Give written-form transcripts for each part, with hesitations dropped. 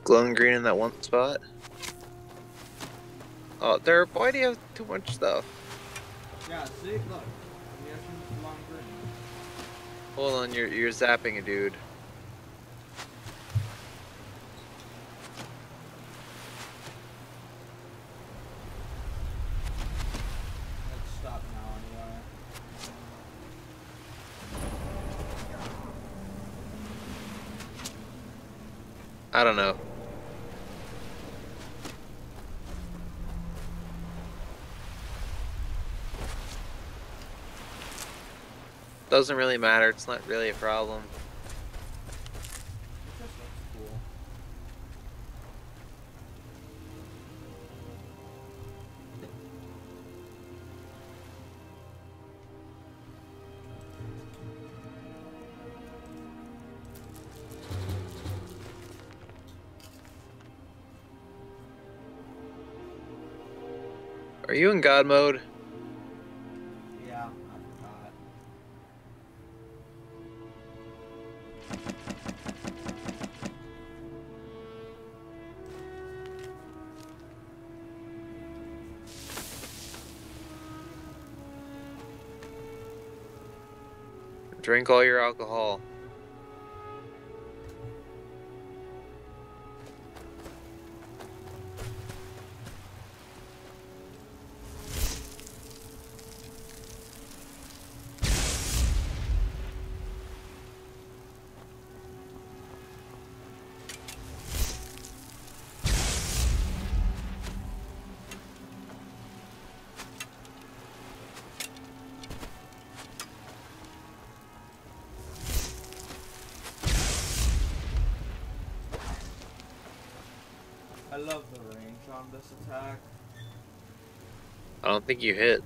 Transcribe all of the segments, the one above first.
glowing green in that one spot. Oh, there. Why do you have too much stuff? Yeah, see, look. You have some long green. Hold on, you're zapping a dude. Let's stop now anyway. I don't know. Doesn't really matter. It's not really a problem. It just looks cool. Are you in God mode? Yeah, I forgot. Drink all your alcohol. I love the range on this attack. I don't think you hit.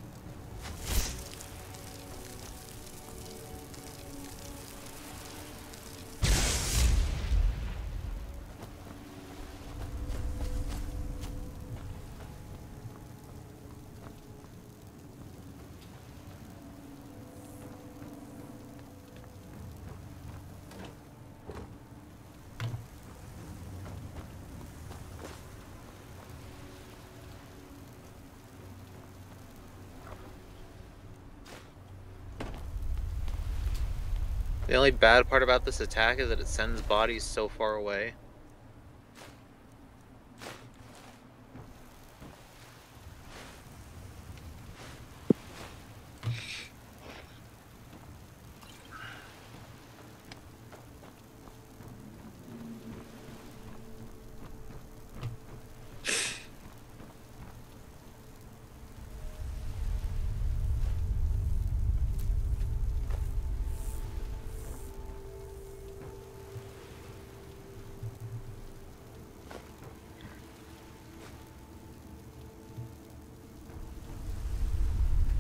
The only bad part about this attack is that it sends bodies so far away.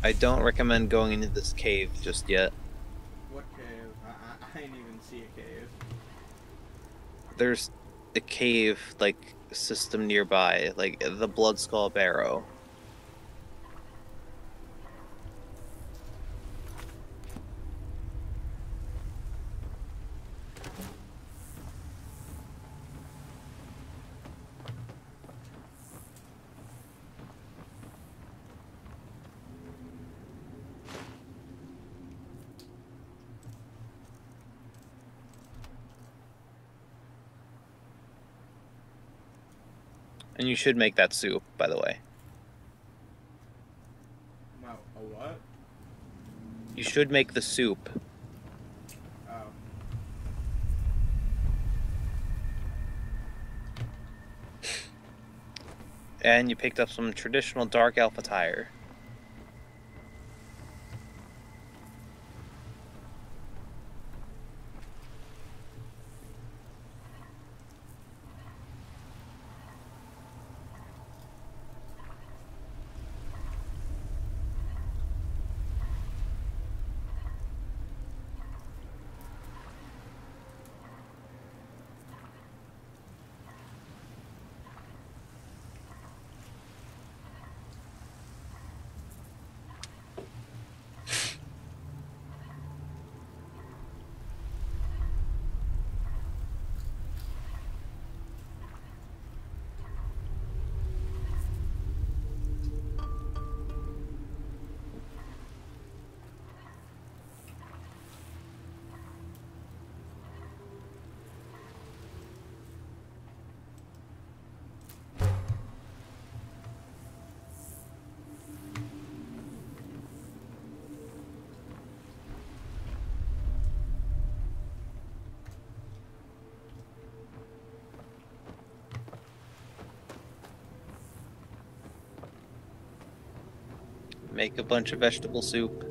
I don't recommend going into this cave just yet. What cave? I didn't even see a cave. There's a cave, like, system nearby, like the Blood Skull Barrow. And you should make that soup, by the way. Wow, a what? You should make the soup. Oh. And you picked up some traditional dark elf attire. Make a bunch of vegetable soup.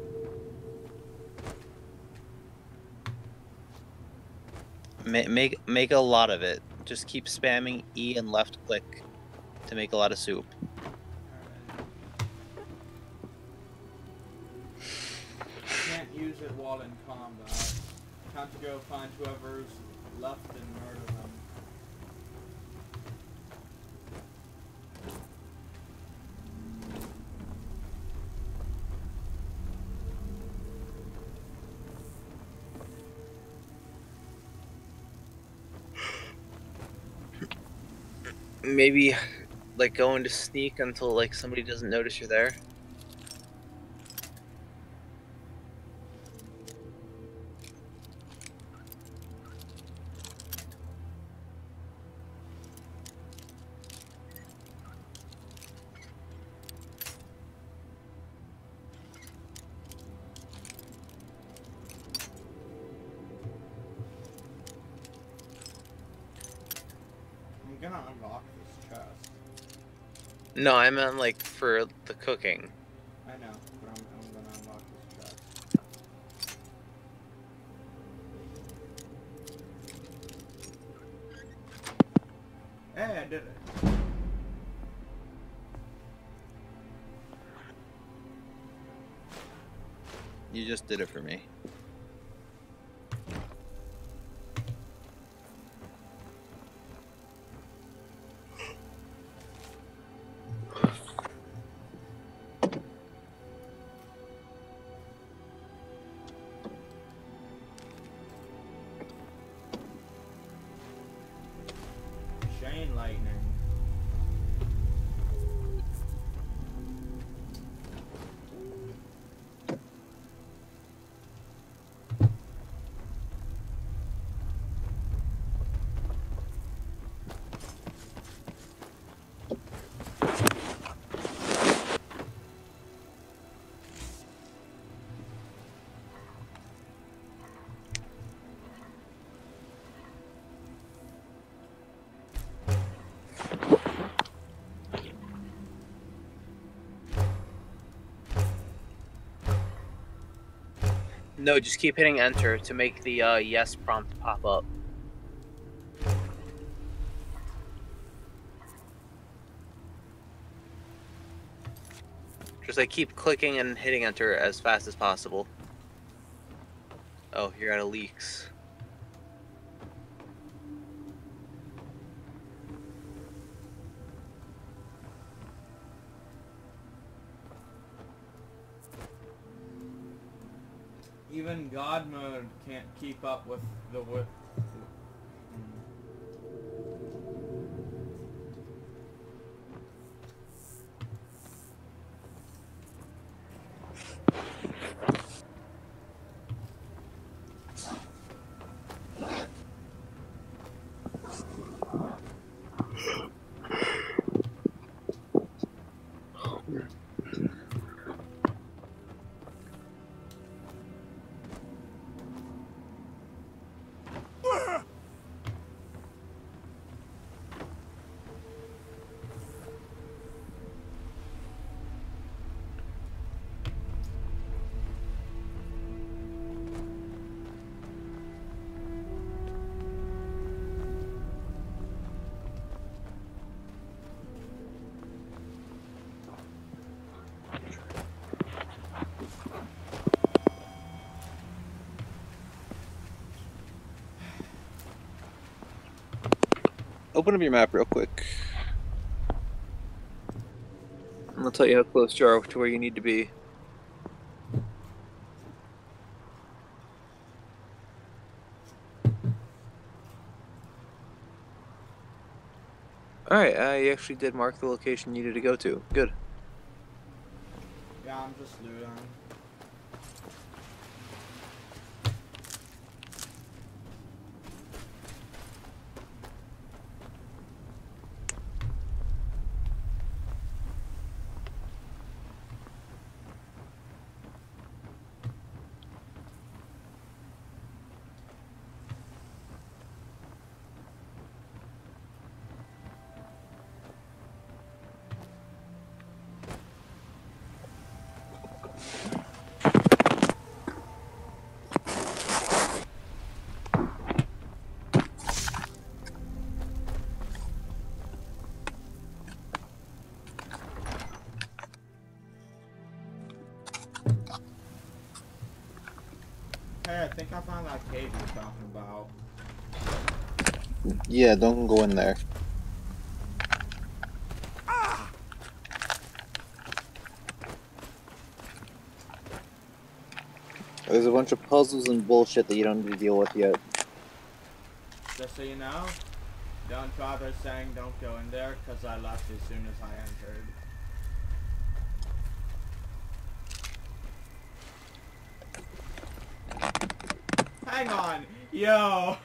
Make a lot of it. Just keep spamming E and left click to make a lot of soup. Can't use it while in combat. Time to go find whoever's left and murder them. Maybe like go into sneak until like somebody doesn't notice you're there. I'm gonna unlock this chest. No, I meant like for the cooking. I know, but I'm gonna unlock this chest. Hey, I did it. You just did it for me. Chain lightning. No, just keep hitting enter to make the yes prompt pop up. Just like keep clicking and hitting enter as fast as possible. Oh, you're out of leaks. Even God mode can't keep up with the whip. Open up your map real quick. And I'll tell you how close you are to where you need to be. Alright, you actually did mark the location you needed to go to. Good. Yeah, I'm just looting. Hey, I think I found that cave you're talking about. Yeah, don't go in there. There's a bunch of puzzles and bullshit that you don't need to deal with yet. Just so you know, don't bother saying don't go in there, because I left as soon as I entered. Hang on! Yo!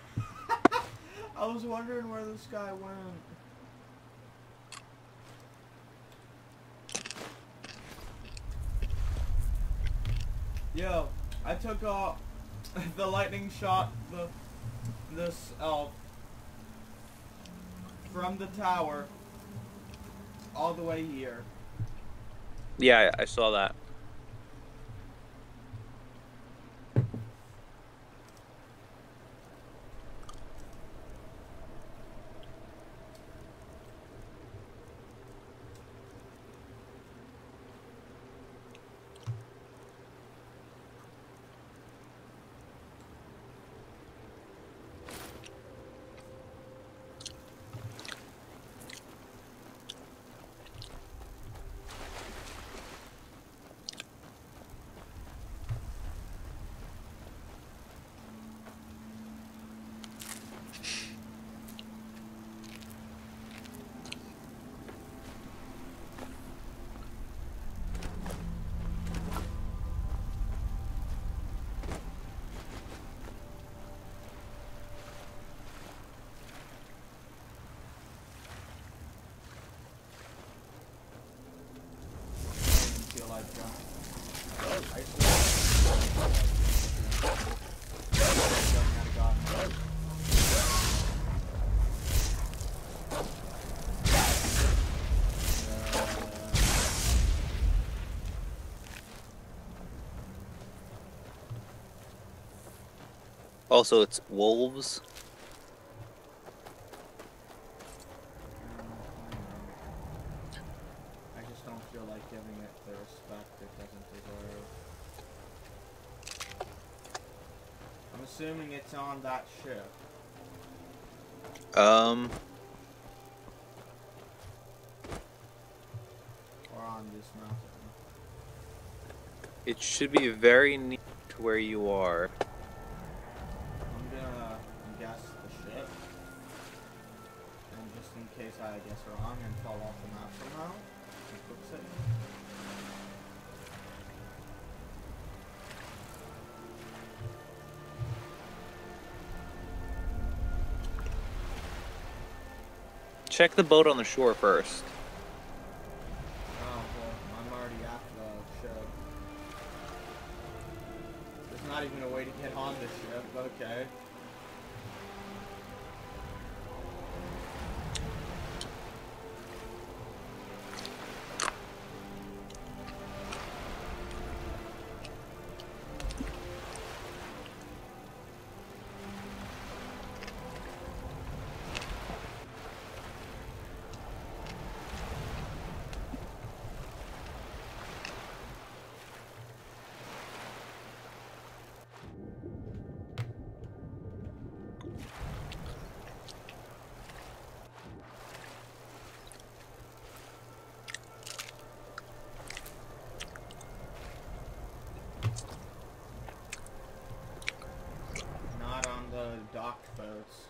I was wondering where this guy went. Yo, I took the lightning shot this elf from the tower all the way here. Yeah, I saw that. Also, it's wolves. I just don't feel like giving it the respect it doesn't deserve. I'm assuming it's on that ship. Or on this mountain. It should be very near to where you are. I'm gonna guess the ship. And just in case I guess wrong and fall off the map somehow. Fix it. Check the boat on the shore first. Oh, well, I'm already at the ship. There's not even a way to get on the ship, okay. Not on the docked boats.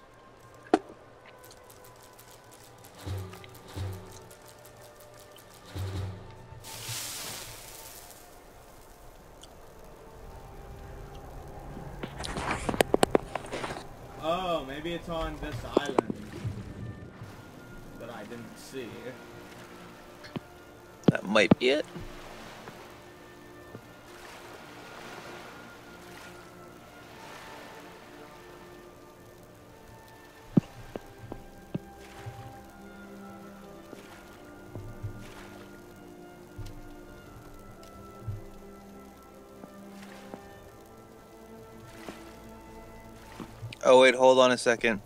Oh, maybe it's on this island that I didn't see. That might be it. Oh wait, hold on a second.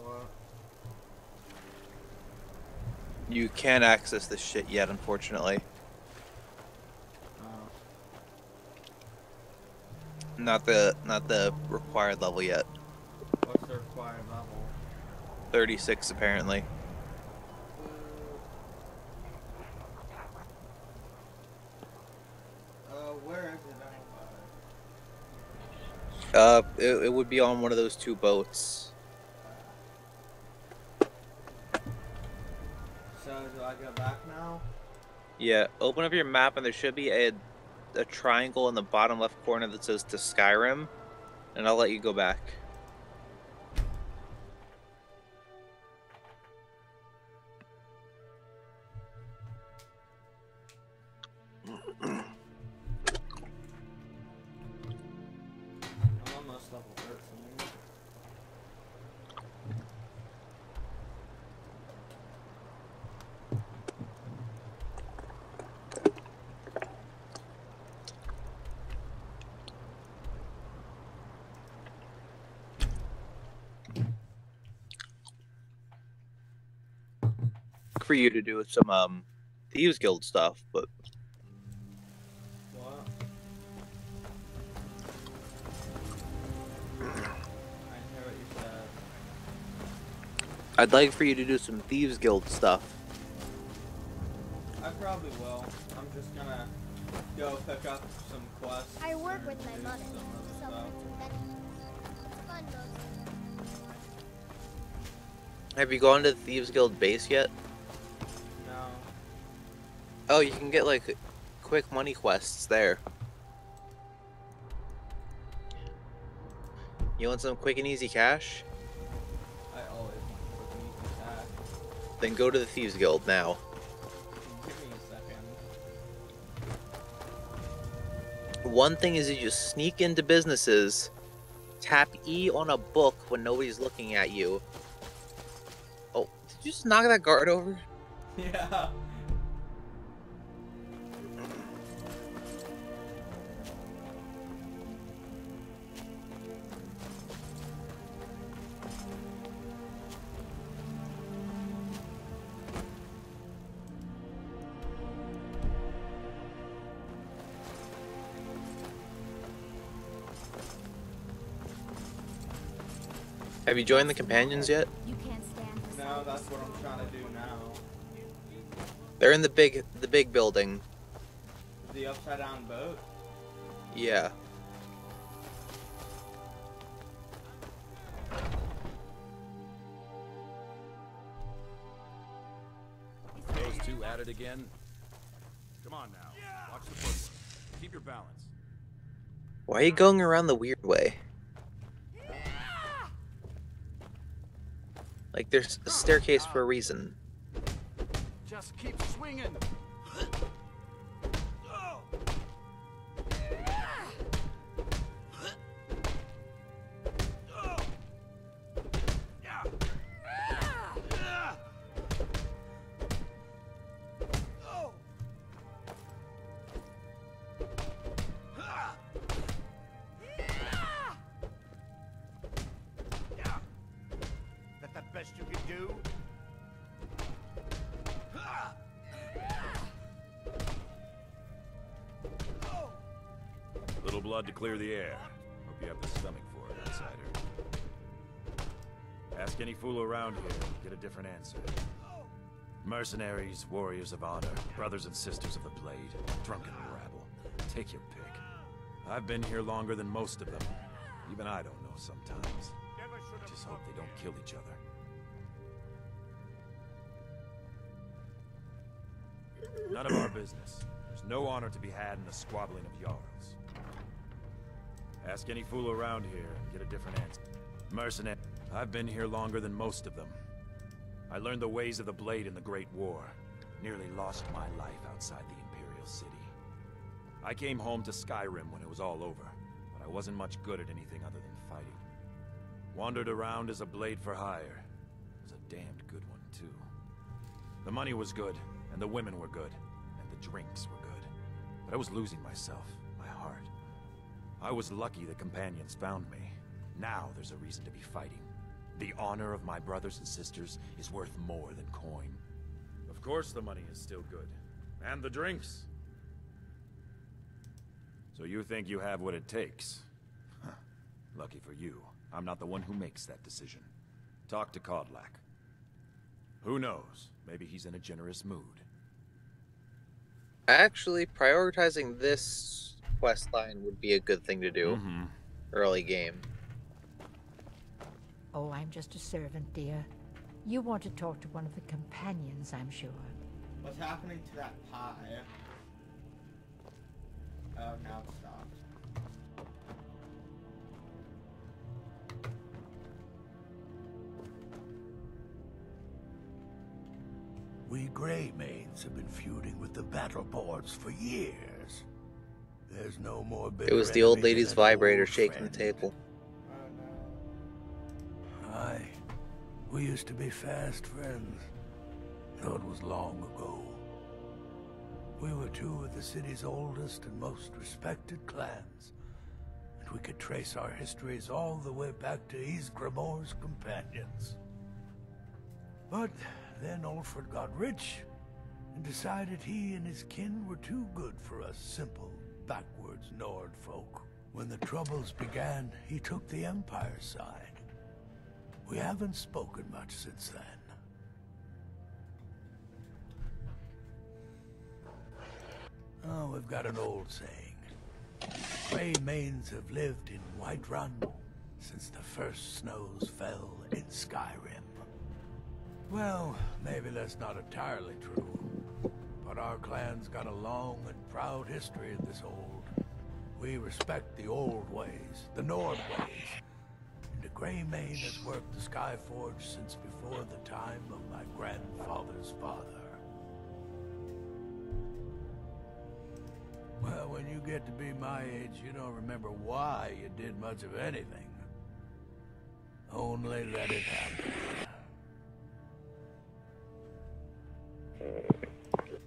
What? You can't access this shit yet, unfortunately. Oh. Not the required level yet. What's the required level? 36 apparently. Where is it anyway? It would be on one of those two boats. So do I go back now? Yeah, open up your map and there should be a triangle in the bottom left corner that says to Skyrim, and I'll let you go back. I'm almost level 13. For you to do some Thieves Guild stuff, but What? I didn't hear what you said. I'd like for you to do some Thieves Guild stuff. I probably will. I'm just gonna go pick up some quests. I work and with my do mother, some other so stuff. it's fun though. Have you gone to the Thieves Guild base yet? No. Oh, you can get like quick money quests there. You want some quick and easy cash? I always want to quick and easy cash. Then go to the Thieves Guild now. Give me a second. One thing is you just sneak into businesses, tap E on a book when nobody's looking at you. Oh, did you just knock that guard over? Yeah. Have you joined the companions yet? You can't stand for No, that's what I'm trying to do now. They're in the big building. The upside down boat? Yeah. Those two at it again? Come on now. Watch the footwork. Keep your balance. Why are you going around the weird way? Like there's a staircase for a reason. Just keep swinging. That best you can do? A little blood to clear the air. Hope you have the stomach for it, outsider. Ask any fool around here, get a different answer. Mercenaries, warriors of honor, brothers and sisters of the blade, drunken rabble. Take your pick. I've been here longer than most of them. Even I don't know sometimes. I just hope they don't kill each other. None of our business. There's no honor to be had in the squabbling of Jarls. Ask any fool around here, get a different answer. Mercenary. I've been here longer than most of them. I learned the ways of the blade in the Great War. Nearly lost my life outside the Imperial City. I came home to Skyrim when it was all over, but I wasn't much good at anything other than fighting. Wandered around as a blade for hire. It was a damned good one, too. The money was good, and the women were good, and the drinks were good. But I was losing myself, my heart. I was lucky the companions found me. Now there's a reason to be fighting. The honor of my brothers and sisters is worth more than coin. Of course the money is still good. And the drinks. So you think you have what it takes? Lucky for you, I'm not the one who makes that decision. Talk to Kodlak. Who knows? Maybe he's in a generous mood. Actually, prioritizing this quest line would be a good thing to do early game. Oh, I'm just a servant, dear. You want to talk to one of the companions, I'm sure. What's happening to that pie? Oh, now it stopped. We Greymaids have been feuding with the Battleborns for years. There's no more bitter It was the old enemy lady's than an vibrator old shaking the friend. table. Aye. We used to be fast friends, though it was long ago. We were two of the city's oldest and most respected clans, and we could trace our histories all the way back to Ysgramor's companions. But then Ulfred got rich and decided he and his kin were too good for us simple, backwards Nord folk. When the troubles began, he took the Empire's side. We haven't spoken much since then. Oh, we've got an old saying. Greymaids have lived in Whiterun since the first snows fell in Skyrim. Well, maybe that's not entirely true, but our clan's got a long and proud history in this old. We respect the old ways, the Nord ways, and a Greymaid has worked the Skyforge since before the time of my grandfather's father. Well, when you get to be my age, you don't remember why you did much of anything. Only let it happen.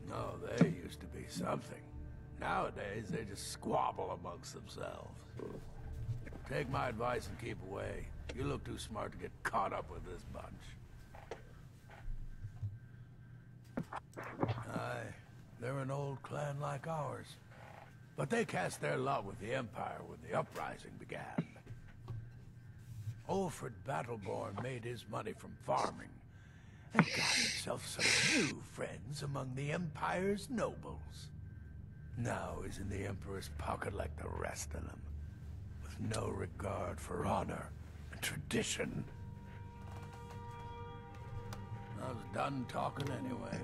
No, they used to be something. Nowadays, they just squabble amongst themselves. Take my advice and keep away. You look too smart to get caught up with this bunch. Aye, they're an old clan like ours. But they cast their lot with the Empire when the uprising began. Ulfred Battleborn made his money from farming and got himself some new friends among the Empire's nobles. Now he's in the Emperor's pocket like the rest of them, with no regard for honor and tradition. I was done talking anyway.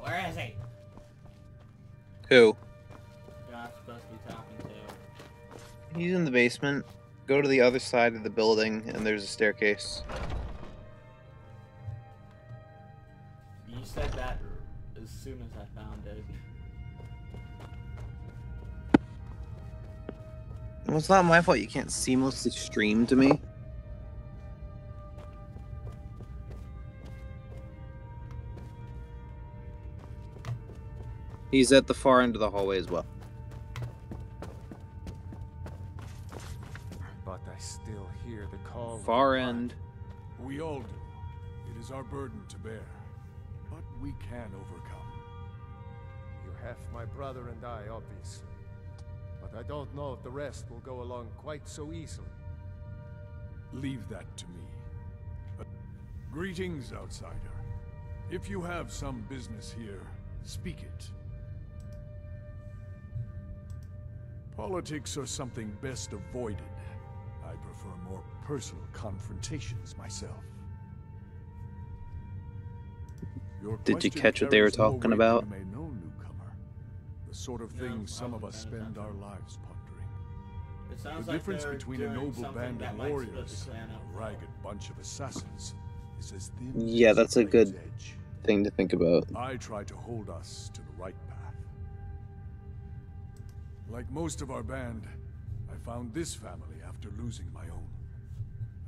Where is he? Who? You're not supposed to be talking to. He's in the basement. Go to the other side of the building, and there's a staircase. You said that as soon as I found it. Well, it's not my fault you can't seamlessly stream to me. He's at the far end of the hallway as well. But I still hear the call. Far end. We all do. It is our burden to bear. But we can overcome. You're half my brother and I, obviously. But I don't know if the rest will go along quite so easily. Leave that to me. Greetings, outsider. If you have some business here, speak it. Politics are something best avoided. I prefer more personal confrontations myself. Your Did you question catch what they were carries more talking weight about? than you may know, newcomer. The sort of No, thing some I of us wasn't paying spend our attention. lives pondering. It sounds The like difference they're between a doing noble something band that of might split warriors the clan and up. a ragged bunch of assassins is as thin Yeah, as that's a blade's good edge. thing to think about. I try to hold us to the right path. Like most of our band, I found this family after losing my own.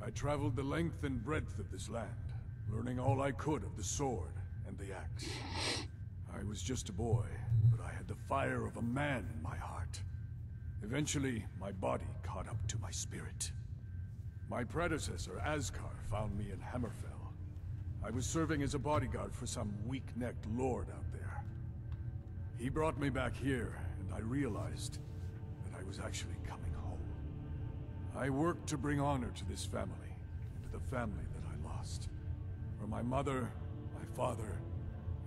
I traveled the length and breadth of this land, learning all I could of the sword and the axe. I was just a boy, but I had the fire of a man in my heart. Eventually, my body caught up to my spirit. My predecessor, Ascar, found me in Hammerfell. I was serving as a bodyguard for some weak-necked lord out there. He brought me back here and I realized that I was actually coming home. I worked to bring honor to this family, and to the family that I lost. For my mother, my father,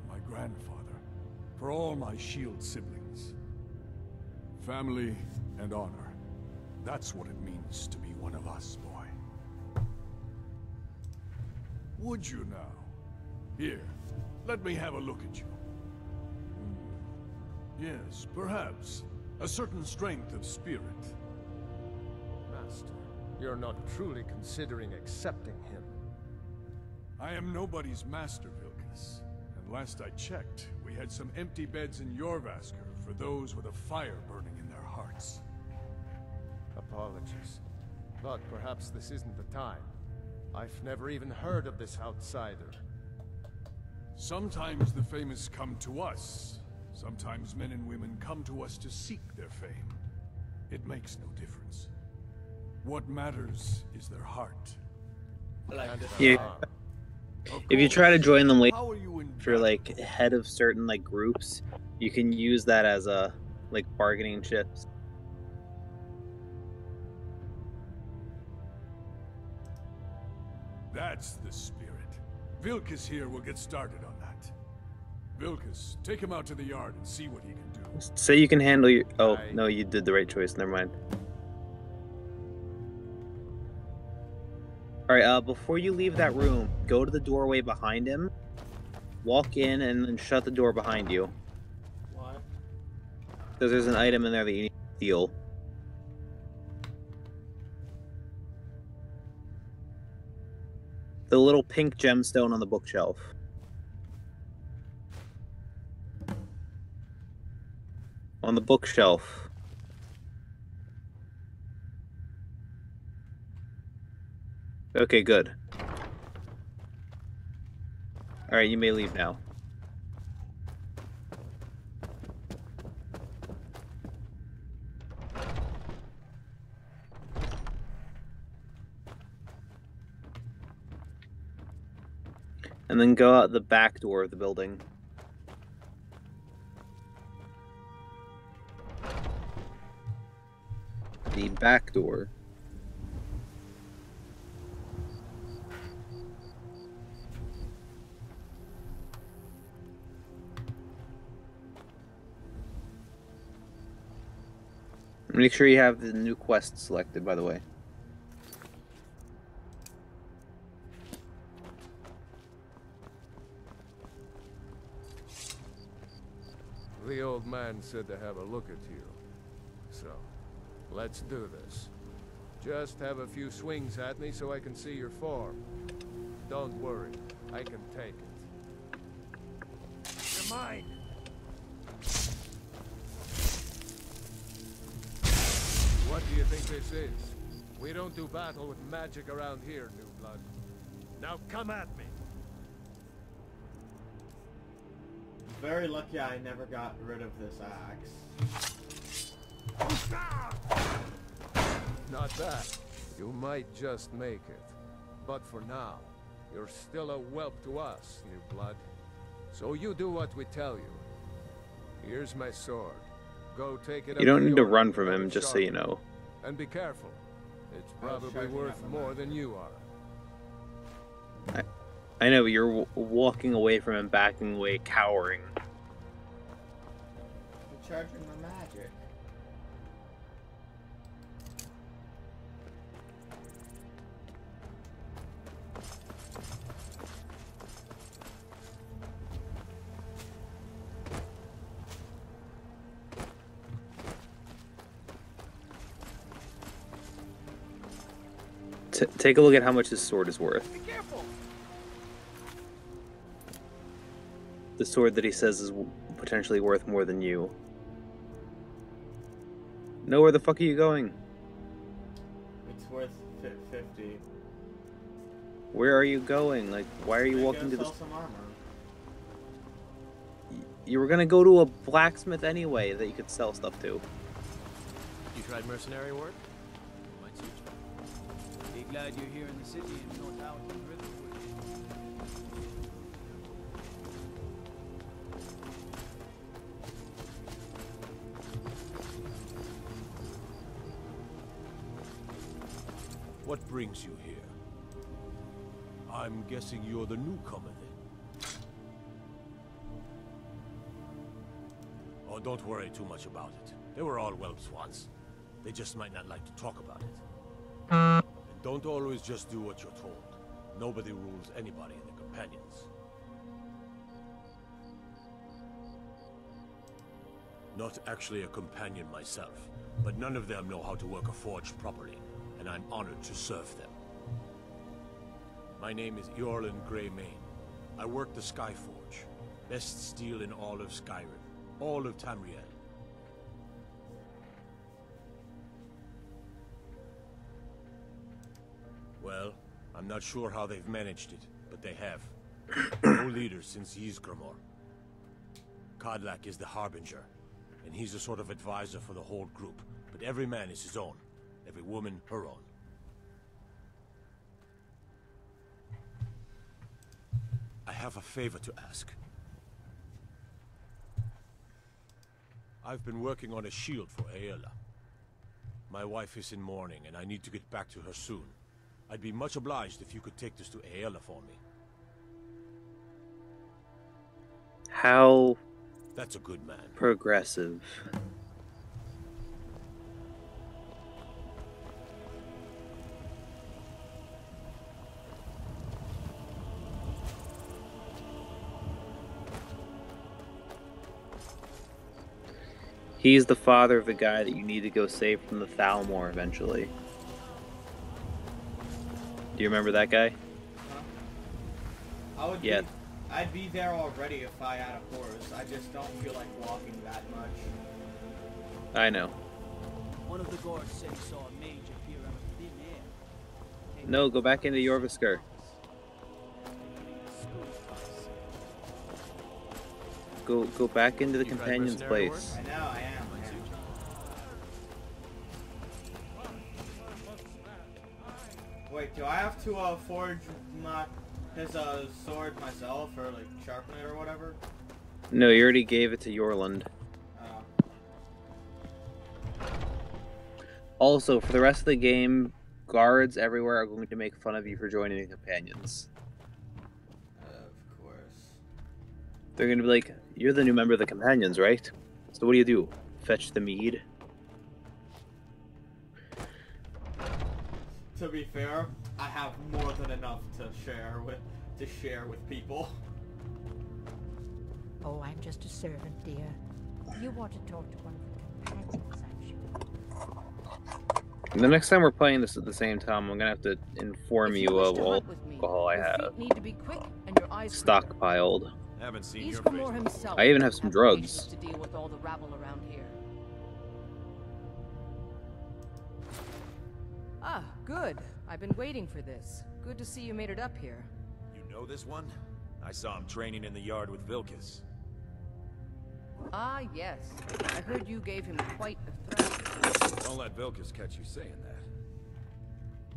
and my grandfather. For all my shield siblings. Family and honor. That's what it means to be one of us, boy. Would you now? Here, let me have a look at you. Yes, perhaps. A certain strength of spirit. Master, you're not truly considering accepting him. I am nobody's master, Vilkas. And last I checked, we had some empty beds in Jorvaskr for those with a fire burning in their hearts. Apologies. But perhaps this isn't the time. I've never even heard of this outsider. Sometimes the famous come to us. Sometimes men and women come to us to seek their fame. It makes no difference. What matters is their heart. Yeah. If you try to join them later, How are you in if you're like head of certain like groups, you can use that as a like bargaining chips. That's the spirit. Vilkas here will get started on that. Vilkas, take him out to the yard and see what he can do. Say you can handle your. Oh no, you did the right choice. Never mind. All right. Before you leave that room, go to the doorway behind him, walk in, and then shut the door behind you. What? Because there's an item in there that you need to steal. The little pink gemstone on the bookshelf. On the bookshelf. Okay, good. Alright, you may leave now. And then go out the back door of the building. The back door. Make sure you have the new quest selected, by the way. The old man said to have a look at you. So, let's do this. Just have a few swings at me so I can see your form. Don't worry, I can take it. You're mine! What do you think this is? We don't do battle with magic around here, new blood. Now come at me! Very lucky I never got rid of this axe. Not bad. You might just make it. But for now, you're still a whelp to us, new blood. So you do what we tell you. Here's my sword. Go take it. You don't need to run from him, just so you know. And be careful. It's probably worth more than you are. I know, but you're walking away from him, backing away, cowering. I'm charging my magic. Take a look at how much his sword is worth. Be careful. The sword that he says is potentially worth more than you. No, where the fuck are you going? It's worth 50. Where are you going? Like, why are you I'm walking gonna to the... sell some armor. You were gonna go to a blacksmith anyway that you could sell stuff to. You tried mercenary work? Might suit you. Be glad you're here in the city and not out in Riverwood. What brings you here? I'm guessing you're the newcomer then. Oh, don't worry too much about it. They were all whelps once. They just might not like to talk about it. And don't always just do what you're told. Nobody rules anybody in the companions. Not actually a companion myself, but none of them know how to work a forge properly, and I'm honored to serve them. My name is Eorlin Greymane. I work the Skyforge. Best steel in all of Skyrim. All of Tamriel. Well, I'm not sure how they've managed it, but they have. No leaders since Ysgramor. Kodlak is the Harbinger, and he's a sort of advisor for the whole group, but every man is his own. Every woman, her own. I have a favor to ask. I've been working on a shield for Aela. My wife is in mourning, and I need to get back to her soon. I'd be much obliged if you could take this to Aela for me. How That's a good man. progressive. He's the father of the guy that you need to go save from the Thalmor eventually. Do you remember that guy? Huh? Yeah. I'd be there already if I had a horse. I just don't feel like walking that much. I know. One of the guards said he saw a mage appear out of thin air. No, go back into Jorviskar. Go back into the companion's place. I know, I am. Wait, do I have to forge his sword myself, or like sharpen it or whatever? No, you already gave it to Yorland. Also, for the rest of the game, guards everywhere are going to make fun of you for joining the companions. Of course. They're going to be like, "You're the new member of the companions, right? So what do? Fetch the mead?" To be fair, I have more than enough to share with people. Oh, I'm just a servant, dear. You want to talk to one of the companions, I'm sure. The next time we're playing this at the same time, I'm gonna have to inform you of all alcohol I have Need to be quick and your eyes stockpiled. Haven't seen your Ysgramor face. himself I even have some had drugs. patience to deal with all the rabble around here. Ah, good. I've been waiting for this. Good to see you made it up here. You know this one? I saw him training in the yard with Vilkas. Ah, yes. I heard you gave him quite a threat. Don't let Vilkas catch you saying that.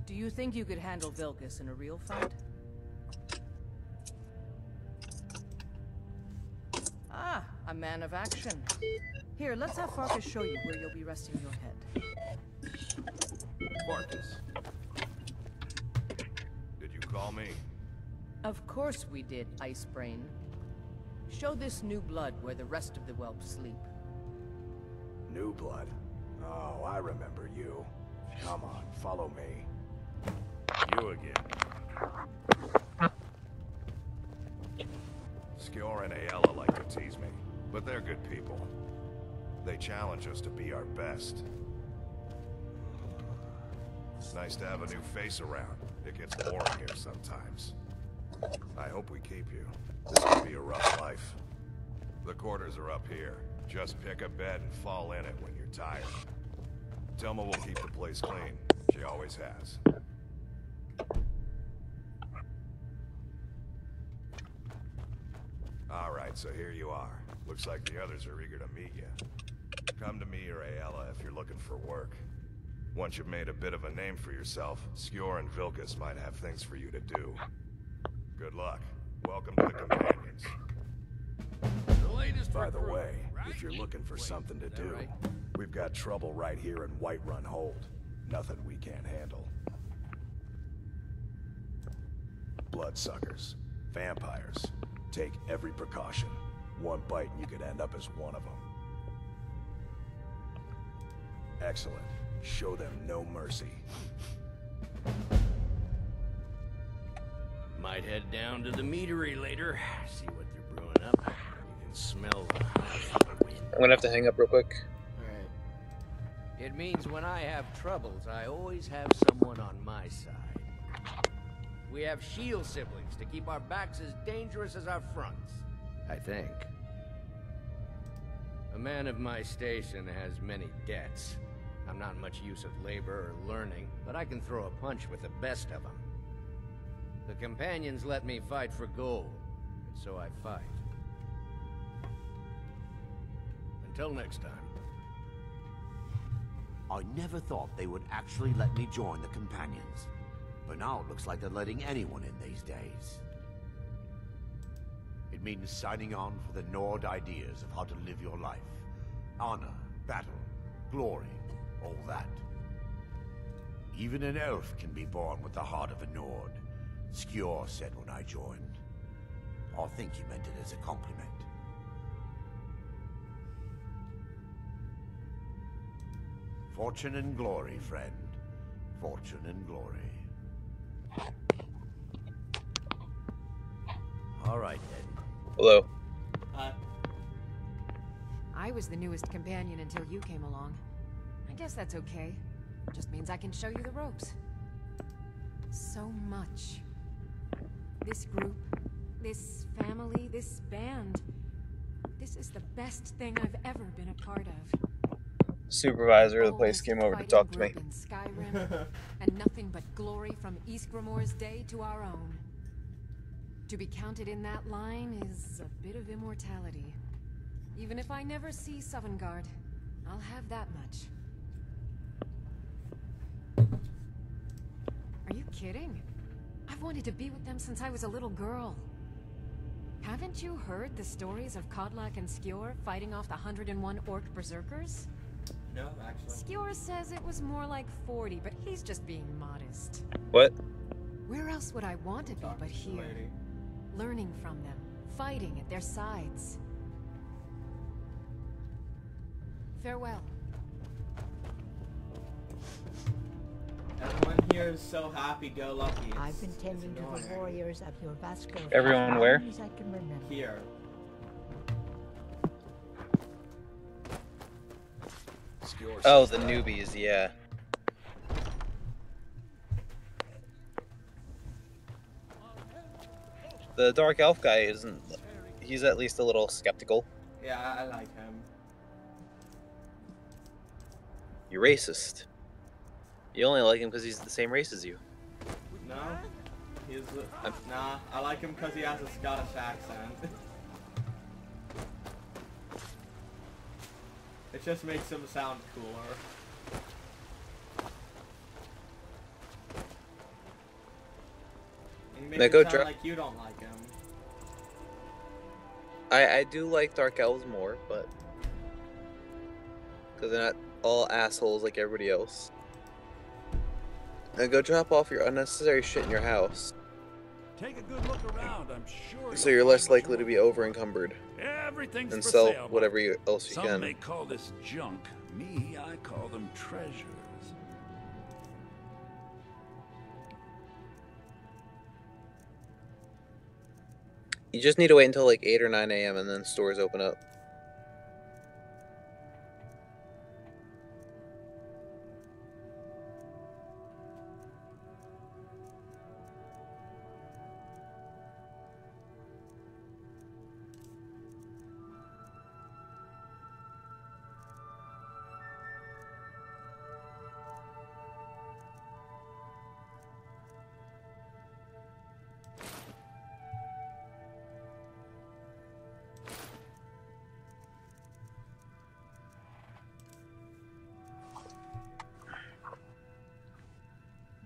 Do you think you could handle Vilkas in a real fight? Ah, a man of action. Here, let's have Farkas show you where you'll be resting your head. Farkas. Did you call me? Of course we did, Icebrain. Show this new blood where the rest of the whelps sleep. New blood? Oh, I remember you. Come on, follow me. You again. Skjor and Aela like to tease me, but they're good people. They challenge us to be our best. It's nice to have a new face around. It gets boring here sometimes. I hope we keep you. This could be a rough life. The quarters are up here. Just pick a bed and fall in it when you're tired. Telma will keep the place clean. She always has. Alright, so here you are. Looks like the others are eager to meet you. Come to me or Aela if you're looking for work. Once you've made a bit of a name for yourself, Skjor and Vilkas might have things for you to do. Good luck. Welcome to the Companions. By the way, if you're looking for something to do, we've got trouble right here in Whiterun Hold. Nothing we can't handle. bloodsuckers, vampires. Take every precaution. One bite and you could end up as one of them. Excellent. Show them no mercy. Might head down to the meadery later, see what they're brewing up. You can smell the wind. I'm gonna have to hang up real quick. Alright. It means when I have troubles, I always have someone on my side. We have shield siblings to keep our backs as dangerous as our fronts. I think. A man of my station has many debts. I'm not much use at labor or learning, but I can throw a punch with the best of them. The companions let me fight for gold, and so I fight. Until next time. I never thought they would actually let me join the companions. But now it looks like they're letting anyone in these days. It means signing on for the Nord ideas of how to live your life. Honor, battle, glory, all that. Even an elf can be born with the heart of a Nord. Skjor said when I joined. I think he meant it as a compliment. Fortune and glory, friend. Fortune and glory. All right, then. Hello. I was the newest companion until you came along. I guess that's okay. Just means I can show you the ropes. So much. This group, this family, this band. This is the best thing I've ever been a part of. Supervisor of the place came over to talk to me. In Skyrim, and nothing but glory from Ysgramor's day to our own. To be counted in that line is a bit of immortality. Even if I never see Sovngarde, I'll have that much. Are you kidding? I've wanted to be with them since I was a little girl. Haven't you heard the stories of Kodlak and Skjor fighting off the 101 orc berserkers? No, actually. Skjor says it was more like 40, but he's just being modest. What? Where else would I want to be but here? Learning from them, fighting at their sides. Farewell. Everyone here is so happy-go-lucky. I've been tending to the warriors of your Vasco. Everyone where? As I can remember. Here. Oh, the newbies, yeah. The Dark Elf guy isn't... He's at least a little skeptical. Yeah, I like him. You're racist. You only like him because he's the same race as you. No. He's... Nah, I like him because he has a Scottish accent. It just makes him sound cooler. And he makes it sound like you don't like him. I do like Dark Elves more, but... Because they're not all assholes like everybody else. Now go drop off your unnecessary shit in your house. Take a good look around, I'm sure. So you're less likely to be over-encumbered. Everything's and for sell sale, whatever else you Some can. may call this junk. Me, I call them treasures. You just need to wait until like 8 or 9 a.m. and then stores open up.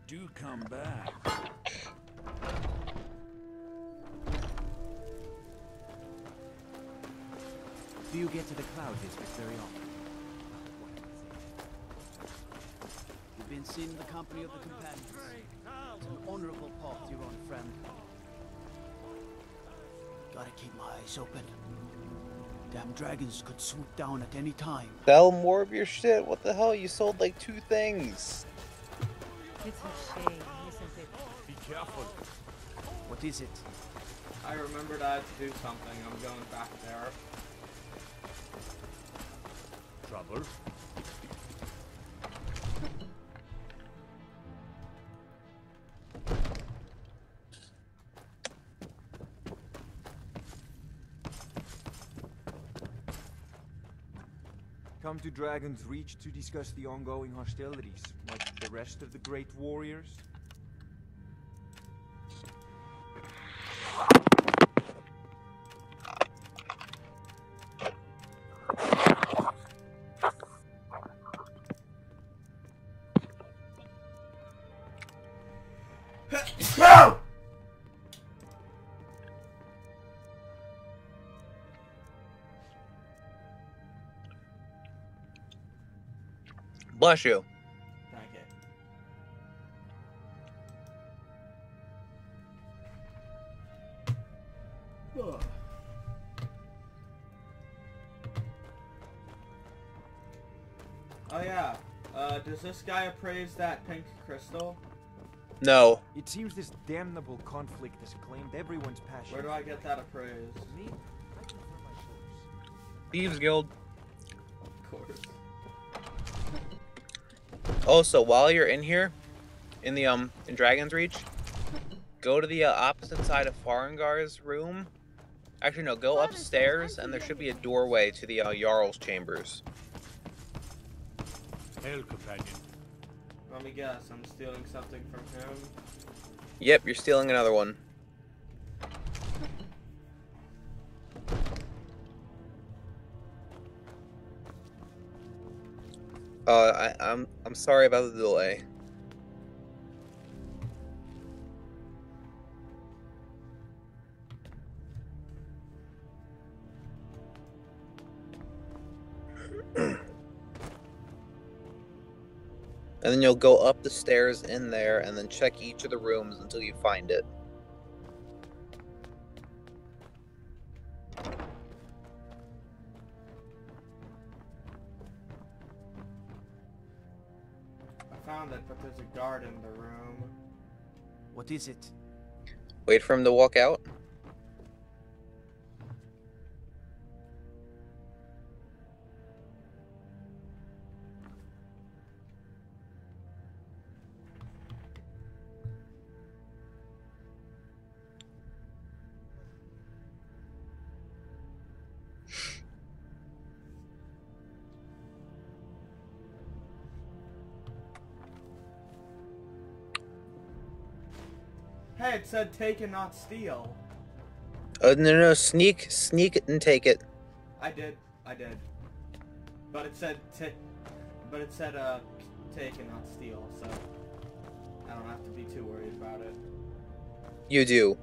Do come back. Do you get to the Cloud District very often? You've been seen in the company of the companions. It's an honorable path, your own friend. Gotta keep my eyes open. Damn dragons could swoop down at any time. Sell more of your shit. What the hell? You sold like 2 things. It's a shame, isn't it? Be careful. What is it? I remembered I had to do something. I'm going back there. Trouble? Come to Dragon's Reach to discuss the ongoing hostilities, like the rest of the great warriors? Bless you. Thank you. Ugh. Oh yeah. Does this guy appraise that pink crystal? No. It seems this damnable conflict has claimed everyone's passion. Where do I get that appraised? Me? I prefer my source. Thieves Guild. Of course. Also, while you're in here, in the in Dragon's Reach, go to the opposite side of Farengar's room. Actually, no, go upstairs, and there should be a doorway to the Jarl's chambers. Hail, companion. Let me guess, I'm stealing something from him. Yep, you're stealing another one. I'm sorry about the delay. And then you'll go up the stairs in there and then check each of the rooms until you find it. I found it, but there's a guard in the room. What is it? Wait for him to walk out. Hey, it said take and not steal. No, sneak and take it. I did. But it said take and not steal, so I don't have to be too worried about it. You do.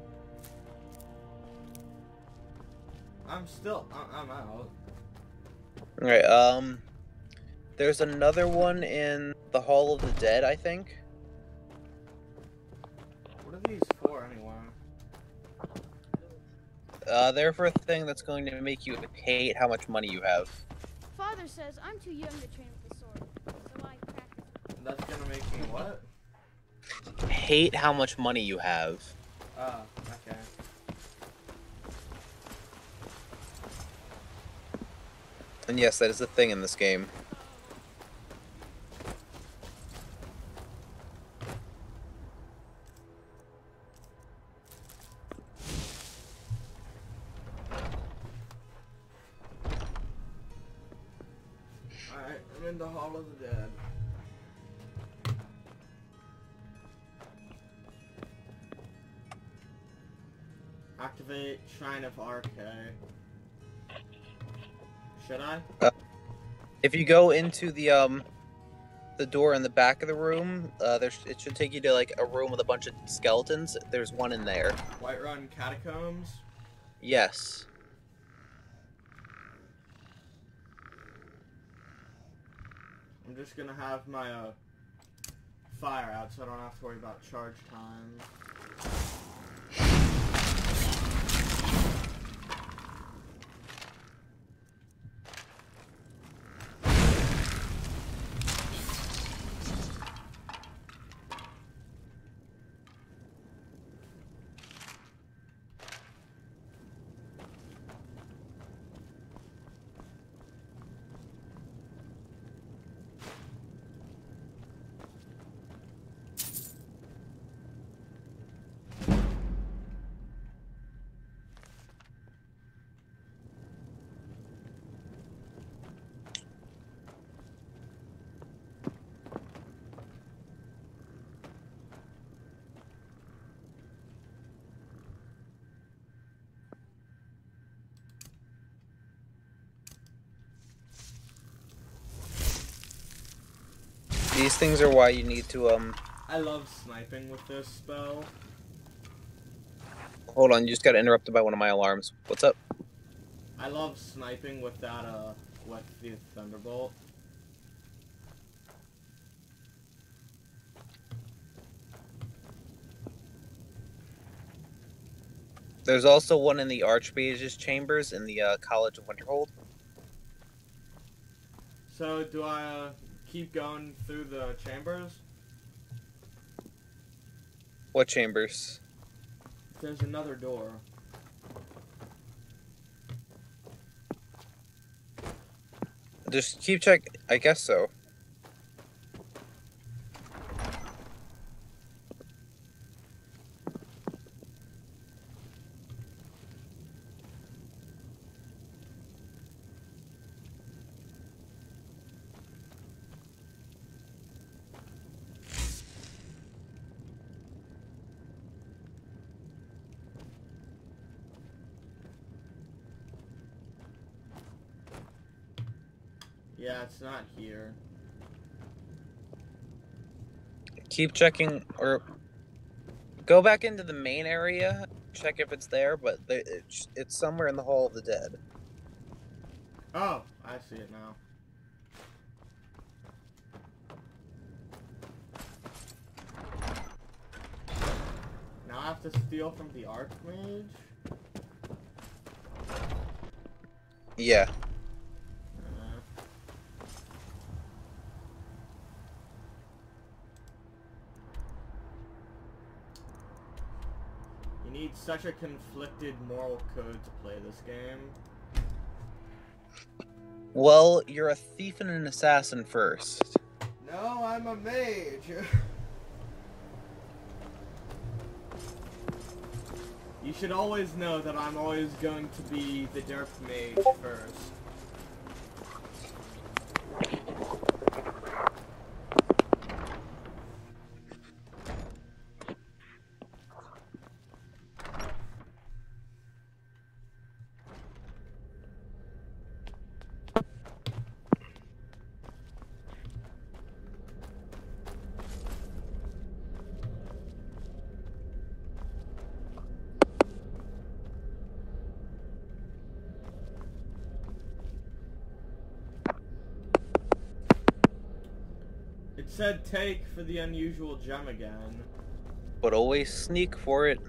I'm out. Alright, there's another one in the Hall of the Dead, I think. What are these for, anyway? They're for a thing that's going to make you hate how much money you have. Father says I'm too young to train with the sword, so I practice. That's gonna make me what? Hate how much money you have. Oh, okay. And yes, that is a thing in this game. Alright, I'm in the Hall of the Dead. Activate Shrine of Arche. Should I? If you go into the door in the back of the room, it should take you to like a room with a bunch of skeletons. There's one in there. Whiterun Catacombs? Yes. I'm just gonna have my fire out so I don't have to worry about charge time. These things are why you need to, I love sniping with this spell. Hold on, you just got interrupted by one of my alarms. What's up? I love sniping with that, with the Thunderbolt. There's also one in the Archmage's chambers in the College of Winterhold. So, do I keep going through the chambers? What chambers? There's another door. Just keep checking. I guess so. Yeah, it's not here. Keep checking, or go back into the main area, check if it's there, but it's somewhere in the Hall of the Dead. Oh, I see it now. Now I have to steal from the Archmage? Yeah. You need such a conflicted moral code to play this game. Well, you're a thief and an assassin first. No, I'm a mage. You should always know that I'm always going to be the derp mage first. It said take for the unusual gem again. But always sneak for it.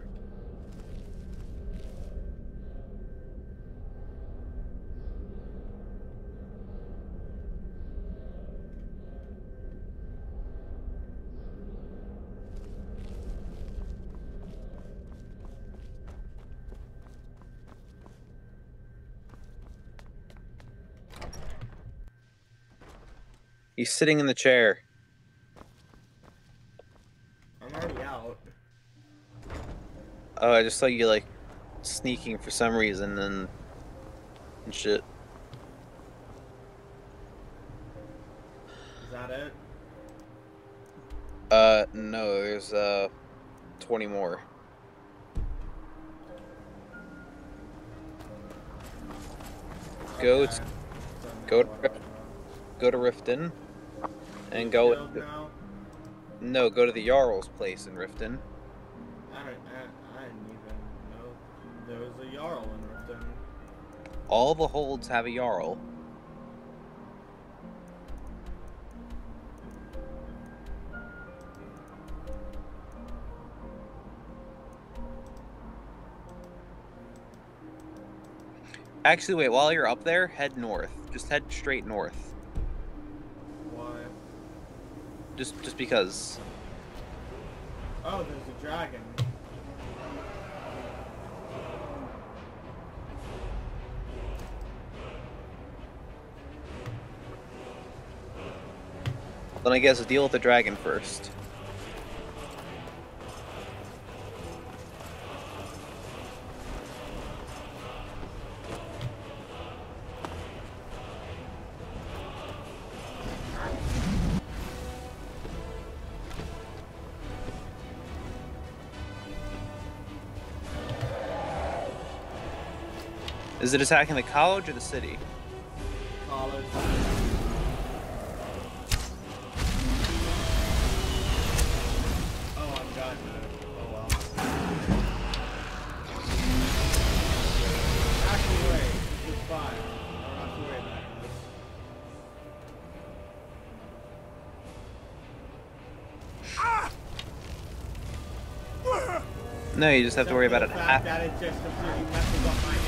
He's sitting in the chair. I'm already out. Oh, I just saw you, like, sneaking for some reason and shit. Is that it? No, there's, 20 more. Okay. Go to Riften, and go. No, go to the Jarl's place in Riften. I didn't even know there was a Jarl in Riften. All the holds have a Jarl. Actually, wait, while you're up there, head north. Just head straight north. Why? Just because. Oh, there's a dragon. Then I guess deal with the dragon first. Is it attacking the college or the city? College. No, you just have to worry about it half. That it just completely messes up my name.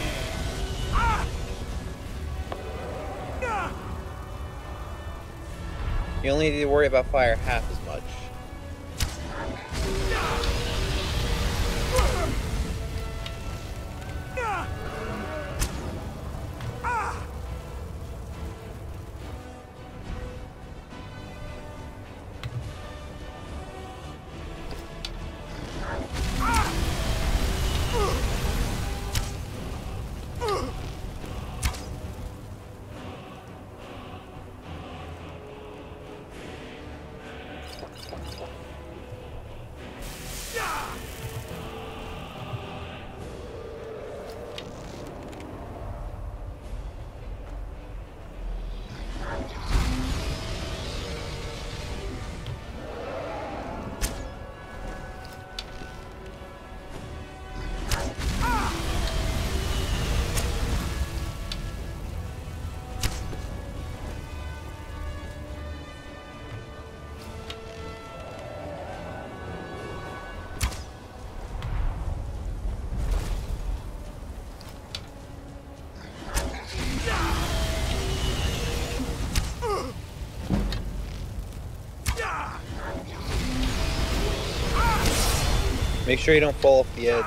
You only need to worry about fire half as much. Make sure you don't fall off the edge.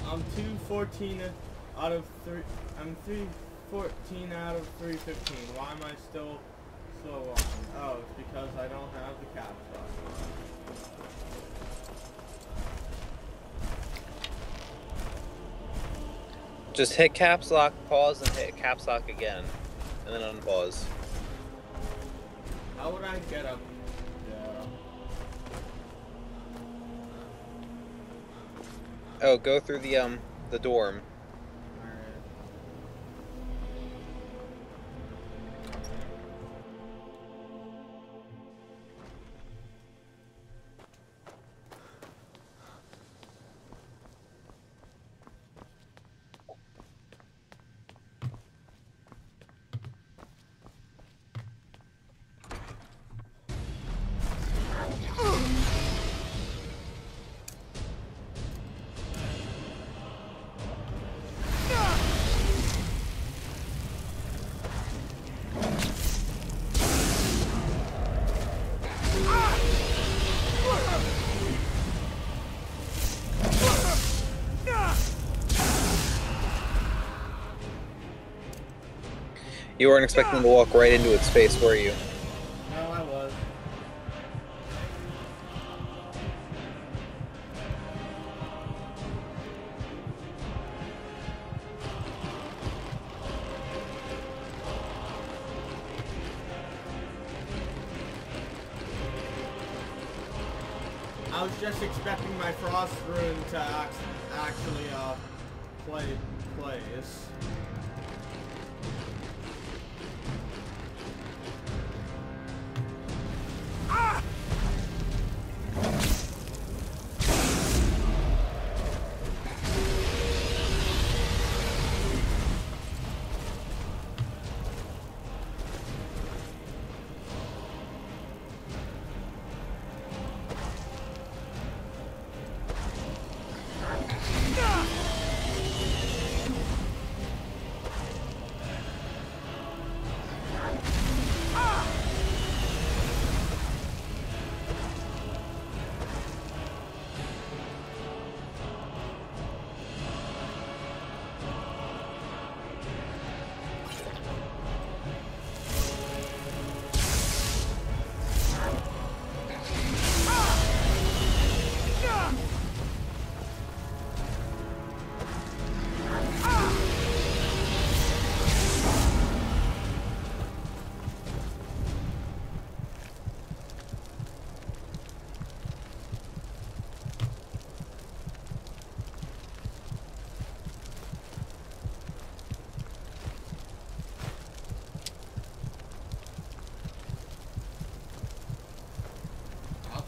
I'm 214 out of 3. I'm 314 out of 315. Why am I still so long? Oh, it's because I don't have the caps on. Just hit caps lock, pause, and hit caps lock again, and then unpause. How would I get up there? Oh, go through the dorm. You weren't expecting to walk right into its face, were you? No, I was. I was just expecting my frost rune to actually plays. Ah!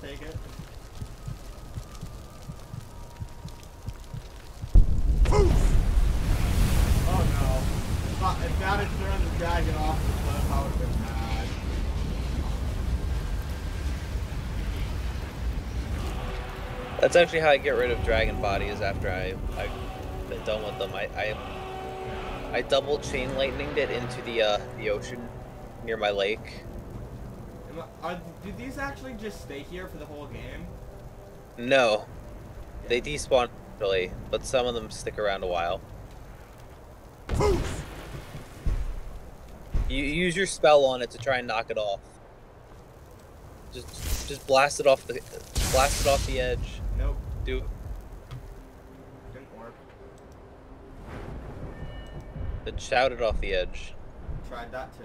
Take it. Oh no. If that had thrown the dragon off the cliff, I would have been mad. That's actually how I get rid of dragon bodies after I've been done with them. I double chain lightninged it into the ocean near my lake. Do these actually just stay here for the whole game? No. They despawn eventually, but some of them stick around a while. You use your spell on it to try and knock it off. Just blast it off the edge. Nope. Do Didn't work. Then shout it off the edge. Tried that too.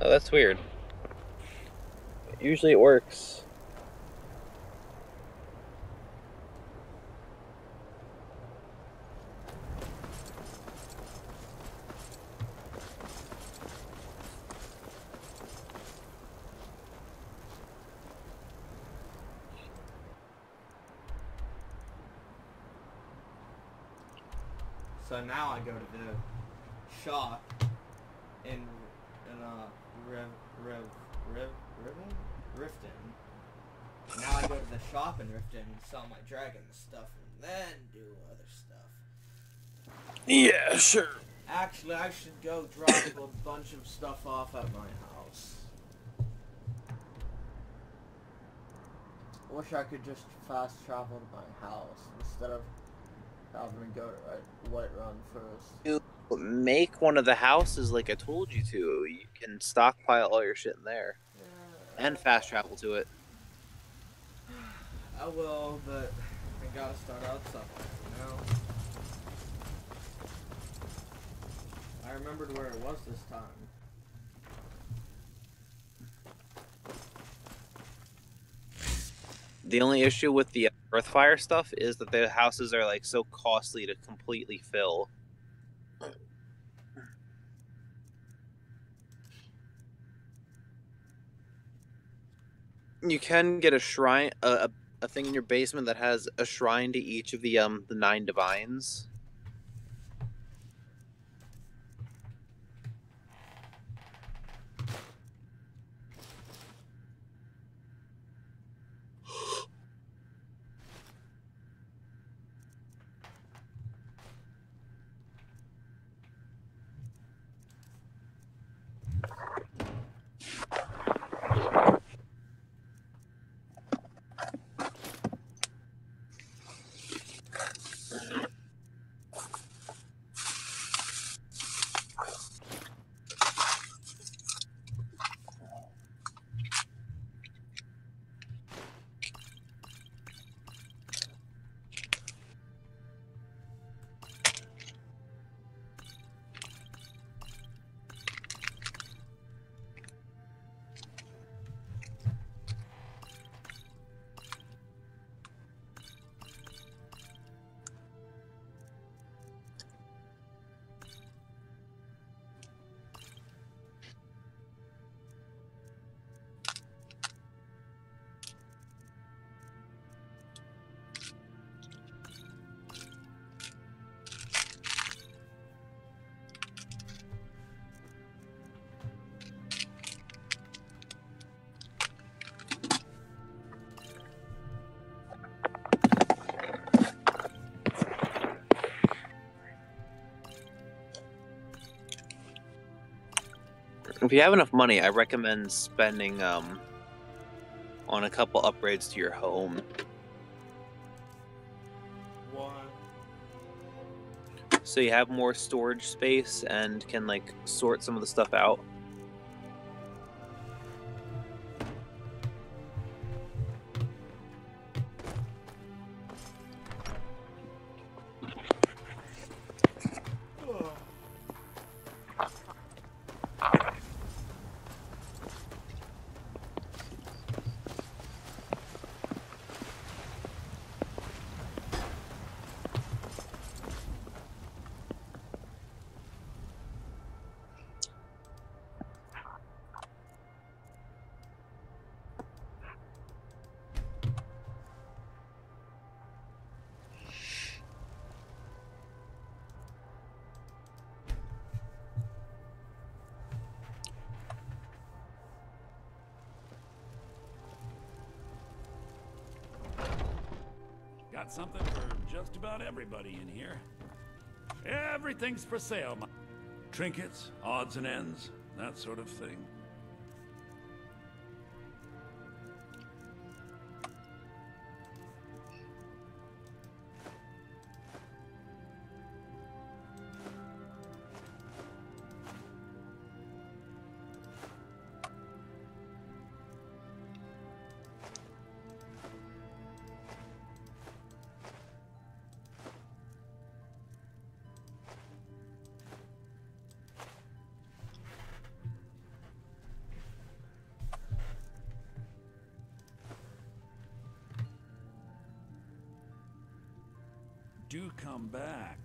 Oh, that's weird. Usually it works. So now I go to the shop in Riften. Now I go to the shop in Riften and sell my dragon stuff and then do other stuff. Yeah, sure. Actually, I should go drop a bunch of stuff off at my house. I wish I could just fast travel to my house instead of having to go to Whiterun first. You make one of the houses like I told you to. You can stockpile all your shit in there. Yeah. And fast travel to it. I will, but I gotta start out somewhere, you know? I remembered where it was this time. The only issue with the Earthfire stuff is that the houses are like so costly to completely fill. You can get a shrine, a thing in your basement that has a shrine to each of the 9 divines. If you have enough money, I recommend spending on a couple upgrades to your home. Why? So you have more storage space and can like sort some of the stuff out. Got something for just about everybody in here. Everything's for sale. Trinkets, odds and ends, that sort of thing. Do come back.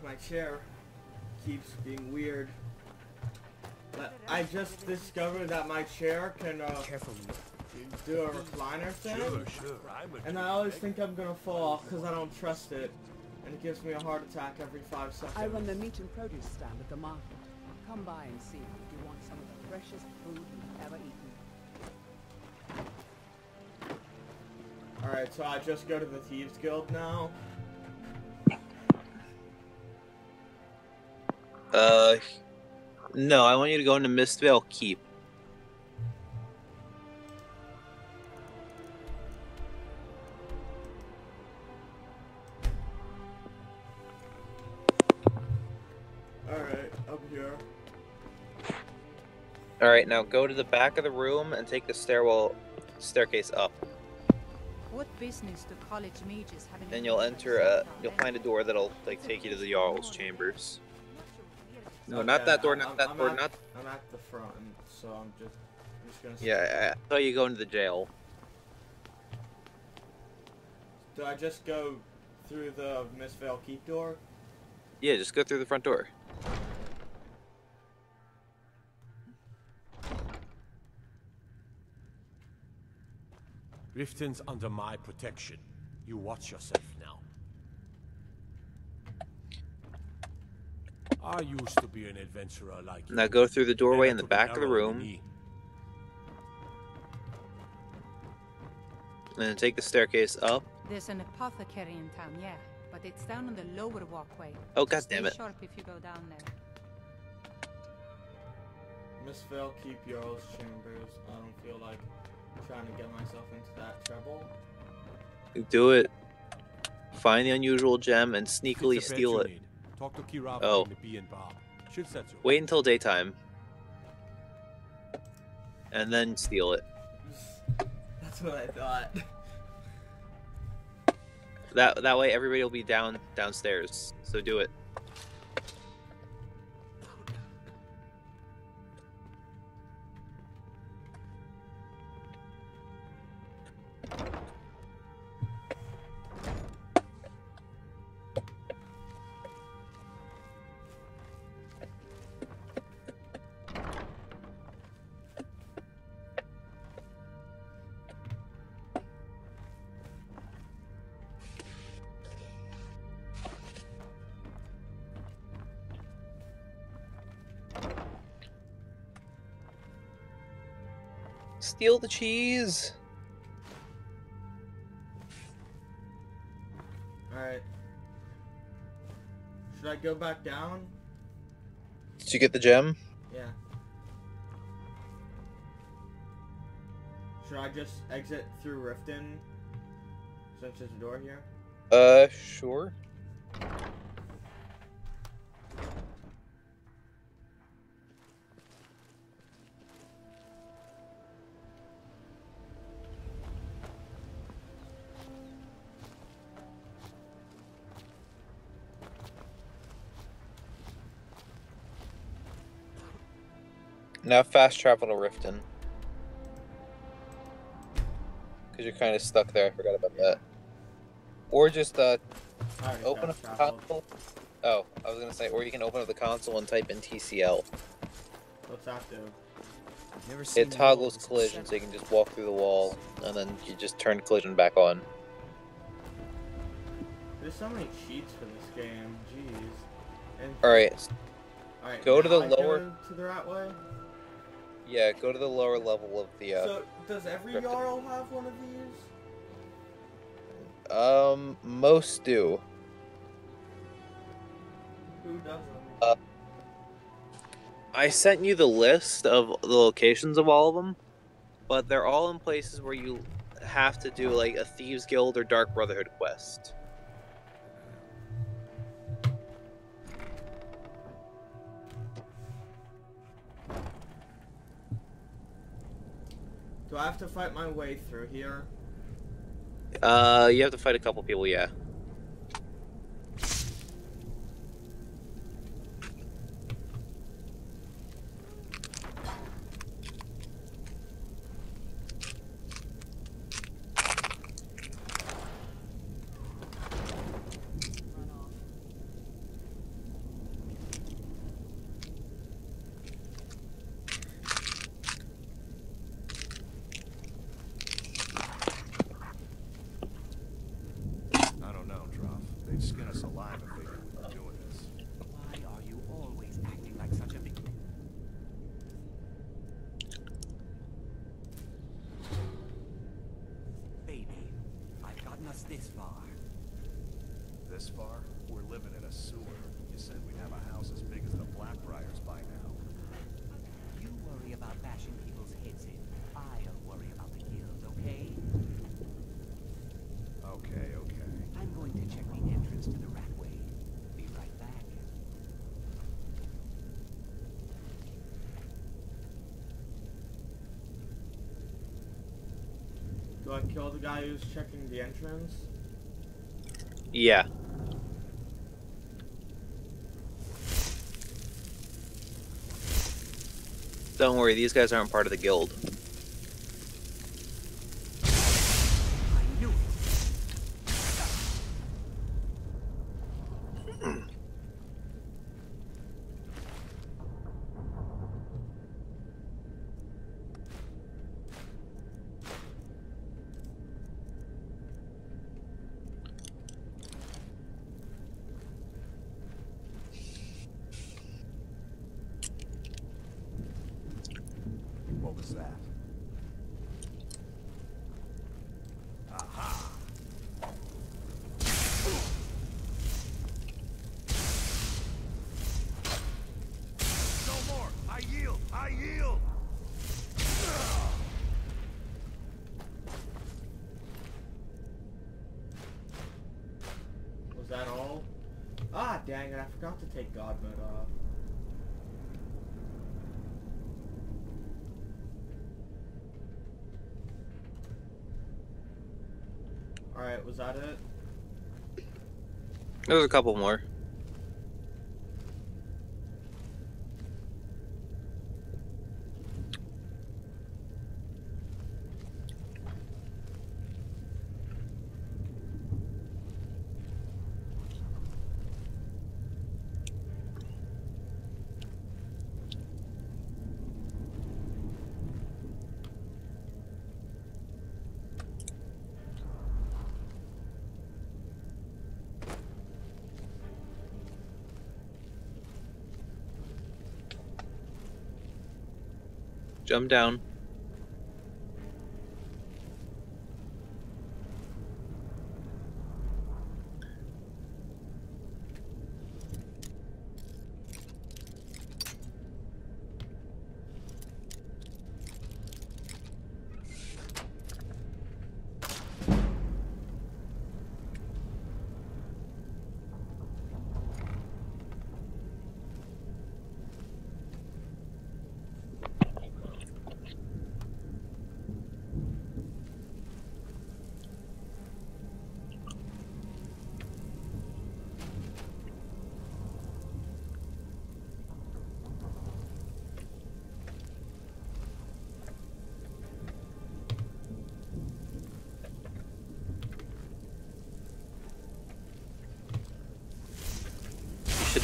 My chair keeps being weird. I just discovered that my chair can do a recliner thing. Sure. And I always think I'm gonna fall because I don't trust it. And it gives me a heart attack every 5 seconds. I run the meat and produce stand at the market. Come by and see if you want some of the freshest food you've ever eaten. Alright, so I just go to the Thieves Guild now. No, I want you to go into Mistvale Keep. Alright, up here. Alright, now go to the back of the room and take the staircase up. What business do college mages have? Then you'll enter you'll find a door that'll like take you to the Jarl's chambers. No, Okay, not that door, I'm at the front, so I'm just gonna... Yeah, I thought you go into the jail. Do I just go through the Mistvale Keep door? Yeah, just go through the front door. Riften's under my protection. You watch yourself now. I used to be an adventurer like you. Now go through the doorway in the Took back an of the arrow in room. knee. And then take the staircase up. There's an apothecary in town, yeah, but it's down on the lower walkway. Oh, god damn it. Stay sharp if you go down there. Mistvale Keep Jarl's chambers. I don't feel like trying to get myself into that trouble. Do it. Find the unusual gem and sneakily It's a bet steal you it. need. Talk to Kirava Oh. in the B and Bob. Should set you. Wait until daytime. And then steal it. That's what I thought. That way everybody will be downstairs. So do it. steal the cheese. Alright. Should I go back down? Did you get the gem? Yeah. Should I just exit through Riften? Since there's a door here? Sure. Now fast travel to Riften. Because you're kind of stuck there. I forgot about that. Or just open up the console. Oh, I was gonna say, or you can open up the console and type in TCL. What's that do? It toggles collision, so you can just walk through the wall, and then you just turn collision back on. There's so many cheats for this game. Jeez. All right. Go to the now I lower. go to the right way. Yeah, go to the lower level of the. So does every Riften. Jarl have one of these? Most do. Who doesn't? I sent you the list of the locations of all of them, but they're all in places where you have to do like a Thieves Guild or Dark Brotherhood quest. Do I have to fight my way through here? You have to fight a couple people, yeah. I don't know, Droff. They'd skin us alive if they knew we were doing this. Why are you always acting like such a big... Baby, I've gotten us this far. This far? We're living in a sewer. You said we'd have a house as big as the Blackbriars by now. You worry about bashing people's heads in. I'll worry about the guild, okay? Okay, okay. I'm going to check the entrance to the Ratway. Be right back. Do I kill the guy who's checking the entrance? Yeah. Don't worry, these guys aren't part of the guild. What was that? Aha! No more! I yield! I yield! Was that all? Ah, dang it, I forgot to take God mode off. Alright, was that it? There's a couple more. Jump down.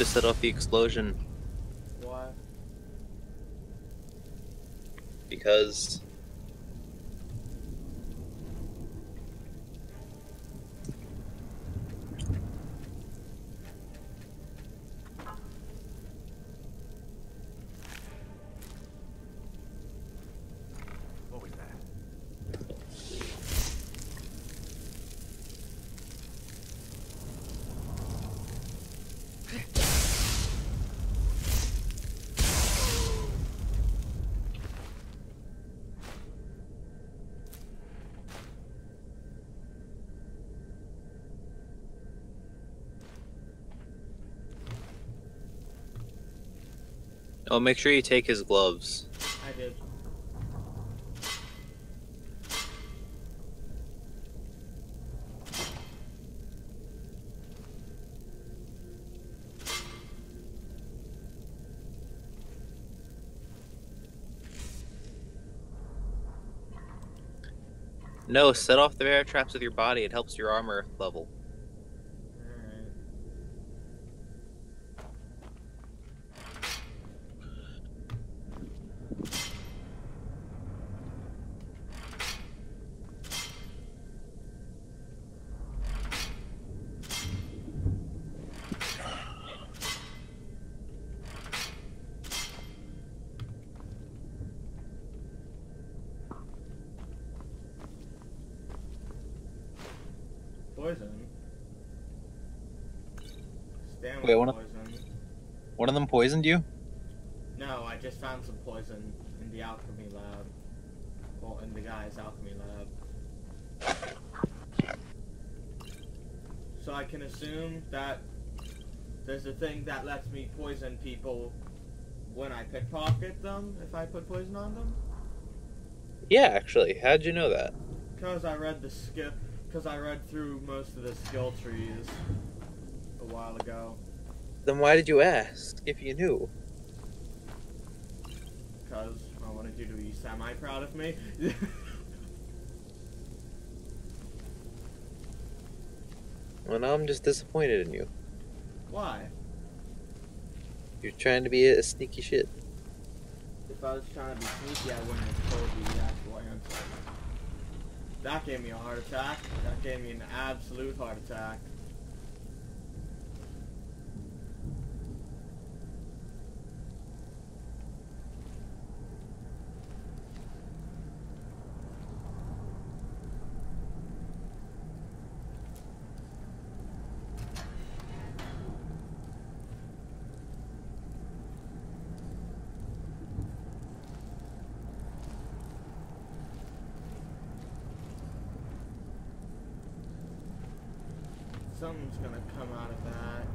to set off the explosion. Why? Because... What was that? Oh, make sure you take his gloves. I did. No, set off the bear traps with your body. It helps your armor level. Poison. Stan was Wait, one poisoned. of them poisoned you? No, I just found some poison in the alchemy lab. Well, in the guy's alchemy lab. So I can assume that there's a thing that lets me poison people when I pickpocket them, if I put poison on them? Yeah, actually. How'd you know that? Because I read through most of the skill trees a while ago. Then why did you ask, if you knew? Because I wanted you to be semi-proud of me. Well, now I'm just disappointed in you. Why? You're trying to be a sneaky shit. If I was trying to be sneaky, I wouldn't have told you the actual answer. That gave me a heart attack. That gave me an absolute heart attack. Something's gonna come out of that.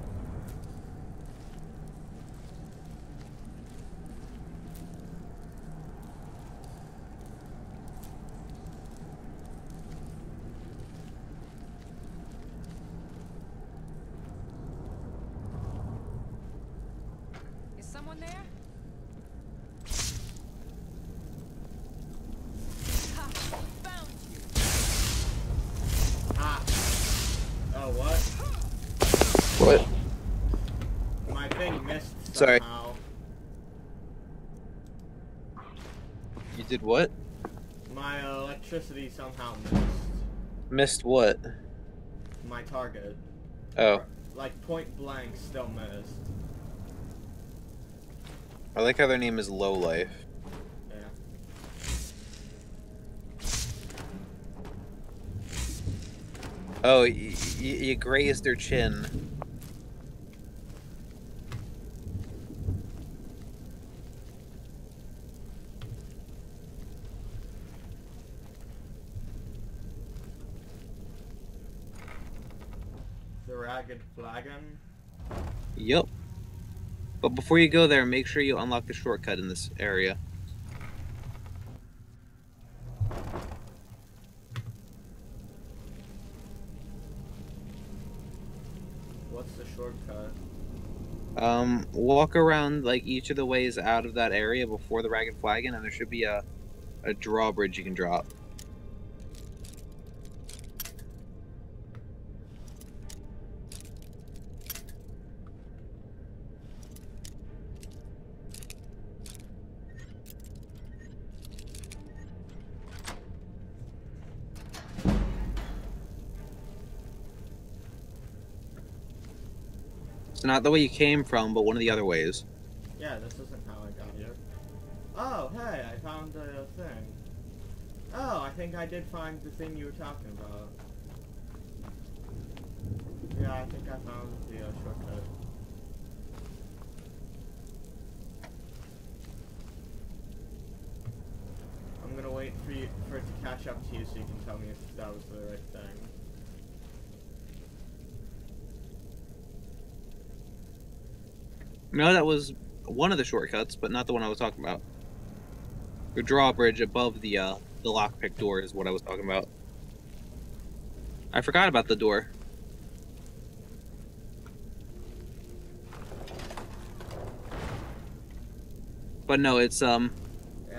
Is someone there? Ha! Found you! Ah! Oh, what? What? My thing missed Sorry. somehow. You did what? My electricity somehow missed. Missed what? My target. Oh. Like point blank still missed. I like how their name is Lowlife. Yeah. Oh, you grazed their chin. The ragged flagon. Yup. But before you go there, make sure you unlock the shortcut in this area. What's the shortcut? Walk around like each of the ways out of that area before the ragged flagon, and there should be a drawbridge you can drop. not the way you came from, but one of the other ways. Yeah, this isn't how I got here. Oh, hey, I found a thing. Oh, I think I did find the thing you were talking about. Yeah, I think I found the shortcut. I'm gonna wait for it to catch up to you so you can tell me if that was the right thing. No, that was one of the shortcuts, but not the one I was talking about. The drawbridge above the lockpick door is what I was talking about. I forgot about the door. But no, it's Yeah,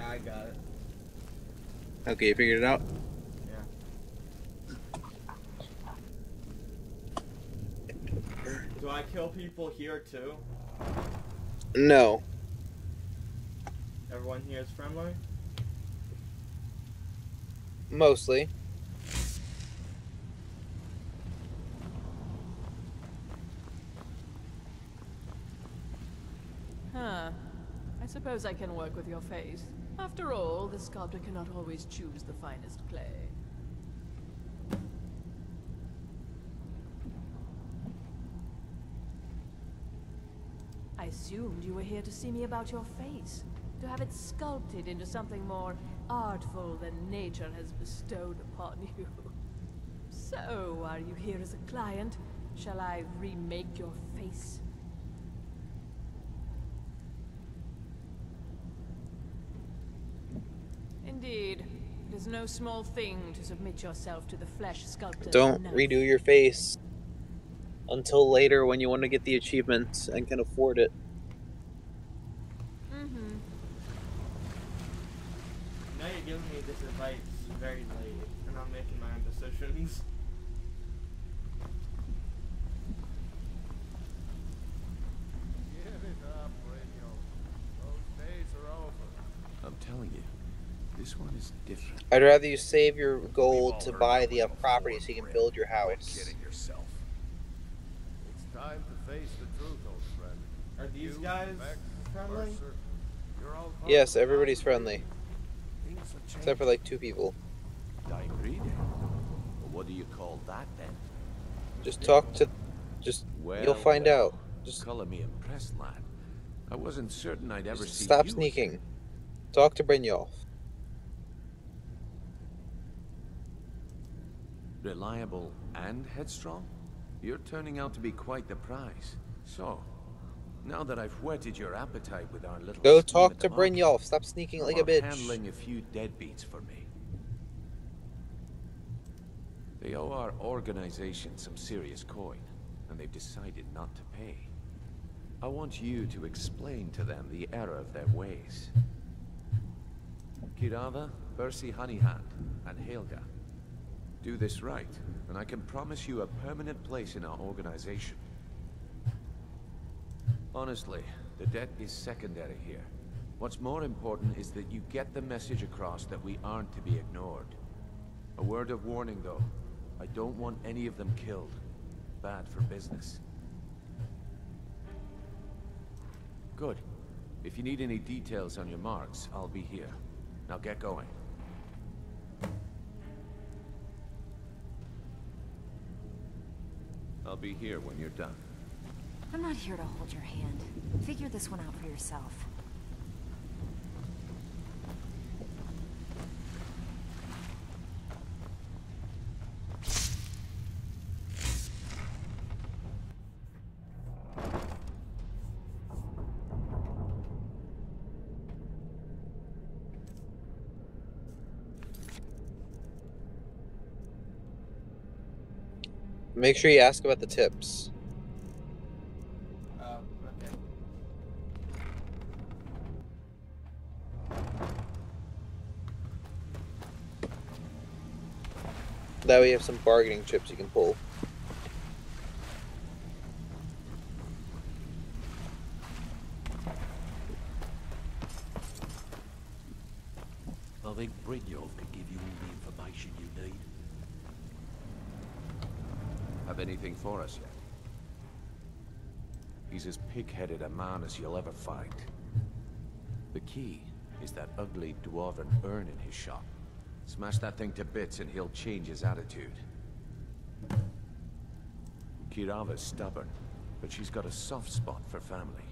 I got it. Okay, you figured it out? Yeah. Do I kill people here too? No. Everyone here is friendly? Mostly. Huh. I suppose I can work with your face. After all, the sculptor cannot always choose the finest clay. I assumed you were here to see me about your face. To have it sculpted into something more artful than nature has bestowed upon you. So, are you here as a client? Shall I remake your face? Indeed. It is no small thing to submit yourself to the flesh sculptor. Don't redo your face until later when you want to get the achievements and can afford it. Mm-hmm. Now you're giving me this advice very late, and I'm making my own decisions. Give it up, Radio. Those days are over. I'm telling you, this one is different. I'd rather you save your gold to buy the property so you can build your house. Kidding yourself. It's time to face the truth, old friend. Are these guys friendly? Yes, everybody's friendly. Except for like 2 people. Dying breed? Well, what do you call that then? Just talk to... you'll find out. Just color me impressed, lad. I wasn't certain I'd ever see stop you sneaking. again. Talk to Brynjolf. Reliable and headstrong? You're turning out to be quite the prize. So, now that I've whetted your appetite with our little Go scheme talk at to the market, Brynjolf. Stop sneaking how like a about bitch. handling a few deadbeats for me? They owe our organization some serious coin, and they've decided not to pay. I want you to explain to them the error of their ways. Kirava, Percy Honeyhand, and Helga. Do this right, and I can promise you a permanent place in our organization. Honestly, the debt is secondary here. What's more important is that you get the message across that we aren't to be ignored. A word of warning, though. I don't want any of them killed. Bad for business. Good. If you need any details on your marks, I'll be here. Now get going. I'll be here when you're done. I'm not here to hold your hand. Figure this one out for yourself. Make sure you ask about the tips. Okay. That way you have some bargaining chips you can pull. I think Brynjolf could give you all the information you need. Have anything for us yet? He's as pig-headed a man as you'll ever find. The key is that ugly dwarven urn in his shop. Smash that thing to bits and he'll change his attitude. Kirava's stubborn, but she's got a soft spot for family.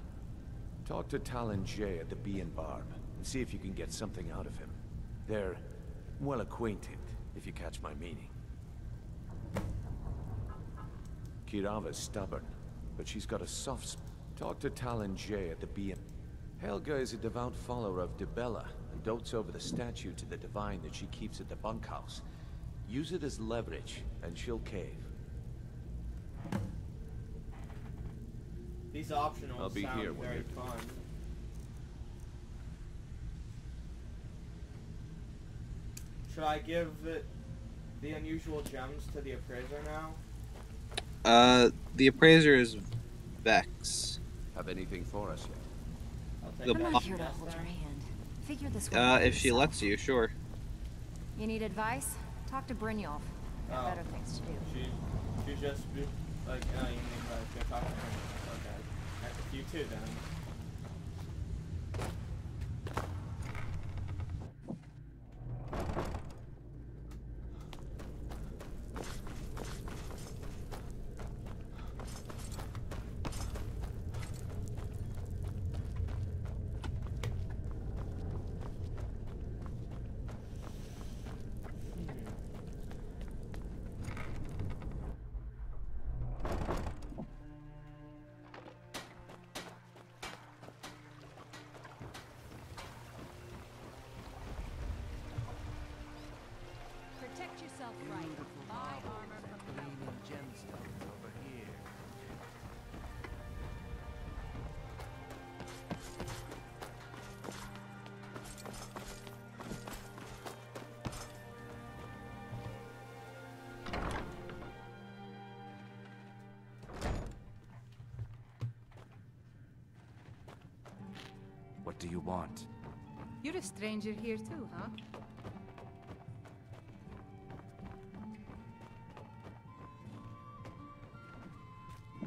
Talk to Talon Jay at the Bee and Barb, and see if you can get something out of him. They're well acquainted, if you catch my meaning. Kirava's stubborn, but she's got a soft spot. Talk to Talon Jay at the Bee and... Helga is a devout follower of Dibella, and dotes over the statue to the divine that she keeps at the bunkhouse. Use it as leverage, and she'll cave. These optionals I'll be sound here when very you're... fun. Should I give it the unusual gems to the appraiser now? The appraiser is Vex. Have anything for us yet? The I'm not here to hold your hand. Figure this one out if she yourself. lets you, sure. You need advice? Talk to Brynjolf. Got better things to do. She just like you mean like go talk to her. Okay. You too then. Protect yourself right. Buy armor from the Gleaming gemstones over here. What do you want? You're a stranger here too, huh?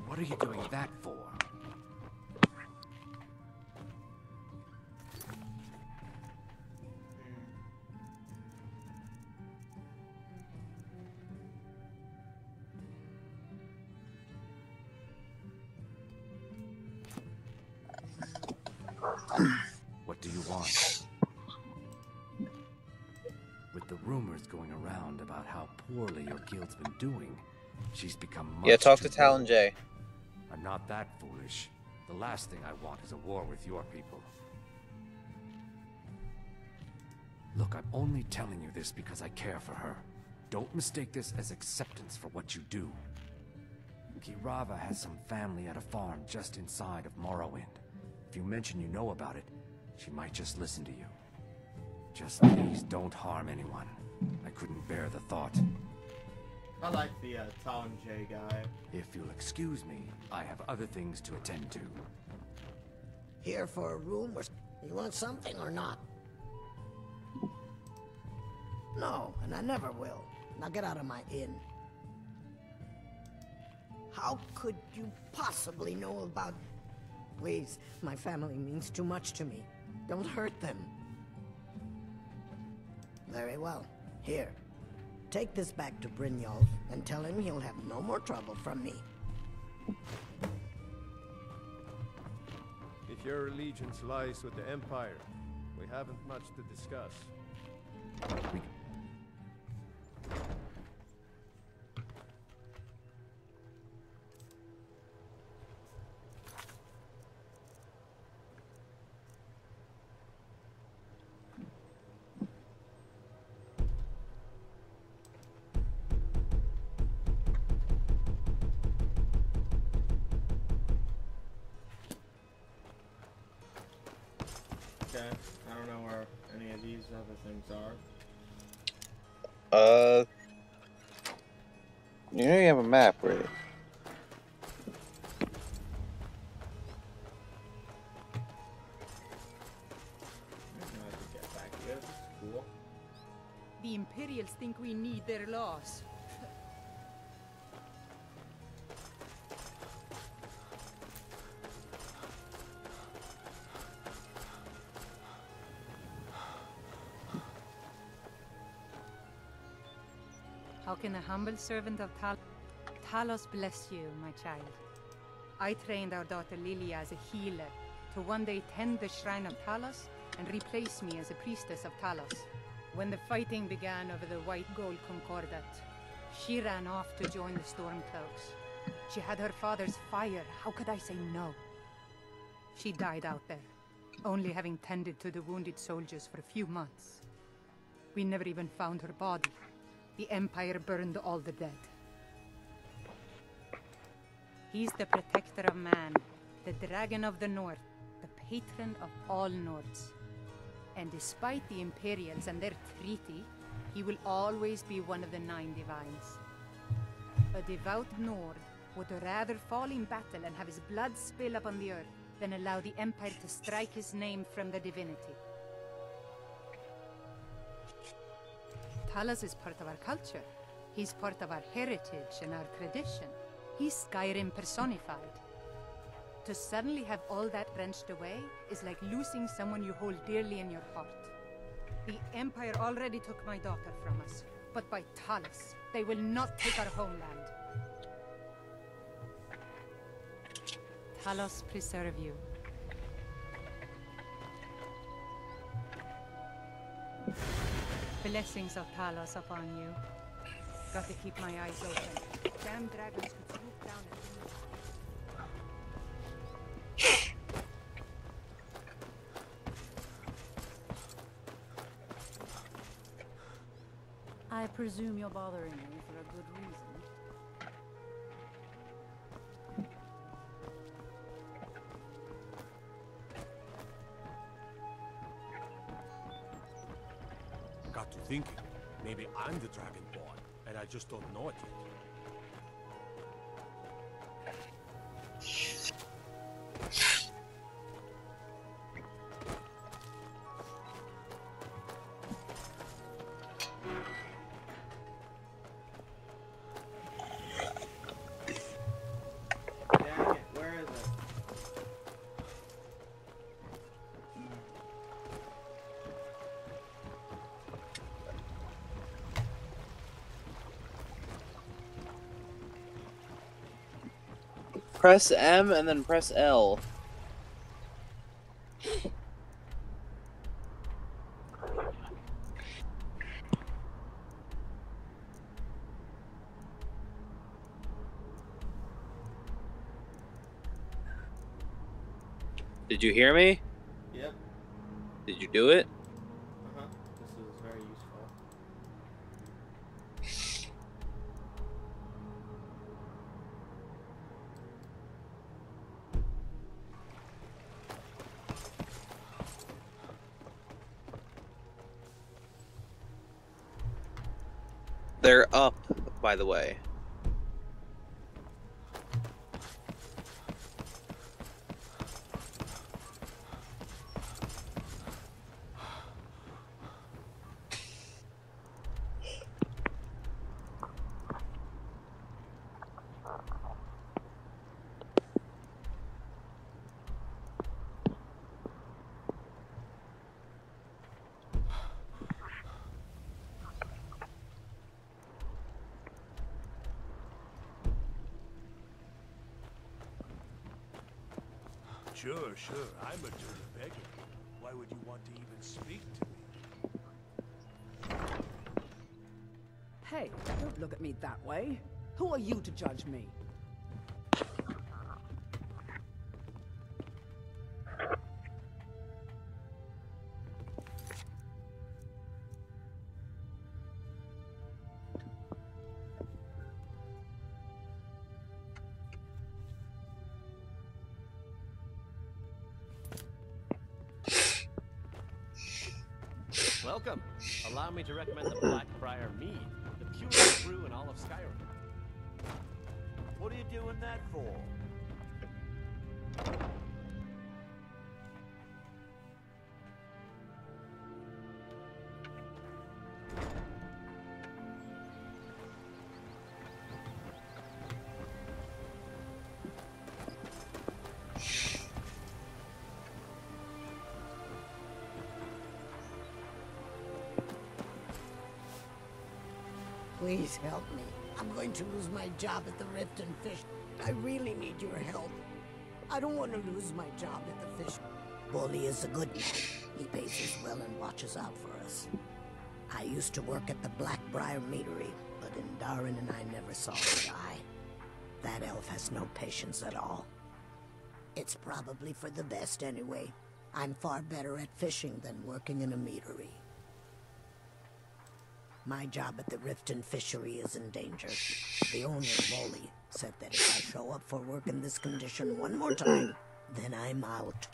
What are you doing that for? What do you want? With the rumors going around about how poorly your guild's been doing, she's become much Yeah, talk too to Talon bold. Jay. I'm not that foolish. The last thing I want is a war with your people. Look, I'm only telling you this because I care for her. Don't mistake this as acceptance for what you do. Kirava has some family at a farm just inside of Morrowind. If you mention you know about it, she might just listen to you. Just please don't harm anyone. I couldn't bear the thought. I like the Talon J guy. If you'll excuse me, I have other things to attend to. Here for a room or... You want something or not? No, and I never will. Now get out of my inn. How could you possibly know about... Please, my family means too much to me. Don't hurt them. Very well. Here. Take this back to Brynjolf and tell him he'll have no more trouble from me. If your allegiance lies with the Empire, we haven't much to discuss. Okay, I don't know where any of these other things are. You know you have a map, right? I'm gonna have to get back here. This is cool. The Imperials think we need their laws. How can a humble servant of Talos bless you, my child? I trained our daughter Lilia as a healer to one day tend the shrine of Talos and replace me as a priestess of Talos. When the fighting began over the white gold concordat, she ran off to join the Stormcloaks. She had her father's fire. How could I say no? She died out there, only having tended to the wounded soldiers for a few months. We never even found her body. The Empire burned all the dead. He's the protector of man, the Dragon of the North, the patron of all Nords. And despite the Imperials and their treaty, he will always be one of the 9 divines. A devout Nord would rather fall in battle and have his blood spill upon the earth than allow the Empire to strike his name from the divinity. Talos is part of our culture. He's part of our heritage and our tradition. He's Skyrim personified. To suddenly have all that wrenched away is like losing someone you hold dearly in your heart. The Empire already took my daughter from us, but by Talos, they will not take our homeland. Talos preserve you. Blessings of Talos upon you. Got to keep my eyes open. Damn dragons could swoop down and I presume you're bothering me for a good reason. Got to thinking. Maybe I'm the Dragonborn, and I just don't know it yet. Dang it, where is it? Press M and then press L. Did you hear me? Yep. Did you do it? Uh-huh. This is very useful. They're up, by the way. Sure, I'm a dirty beggar. Why would you want to even speak to me? Hey, don't look at me that way. Who are you to judge me? Welcome. Allow me to recommend the Blackbriar Mead, the purest brew in all of Skyrim. What are you doing that for? Please help me. I'm going to lose my job at the Rift and Fish. I really need your help. I don't want to lose my job at the fish. Bully is a good man. He pays us well and watches out for us. I used to work at the Blackbriar Meadery, but Darren and I never saw eye to eye. That elf has no patience at all. It's probably for the best anyway. I'm far better at fishing than working in a meadery. My job at the Riften Fishery is in danger. The owner, Molly, said that if I show up for work in this condition one more time, then I'm out.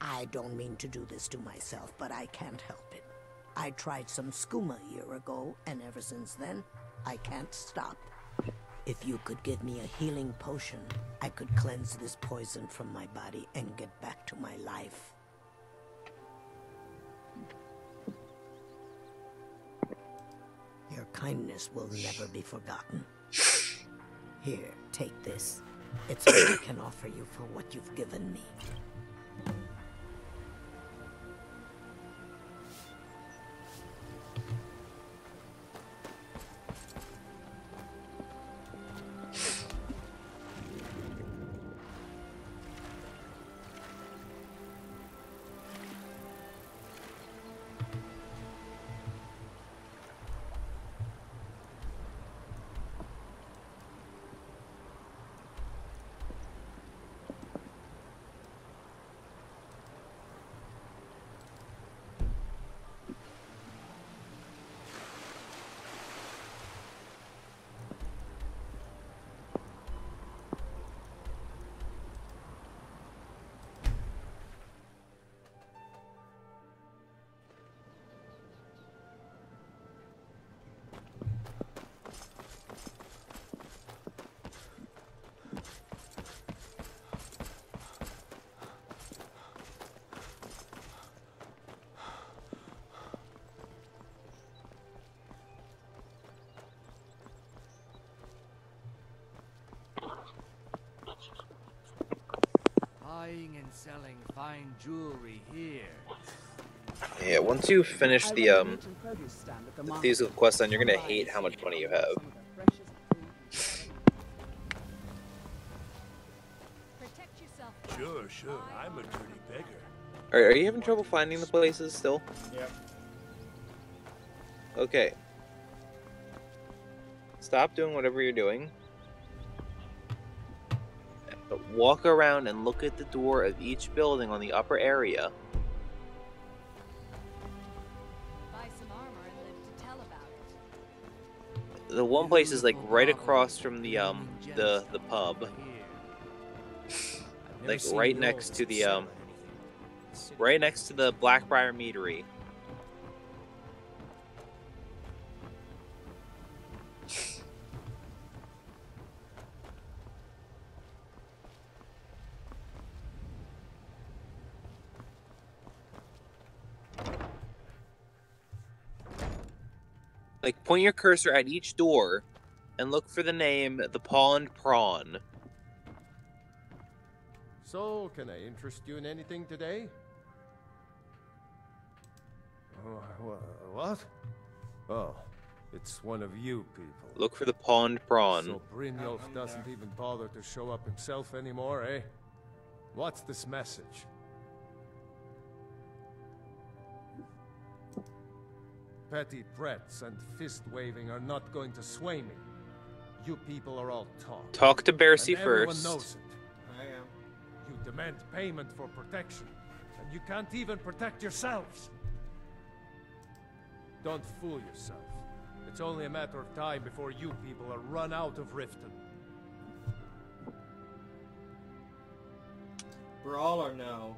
I don't mean to do this to myself, but I can't help it. I tried some skooma a year ago, and ever since then, I can't stop. If you could give me a healing potion, I could cleanse this poison from my body and get back to my life. Your kindness will never be forgotten. Here, take this. It's what I can offer you for what you've given me. Buying and selling fine jewelry here. Yeah, once you finish the Thieves with Quest, then you're gonna hate how much money you have. Sure, I'm a dirty beggar. Are you having trouble finding the places still? Yep. Okay. Stop doing whatever you're doing. But walk around and look at the door of each building on the upper area. Buy some armor and live to tell about it. The one place is like right across from the pub. Like right next to the Blackbriar Meadery. Like, point your cursor at each door and look for the name The Pond Prawn. So, can I interest you in anything today? What? Oh, it's one of you people. Look for the Pond Prawn. So Brynjolf doesn't even bother to show up himself anymore, eh? What's this message? Petty threats and fist-waving are not going to sway me. You people are all talk. Talk to Bercy everyone first. Knows it. I am. You demand payment for protection, and you can't even protect yourselves. Don't fool yourself. It's only a matter of time before you people are run out of Riften. Brawl or no?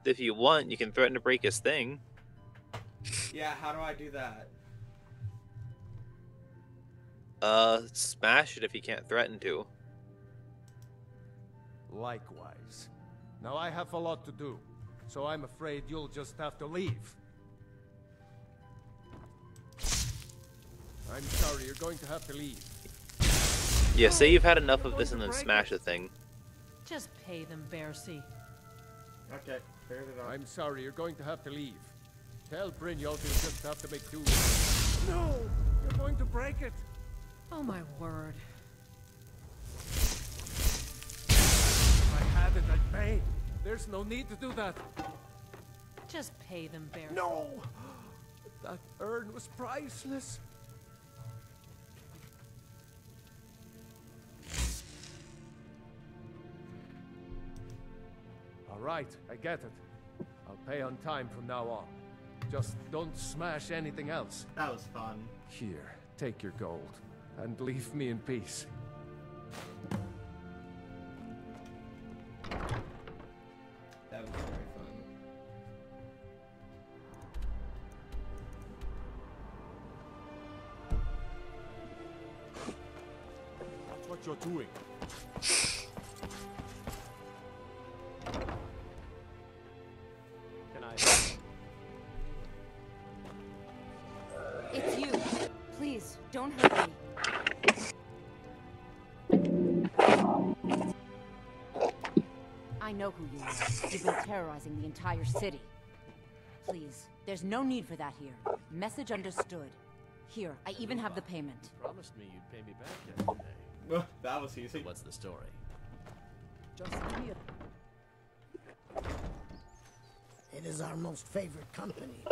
If you want, you can threaten to break his thing. Yeah, how do I do that? Smash it if you can't threaten to. Likewise. Now I have a lot to do, so I'm afraid you'll just have to leave. I'm sorry, you're going to have to leave. Yeah, say you've had enough of this and then smash the thing. Just pay them, Bercy. Okay, figured it out. I'm sorry, you're going to have to leave. Tell Bryn you'll just have to make do. No! You're going to break it! Oh my word. I had it, I paid. There's no need to do that. Just pay them, Barry. No! That urn was priceless. All right, I get it. I'll pay on time from now on. Just don't smash anything else. That was fun. Here, take your gold, and leave me in peace. That was very fun. That's what you're doing. Can I? It's you. Please, don't hurt me. I know who you are. You've been terrorizing the entire city. Please, there's no need for that here. Message understood. Here, I even have the payment. Promised me you'd pay me back yesterday. That was easy. What's the story? Just here. It is our most favorite company.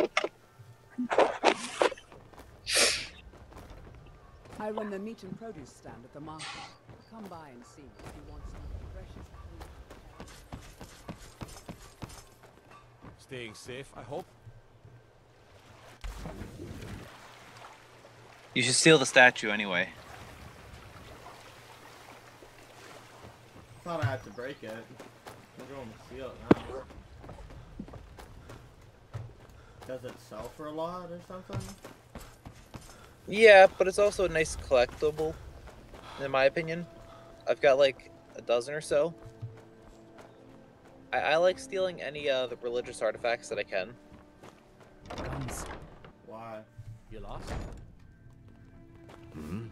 I run the meat and produce stand at the market. Come by and see if you want some of the freshest food. Staying safe, I hope. You should steal the statue anyway. Thought I had to break it. I'm going to steal it now. Does it sell for a lot or something? Yeah, but it's also a nice collectible, in my opinion. I've got like a dozen or so. I like stealing any the religious artifacts that I can. Why? You lost? Hmm.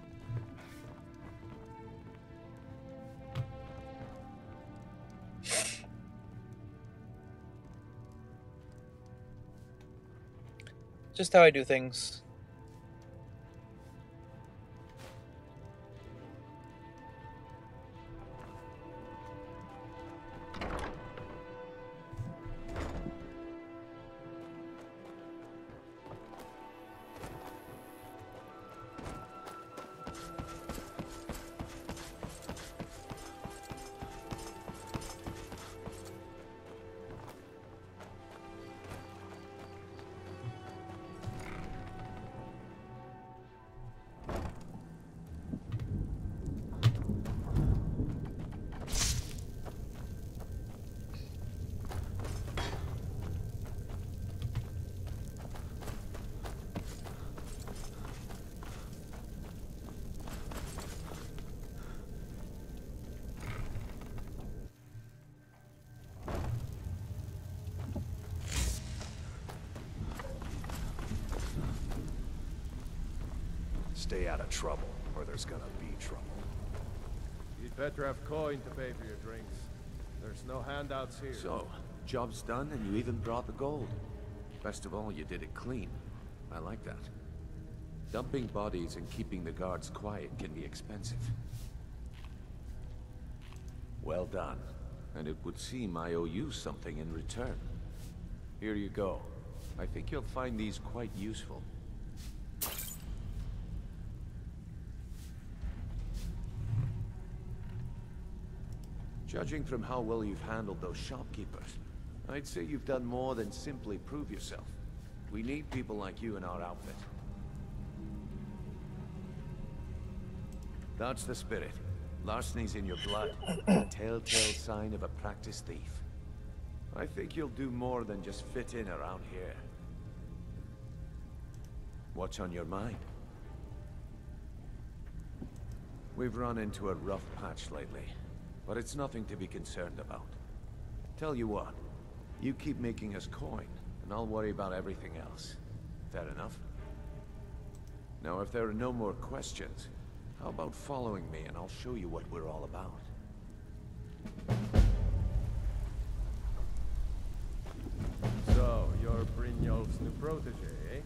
Just how I do things. Stay out of trouble, or there's gonna be trouble. You'd better have coin to pay for your drinks. There's no handouts here. So, job's done and you even brought the gold. Best of all, you did it clean. I like that. Dumping bodies and keeping the guards quiet can be expensive. Well done. And it would seem I owe you something in return. Here you go. I think you'll find these quite useful. Judging from how well you've handled those shopkeepers, I'd say you've done more than simply prove yourself. We need people like you in our outfit. That's the spirit. Larceny's in your blood. A telltale sign of a practiced thief. I think you'll do more than just fit in around here. What's on your mind? We've run into a rough patch lately, but it's nothing to be concerned about. Tell you what, you keep making us coin, and I'll worry about everything else. Fair enough? Now, if there are no more questions, how about following me and I'll show you what we're all about? So, you're You're Brynjolf's new protege, eh?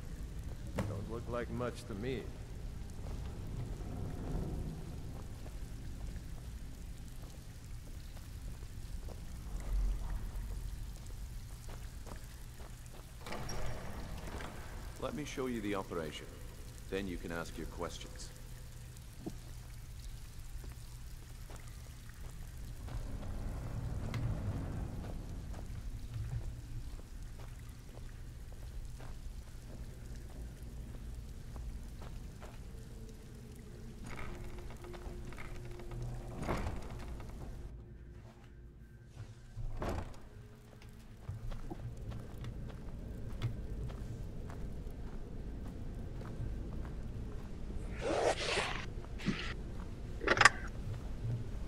Don't look like much to me. Let me show you the operation. Then you can ask your questions.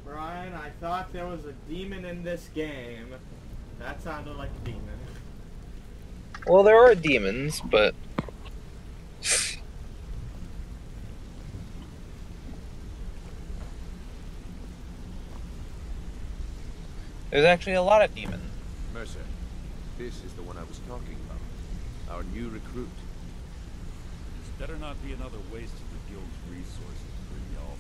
Brian, I thought there was a demon in this game. That sounded like a demon. Well, there are demons, but there's actually a lot of demons. Mercer, this is the one I was talking about. Our new recruit. This better not be another waste of the guild's resources, Brynjolf.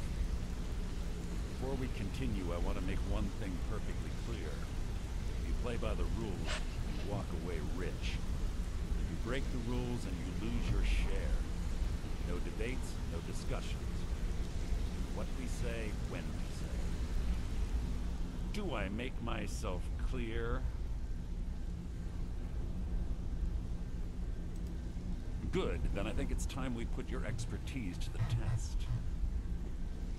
Before we continue, I want to make one thing perfectly clear. If you play by the rules, you walk away rich. If you break the rules and you lose your share. No debates, no discussions. What we say, when we say. Do I make myself clear? Good, then I think it's time we put your expertise to the test.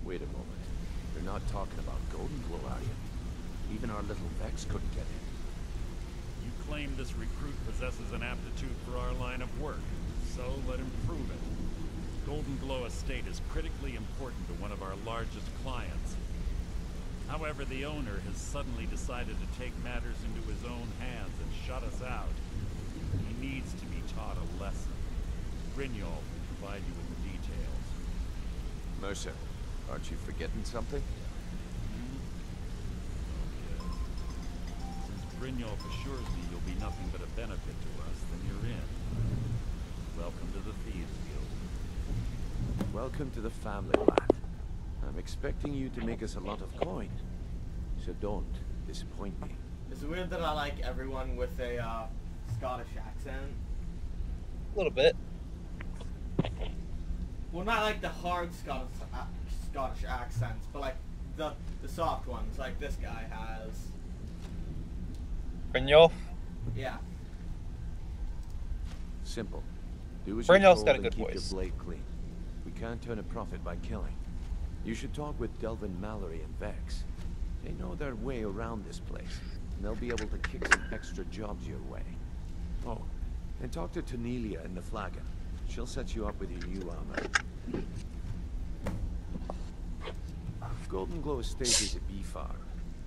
Wait a moment. You're not talking about Golden Glow, are you? Even our little Vex couldn't get in. You claim this recruit possesses an aptitude for our line of work, so let him prove it. Golden Glow Estate is critically important to one of our largest clients. However, the owner has suddenly decided to take matters into his own hands and shut us out. He needs to be taught a lesson. Brynjolf will provide you with the details. Mercer, aren't you forgetting something? Yes. Since Brynjolf assures me you'll be nothing but a benefit to us, then you're in. Welcome to the Thieves Guild. Welcome to the family, lad. I'm expecting you to make us a lot of coin. So don't disappoint me. Is it weird that I like everyone with a Scottish accent? A little bit. Well, not like the hard Scottish accents, but like the soft ones, like this guy has. Brynjolf? Yeah. Simple. Do as you're Brynjolf's told got a and good keep voice. your blade clean. We can't turn a profit by killing. You should talk with Delvin Mallory and Vex. They know their way around this place, and they'll be able to kick some extra jobs your way. Oh, and talk to Tanelia in the Flagon. She'll set you up with your new armor. Golden Glow Estate is a bee farm.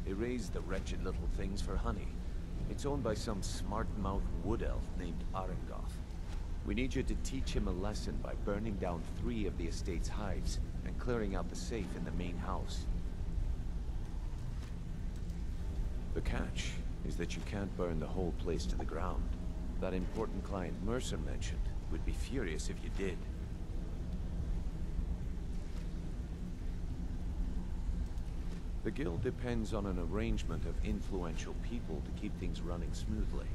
They raise the wretched little things for honey. It's owned by some smart-mouthed wood elf named Arengoth. We need you to teach him a lesson by burning down 3 of the estate's hives and clearing out the safe in the main house. The catch is that you can't burn the whole place to the ground. That important client Mercer mentioned would be furious if you did. The guild depends on an arrangement of influential people to keep things running smoothly.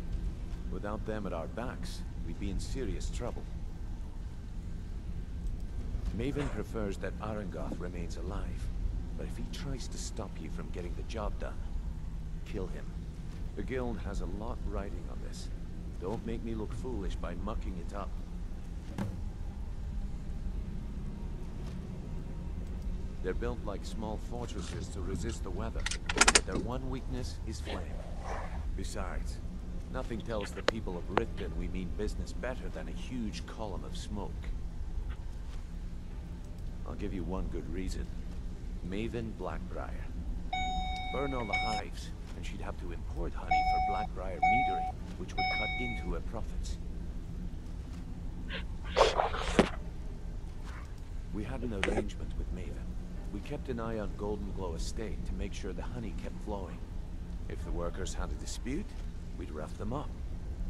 Without them at our backs, we'd be in serious trouble. Maven prefers that Arengoth remains alive, but if he tries to stop you from getting the job done, kill him. The guild has a lot riding on this. Don't make me look foolish by mucking it up. They're built like small fortresses to resist the weather, but their one weakness is flame. Besides, nothing tells the people of Riften we mean business better than a huge column of smoke. I'll give you one good reason. Maven Blackbriar. Burn all the hives, and she'd have to import honey for Blackbriar meadery, which would cut into her profits. We had an arrangement with Maven. We kept an eye on Golden Glow Estate to make sure the honey kept flowing. If the workers had a dispute, we'd rough them up.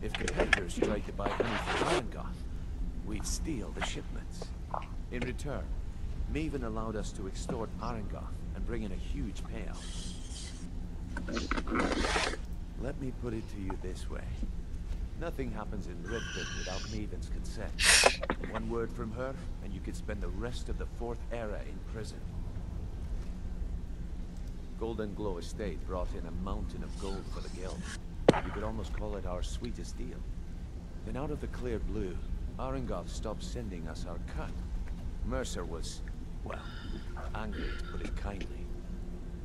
If competitors tried to buy honey from Irongoth, we'd steal the shipments. In return, Maven allowed us to extort Irongoth and bring in a huge payout. Let me put it to you this way. Nothing happens in Riften without Maven's consent. One word from her, and you could spend the rest of the Fourth Era in prison. Golden Glow Estate brought in a mountain of gold for the guild. You could almost call it our sweetest deal. Then out of the clear blue, Irongoth stopped sending us our cut. Mercer was, well, angry to put it kindly.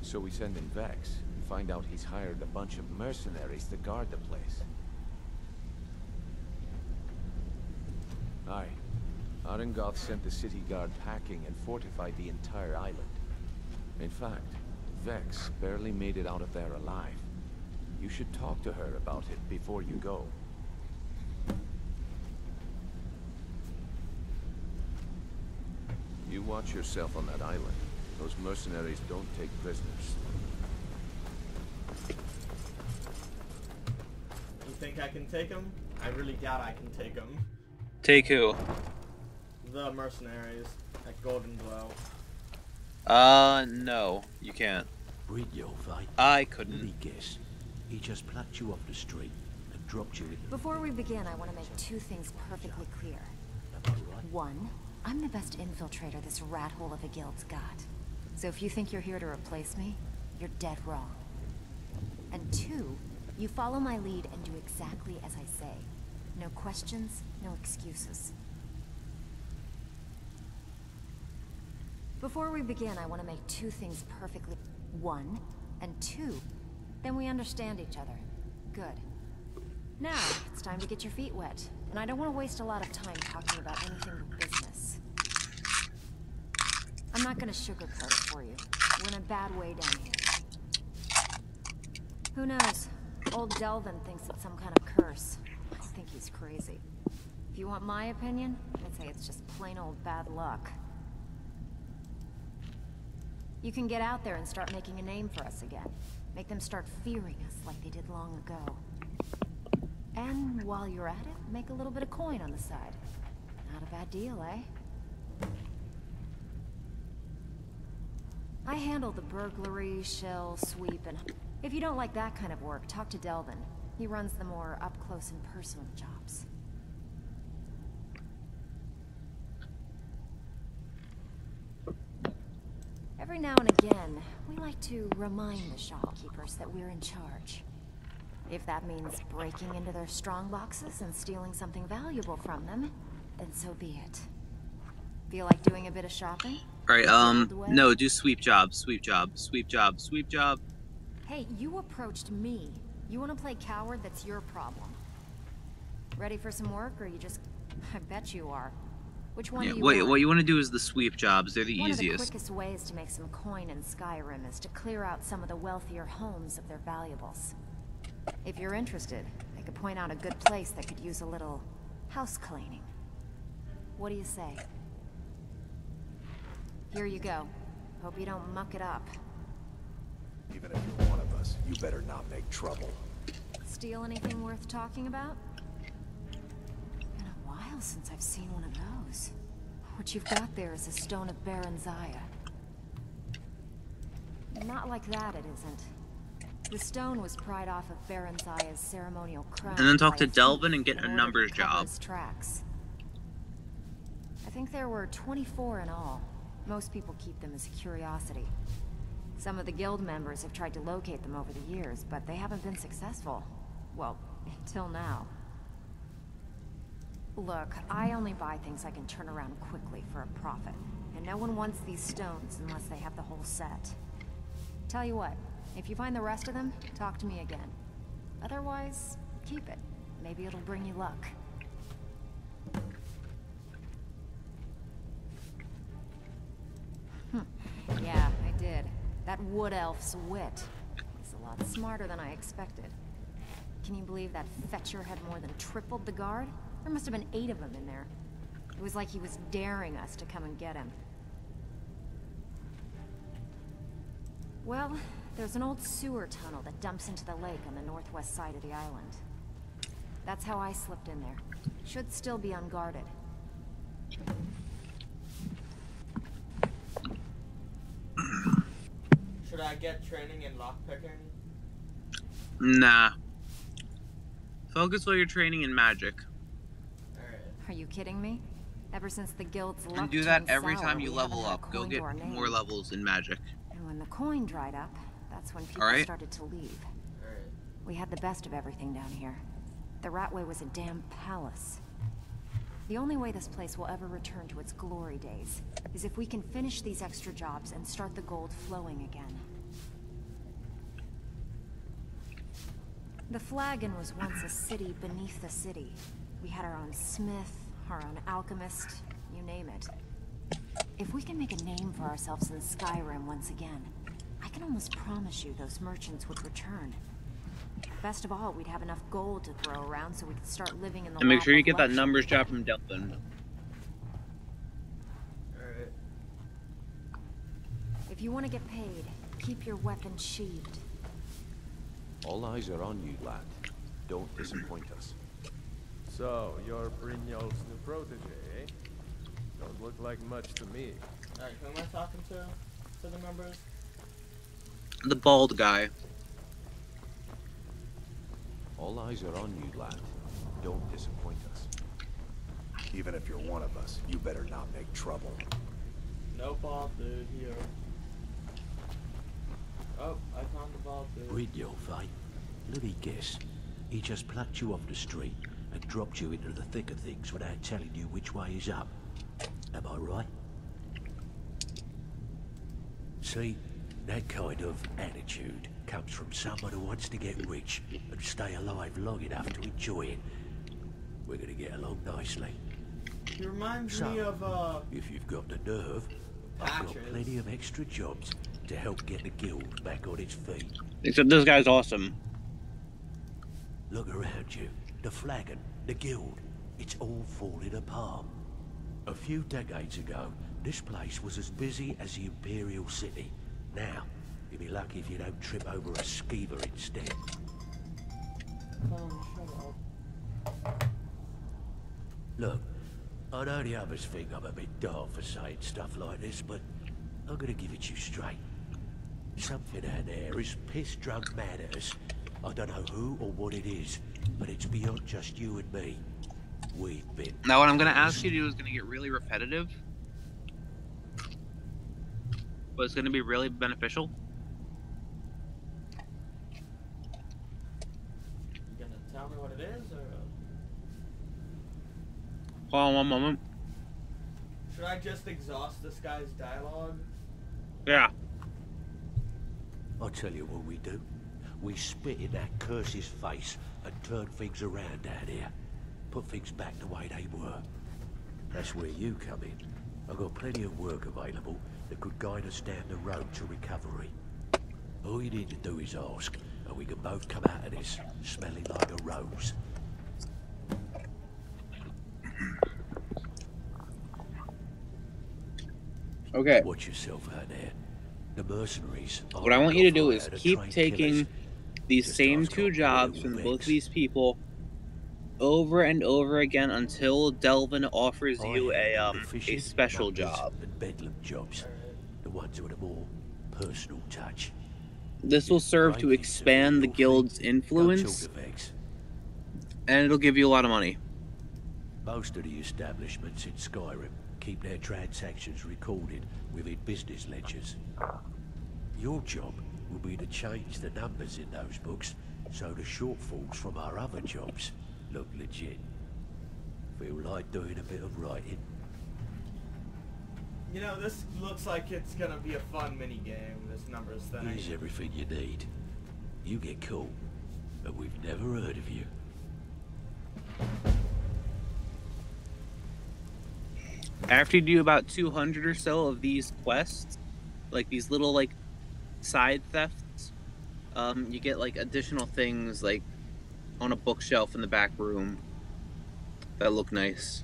So we send in Vex and find out he's hired a bunch of mercenaries to guard the place. Aye. Irongoth sent the city guard packing and fortified the entire island. In fact, Vex barely made it out of there alive. You should talk to her about it before you go. You watch yourself on that island. Those mercenaries don't take prisoners. You think I can take them? I really doubt I can take them. Take who? The mercenaries at Golden Glow. No, you can't. Bridyovi. I couldn't. Let me guess. He just plucked you off the street and dropped you in. Before we begin, I want to make two things perfectly clear. One, I'm the best infiltrator this rat hole of a guild's got. So if you think you're here to replace me, you're dead wrong. And two, you follow my lead and do exactly as I say. No questions, no excuses. Before we begin, I want to make two things perfectly... One, and two, then we understand each other. Good. Now, it's time to get your feet wet. And I don't want to waste a lot of time talking about anything but business. I'm not going to sugarcoat it for you. We're in a bad way down here. Who knows? Old Delvin thinks it's some kind of curse. I think he's crazy. If you want my opinion, I'd say it's just plain old bad luck. You can get out there and start making a name for us again. Make them start fearing us like they did long ago. And while you're at it, make a little bit of coin on the side. Not a bad deal, eh? I handle the burglary, shell, sweep, and... If you don't like that kind of work, talk to Delvin. He runs the more up-close and personal jobs. Every now and again, we like to remind the shopkeepers that we're in charge. If that means breaking into their strong boxes and stealing something valuable from them, then so be it. Feel like doing a bit of shopping? Alright, no, do sweep job, sweep job, sweep job, sweep job. Hey, you approached me. You want to play coward? That's your problem. Ready for some work, or you just... I bet you are. Which one do you want? What you want to do is the sweep jobs. They're the One easiest. One of the quickest ways to make some coin in Skyrim is to clear out some of the wealthier homes of their valuables. If you're interested, I could point out a good place that could use a little house cleaning. What do you say? Here you go. Hope you don't muck it up. Even if you're one of us, you better not make trouble. Steal anything worth talking about? Been a while since I've seen one of those. What you've got there is a stone of Baron Zaya. Not like that, it isn't. The stone was pried off of Baron Zaya's ceremonial crown. And then talk to Delvin and get a numbers job. Tracks. I think there were 24 in all. Most people keep them as a curiosity. Some of the guild members have tried to locate them over the years, but they haven't been successful. Well, until now. Look, I only buy things I can turn around quickly for a profit. And no one wants these stones unless they have the whole set. Tell you what, if you find the rest of them, talk to me again. Otherwise, keep it. Maybe it'll bring you luck. Yeah, I did. That wood elf's wit. He's a lot smarter than I expected. Can you believe that fetcher had more than tripled the guard? There must have been 8 of them in there. It was like he was daring us to come and get him. Well, there's an old sewer tunnel that dumps into the lake on the northwest side of the island. That's how I slipped in there. Should still be unguarded. Should I get training in lockpicking? Nah. Focus while you're training in magic. Are you kidding me? Ever since the guild's luck And do that turned every sour, time you we level haven't had a up. Go coin get to our name. more levels in magic. And when the coin dried up, that's when people Alright. started to leave. We had the best of everything down here. The Ratway was a damn palace. The only way this place will ever return to its glory days is if we can finish these extra jobs and start the gold flowing again. The Flagon was once a city beneath the city. We had our own smith, our own alchemist, you name it. If we can make a name for ourselves in Skyrim once again, I can almost promise you those merchants would return. Best of all, we'd have enough gold to throw around so we could start living in the And make lap sure you of get that luxury. numbers job from Delvin. Alright. If you want to get paid, keep your weapons sheathed. All eyes are on you, lad. Don't disappoint us. So, you're Brynjolf's new protege, eh? Don't look like much to me. Alright, who am I talking to? For the numbers? The bald guy. All eyes are on you, lad. Don't disappoint us. Even if you're one of us, you better not make trouble. No bald dude here. Oh, I found the bald dude. Brynjolf, eh? Let me guess. He just plucked you off the street and dropped you into the thick of things without telling you which way is up. Am I right? See, that kind of attitude comes from someone who wants to get rich and stay alive long enough to enjoy it. We're gonna get along nicely. He reminds So, me of, if you've got the nerve, I've got Patches. plenty of extra jobs to help get the guild back on its feet. Except this guy's awesome. Look around you. The Flagon, the guild, it's all falling apart. A few decades ago, this place was as busy as the Imperial City. Now, you'll be lucky if you don't trip over a skeever instead. oh, shut up. Look, I know the others think I'm a bit daft for saying stuff like this, but I'm gonna give it to you straight. Something out there is piss-drunk mad at us. I don't know who or what it is, but it's beyond just you and me. We've been... Now what I'm going to ask you to do is going to get really repetitive. But it's going to be really beneficial. You gonna tell me what it is, or Hold on one moment. should I just exhaust this guy's dialogue? Yeah. I'll tell you what we do. We spit in that curse's face and turn things around down here. Put things back the way they were. That's where you come in. I've got plenty of work available that could guide us down the road to recovery. All you need to do is ask, and we can both come out of this smelling like a rose. Okay. Watch yourself out there. The mercenaries. What I want you to do is are keep trained taking killers. these same two jobs from both of these people over and over again until Delvin offers you a special job. And bedlam jobs. The ones with a more personal touch. This will serve to expand the guild's influence, and it'll give you a lot of money. Most of the establishments in Skyrim keep their transactions recorded within business ledgers. Your job will be to change the numbers in those books so the shortfalls from our other jobs look legit. Feel like doing a bit of writing? You know, this looks like it's gonna be a fun mini game. This numbers thing. Here's everything you need. You get cool, but we've never heard of you. After you do about 200 or so of these quests, like these little like side thefts, you get like additional things like on a bookshelf in the back room that look nice.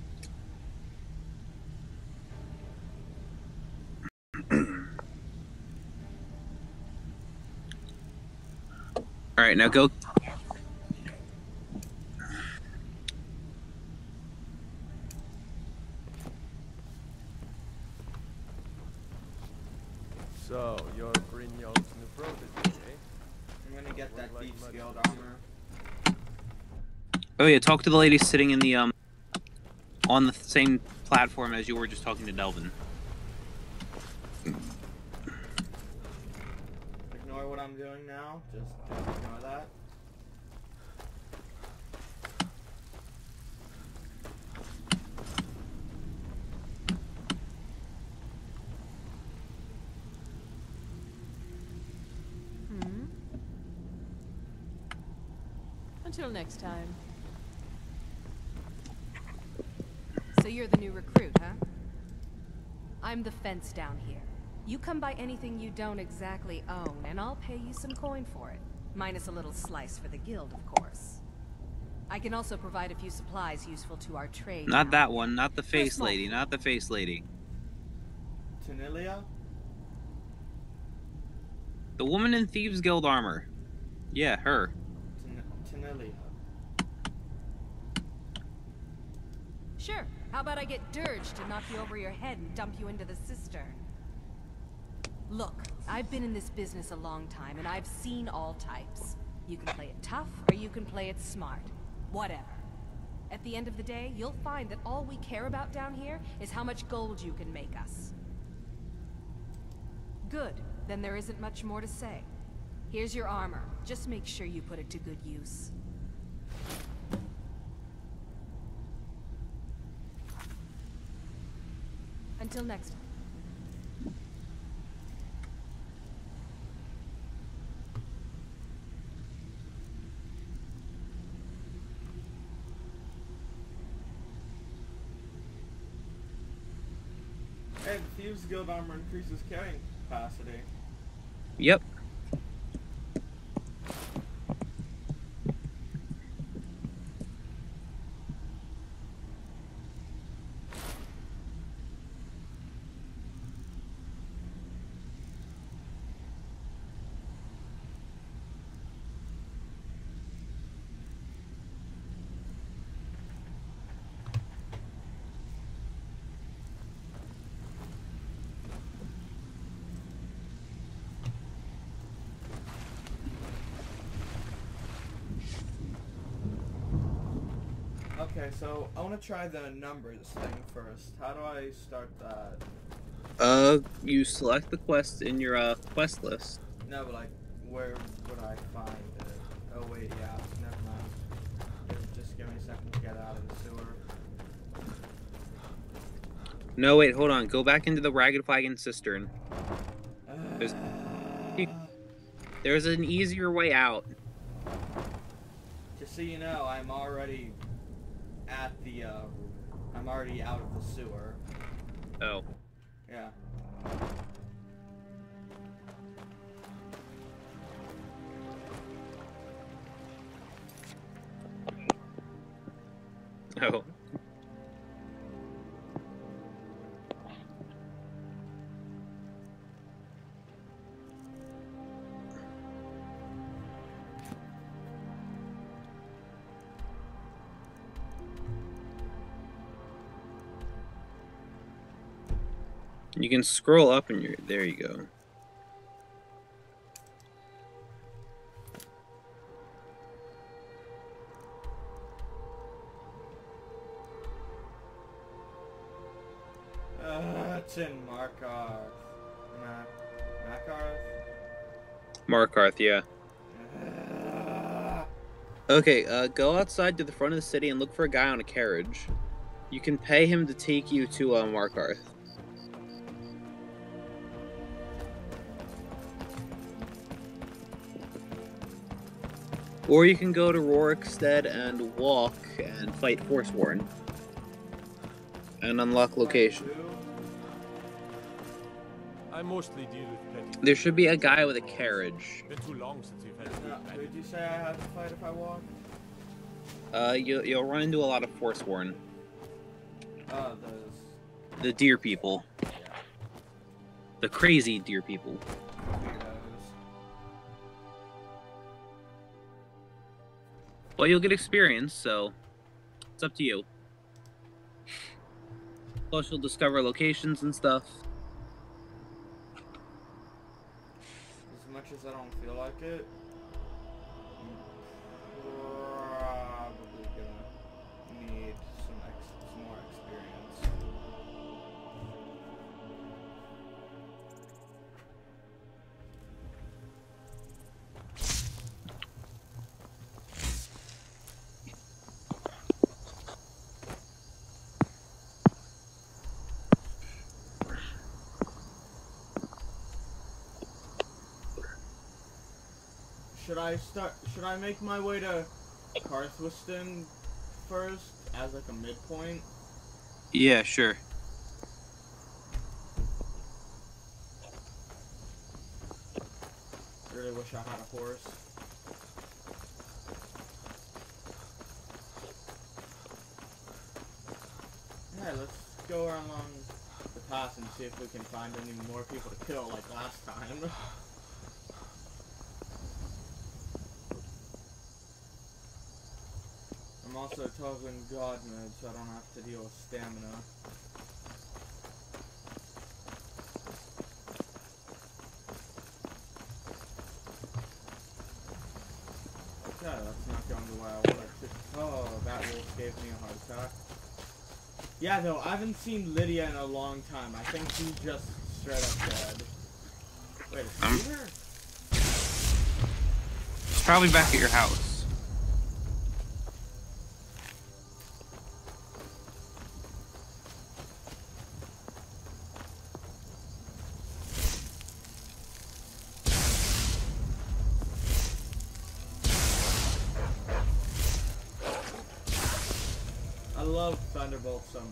All right, now go. So, you're Grignon's new protege, eh? I'm gonna get that Like Thieves much Guild to do. armor. Oh yeah, talk to the lady sitting in the on the same platform as you were just talking to Delvin. Ignore what I'm doing now. Just ignore that. Until next time. So you're the new recruit, huh? I'm the fence down here. You come by anything you don't exactly own, and I'll pay you some coin for it. Minus a little slice for the guild, of course. I can also provide a few supplies useful to our trade. Not that one, not the face lady, not the face lady. Tanilia? The woman in Thieves Guild armor. Yeah, her. Tanilia. Sure. How about I get Dirge to knock you over your head and dump you into the cistern? Look, I've been in this business a long time, and I've seen all types. You can play it tough, or you can play it smart. Whatever. At the end of the day, you'll find that all we care about down here is how much gold you can make us. Good. Then there isn't much more to say. Here's your armor. Just make sure you put it to good use. Until next time. Hey, the Thieves Guild armor increases carrying capacity. Yep. Okay, so I want to try the numbers thing first. How do I start that? You select the quest in your quest list. No, but like, where would I find it? Oh wait, yeah, never mind. Just give me a second to get out of the sewer. No, wait, hold on. Go back into the Ragged Flagon Cistern. There's an easier way out. Just so you know, I'm already at the, I'm already out of the sewer. Oh. Yeah. Oh. You can scroll up and you're there. You go. It's in Markarth. Markarth? Markarth, yeah. Okay, go outside to the front of the city and look for a guy on a carriage. You can pay him to take you to Markarth. Or you can go to Rorikstead and walk and fight Forsworn. And unlock location. I mostly deal with petty. There should be a guy with a carriage. Been too long since we've had Did you say I have to fight if I walk? You'll run into a lot of Forsworn. Oh, those. The deer people. Yeah. The crazy deer people. Well, you'll get experience, so it's up to you. Plus, you'll discover locations and stuff. much as I don't feel like it, I'm probably gonna need some more experience. Should I make my way to Karthwiston first as like a midpoint? Yeah, sure. I really wish I had a horse. Yeah, let's go along the path and see if we can find any more people to kill like last time. I'm also toggling God mode so I don't have to deal with stamina. Okay, that's not going the way I wanted to. Oh, that wolf gave me a heart attack. Yeah, though, I haven't seen Lydia in a long time. I think she's just straight up dead. Wait, is she her? It's probably back at your house. I love Thunderbolt so much.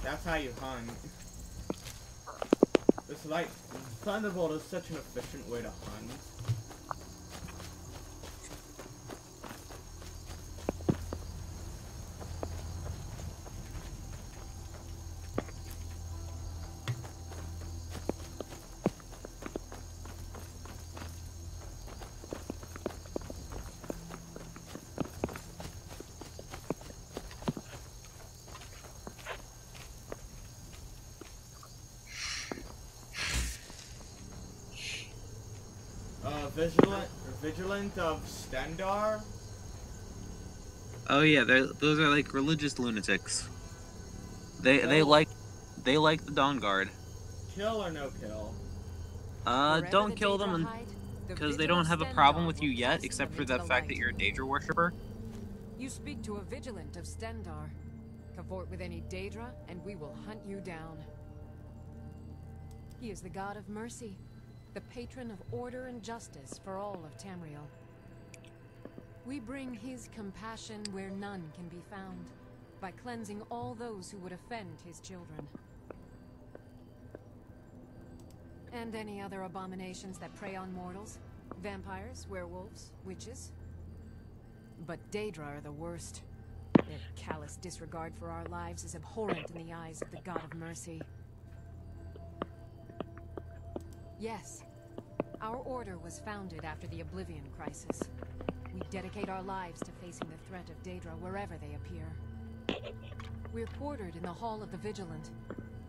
That's how you hunt. It's like, Thunderbolt is such an efficient way to hunt. Vigilant of Stendar? Oh yeah, those are like religious lunatics. They like the Dawn Guard. Kill or no kill? Don't kill them because they don't have a problem with you yet, except for the fact that you're a Daedra worshipper. You speak to a Vigilant of Stendar. Cavort with any Daedra, and we will hunt you down. He is the god of mercy, the patron of order and justice for all of Tamriel. We bring his compassion where none can be found, by cleansing all those who would offend his children. And any other abominations that prey on mortals. Vampires, werewolves, witches. But Daedra are the worst. Their callous disregard for our lives is abhorrent in the eyes of the god of mercy. Yes, our order was founded after the Oblivion Crisis. We dedicate our lives to facing the threat of Daedra wherever they appear. We're quartered in the Hall of the Vigilant.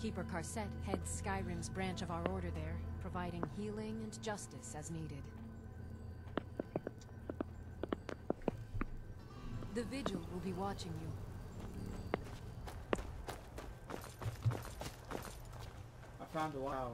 Keeper Karset heads Skyrim's branch of our order there, providing healing and justice as needed. The Vigil will be watching you. I found the tower.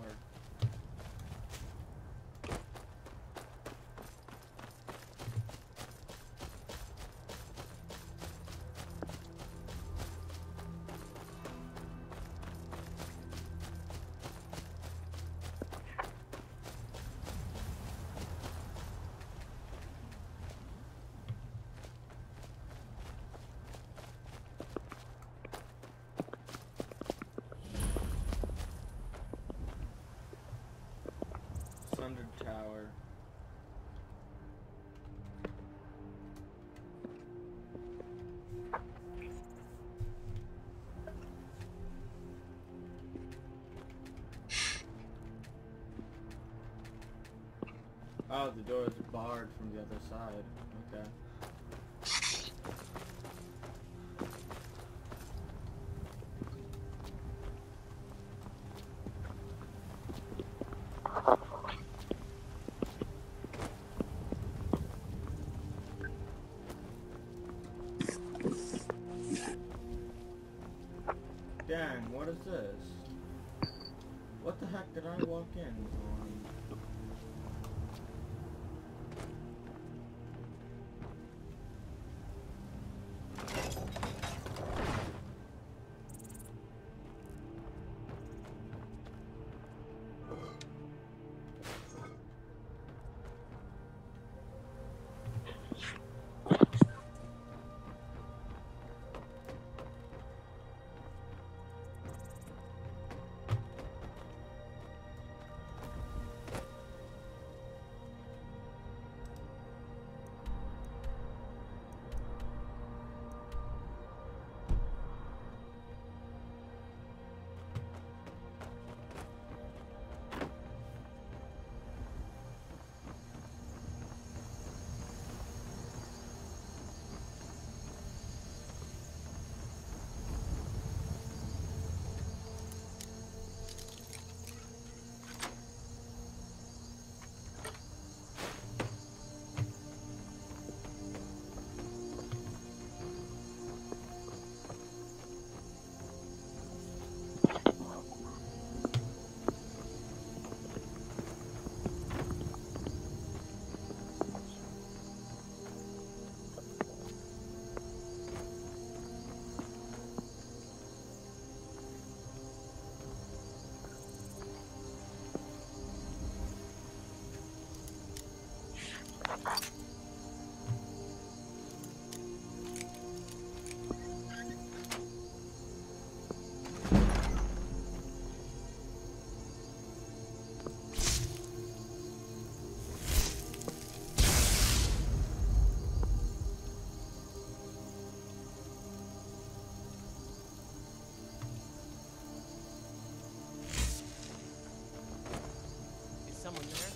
Oh, the door is barred from the other side. Okay. Dang, what is this? What the heck did I walk in on? Someone there?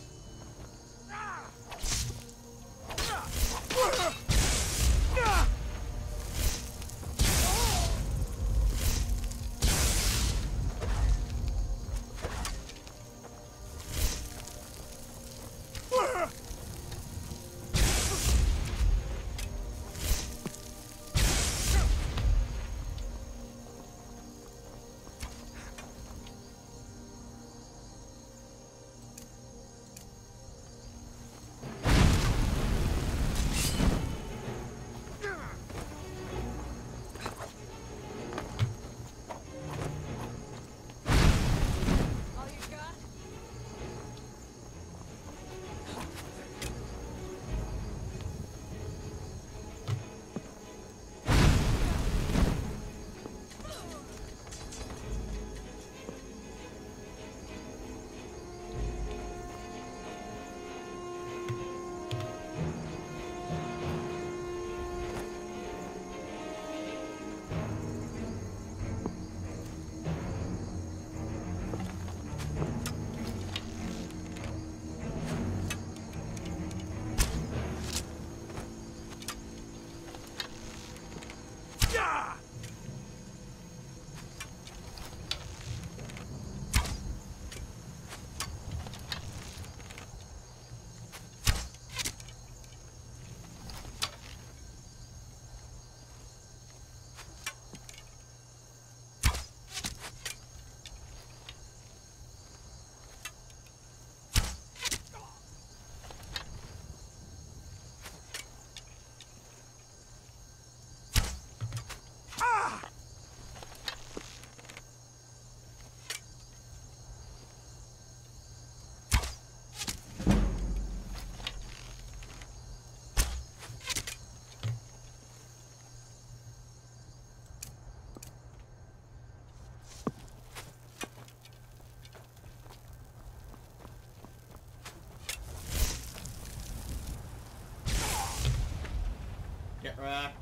Get wrecked.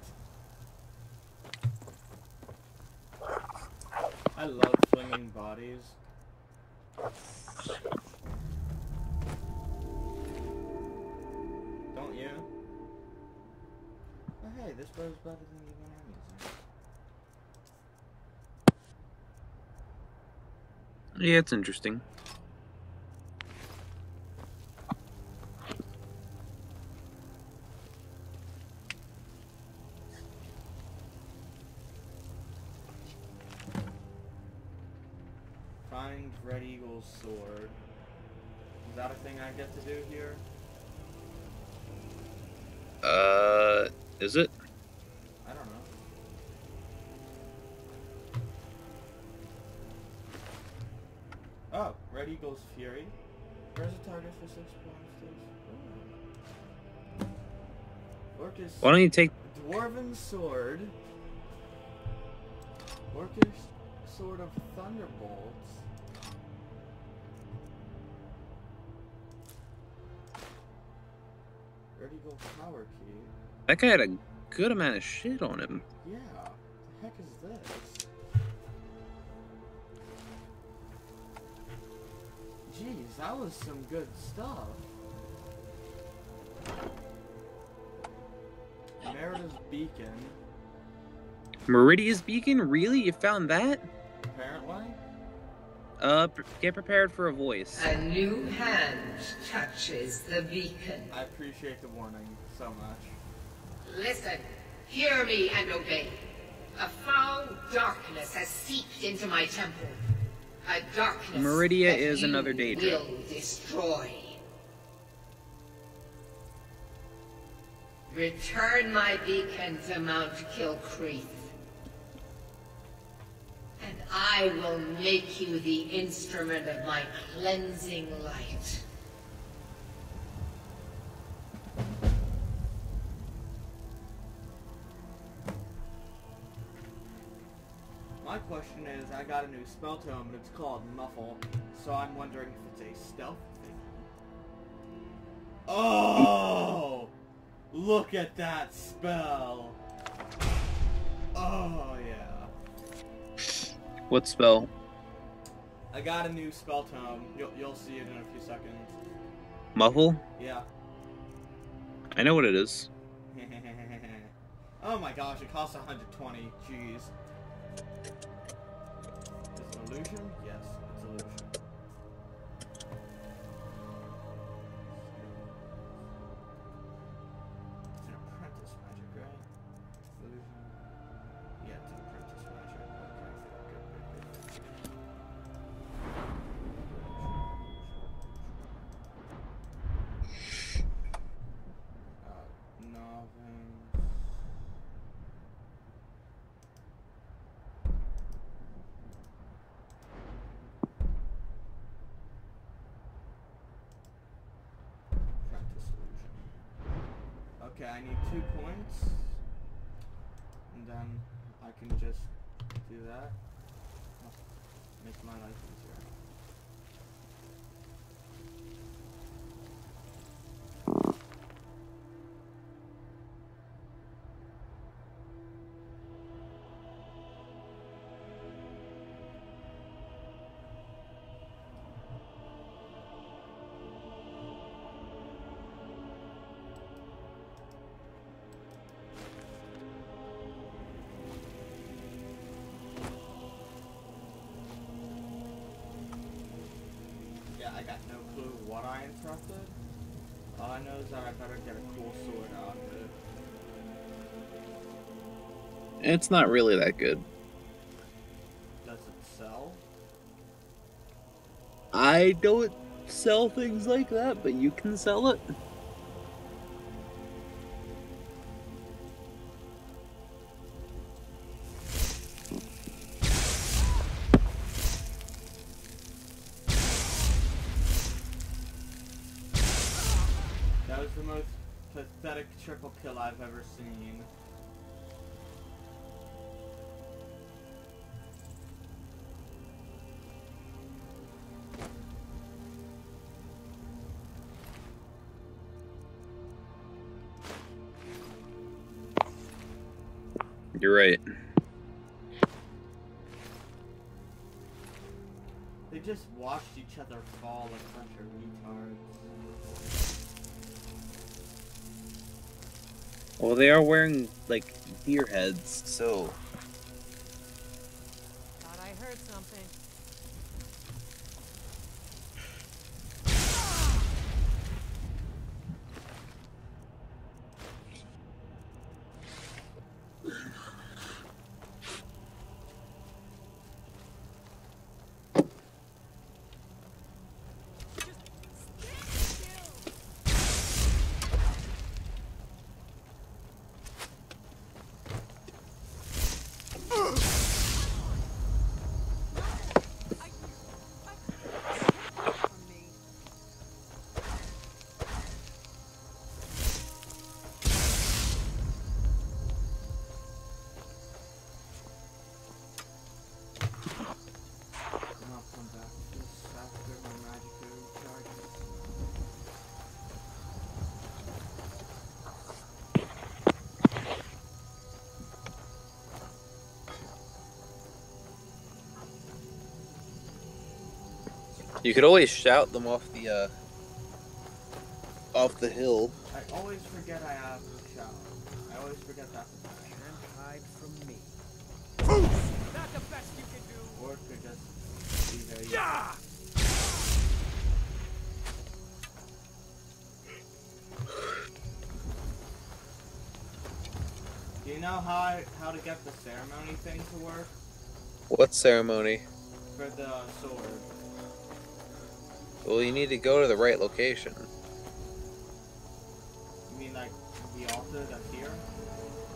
I love swinging bodies. this bow's better than the one I'm using. Yeah, it's interesting. Find Red Eagle's sword. Is that a thing I get to do here? Is it? I don't know. Oh, Red Eagle's Fury. Where's the target for 6 points? Orcish. Why don't you take... Dwarven Sword. Orcish Sword of Thunderbolts. Red Eagle Power Key. That guy had a good amount of shit on him. Yeah. The heck is this? Jeez, that was some good stuff. Merida's Beacon. Meridia's Beacon? Really? You found that? Apparently. Get prepared for a voice. A new hand touches the beacon. I appreciate the warning so much. Listen, hear me and obey. A foul darkness has seeped into my temple. A darkness Meridia that is you another Daedra. will destroy. Return my beacon to Mount Kilcreath, and I will make you the instrument of my cleansing light. My question is, I got a new spell tome, but it's called Muffle, so I'm wondering if it's a stealth thing. Oh! Look at that spell! Oh, yeah. What spell? I got a new spell tome. You'll see it in a few seconds. Muffle? Yeah. I know what it is. Oh my gosh, it costs 120. Jeez. Is it illusion? Yes, it's illusion. It's an apprentice magic, right? Illusion. Yeah, it's an apprentice magic. Okay, good. Novice. Okay, I need 2 points, and then I can just do that. Make my life easier. Yeah, I got no clue what I interrupted. All I know is that I better get a cool sword out of it. It's not really that good. Does it sell? I don't sell things like that, but you can sell it. That was the most pathetic triple kill I've ever seen. You're right. They just watched each other fall like a bunch of retards. Well, they are wearing, like, deer heads, so... Thought I heard something. You could always shout them off the hill. I always forget I have a shout. I always forget that. Can't hide from me. Not the best you can do. Or it could just be very easy. Do you know how to get the ceremony thing to work? What ceremony? For the sword. Well, you need to go to the right location. You mean like the altar that's here?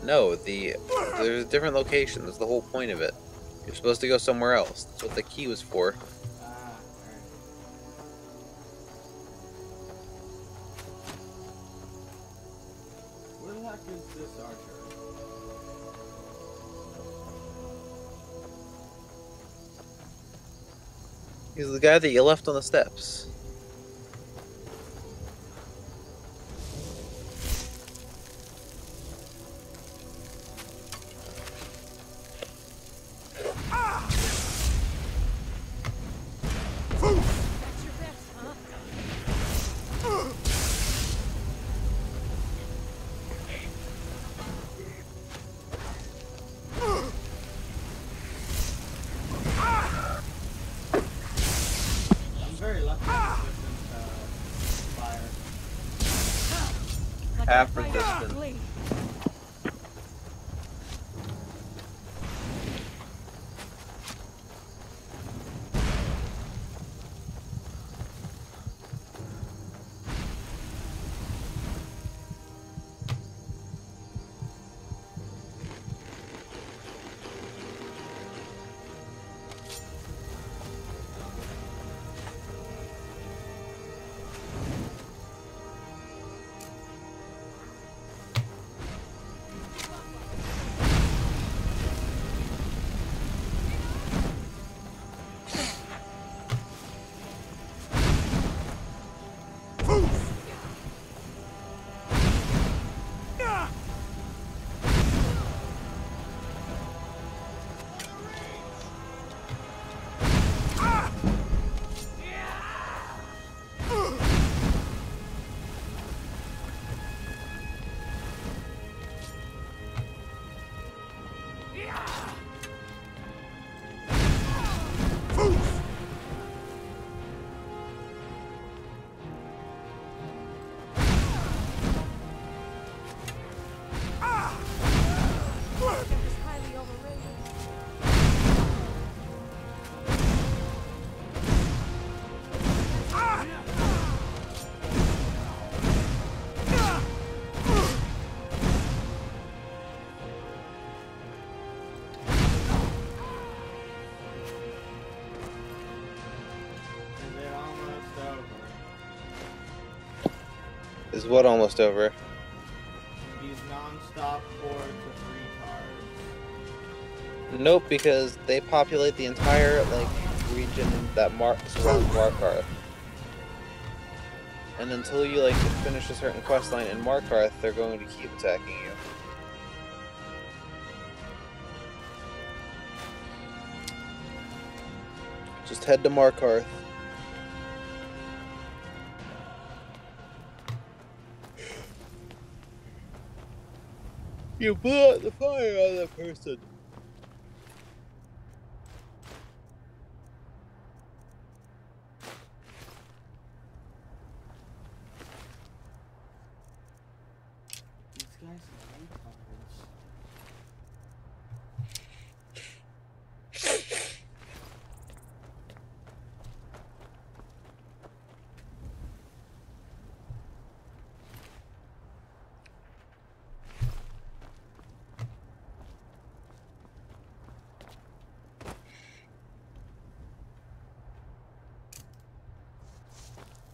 No, there's different locations. That's the whole point of it. You're supposed to go somewhere else. That's what the key was for. Alright. Where the heck is this archer? He's the guy that you left on the steps. Half resistant. Is what almost over? These non-stop hordes of retards. Nope, because they populate the entire region that surrounds Markarth. And until you finish a certain quest line in Markarth, they're going to keep attacking you. Just head to Markarth. You blew out the fire on that person. These guys are retards.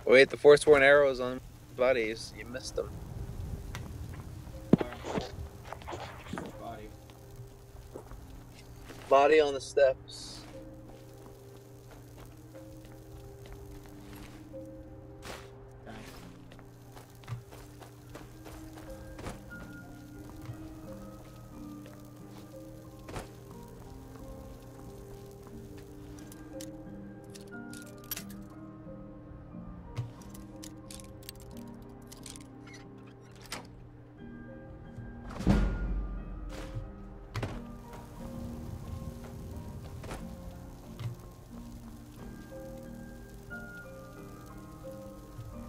Wait, the Forsworn arrows on bodies. You missed them. Body. Body on the steps.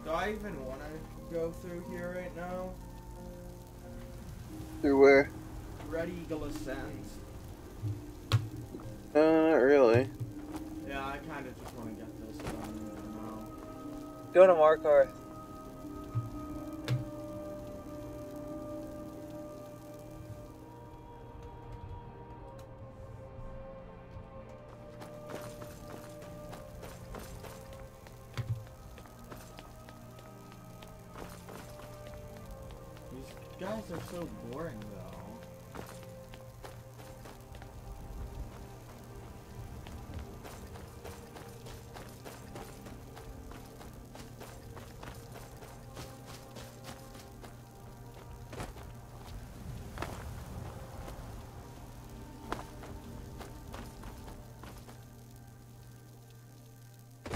Do I even want to go through here right now? Through where? Red Eagle Ascends. Not really. Yeah, I kind of just want to get this done now. Go to Markarth. These guys are so boring, though.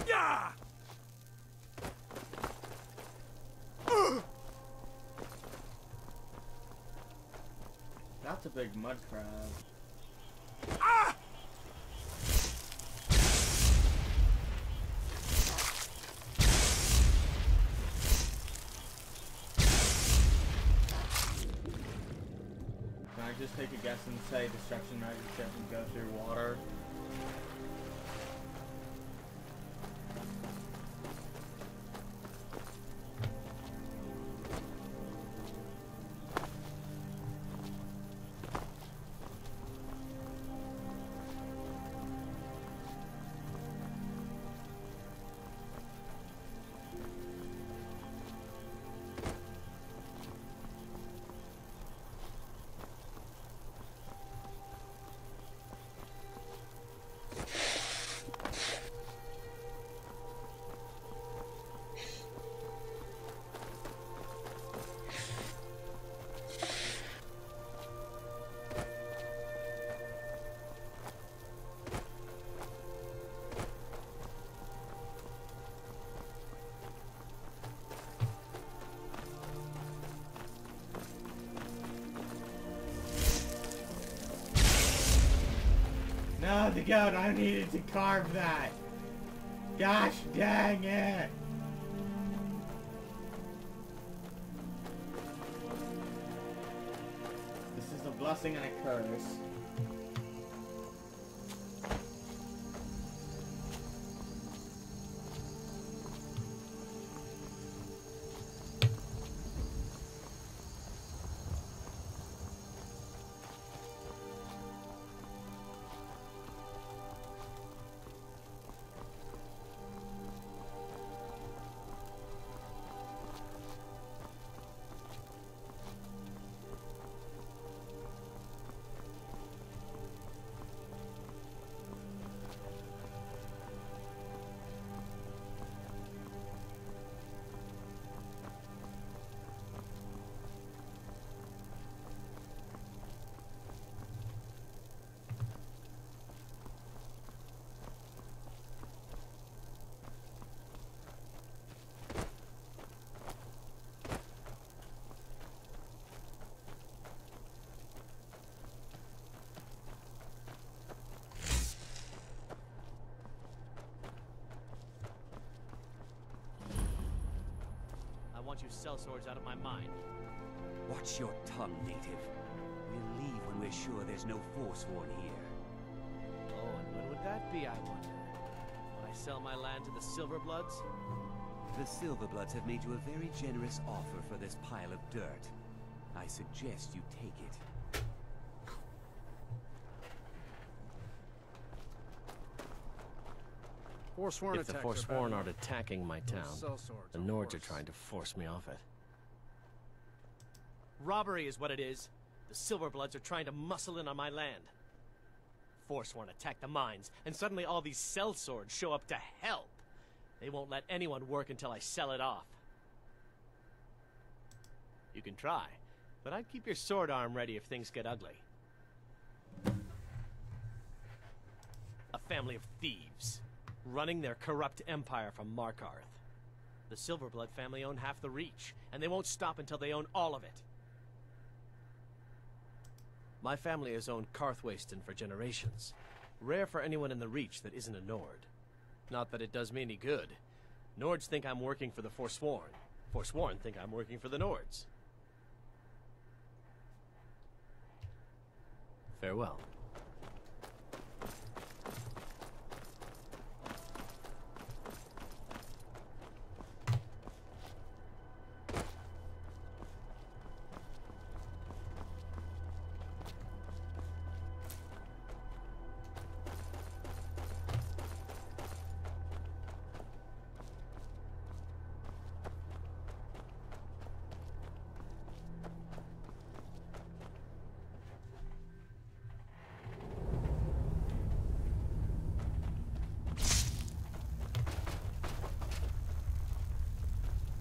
Yeah! That's a big mud crab. Ah! Can I just take a guess and say destruction magic doesn't go through water? No, the goat, I needed to carve that. Gosh dang it. This is a blessing and a curse. want you sellswords out of my mind. Watch your tongue, native. We'll leave when we're sure there's no Forsworn here. Oh, and when would that be, I wonder? When I sell my land to the Silverbloods? The Silverbloods have made you a very generous offer for this pile of dirt. I suggest you take it. Forsworn if the Forsworn aren't attacking my town, the Nords are trying to force me off it. Robbery is what it is. The Silverbloods are trying to muscle in on my land. Forsworn attack the mines, and suddenly all these sellswords show up to help. They won't let anyone work until I sell it off. You can try, but I'd keep your sword arm ready if things get ugly. A family of thieves, running their corrupt empire from Markarth. The Silverblood family own half the Reach, and they won't stop until they own all of it. My family has owned Karthwasten for generations. Rare for anyone in the Reach that isn't a Nord. Not that it does me any good. Nords think I'm working for the Forsworn. Forsworn think I'm working for the Nords. Farewell.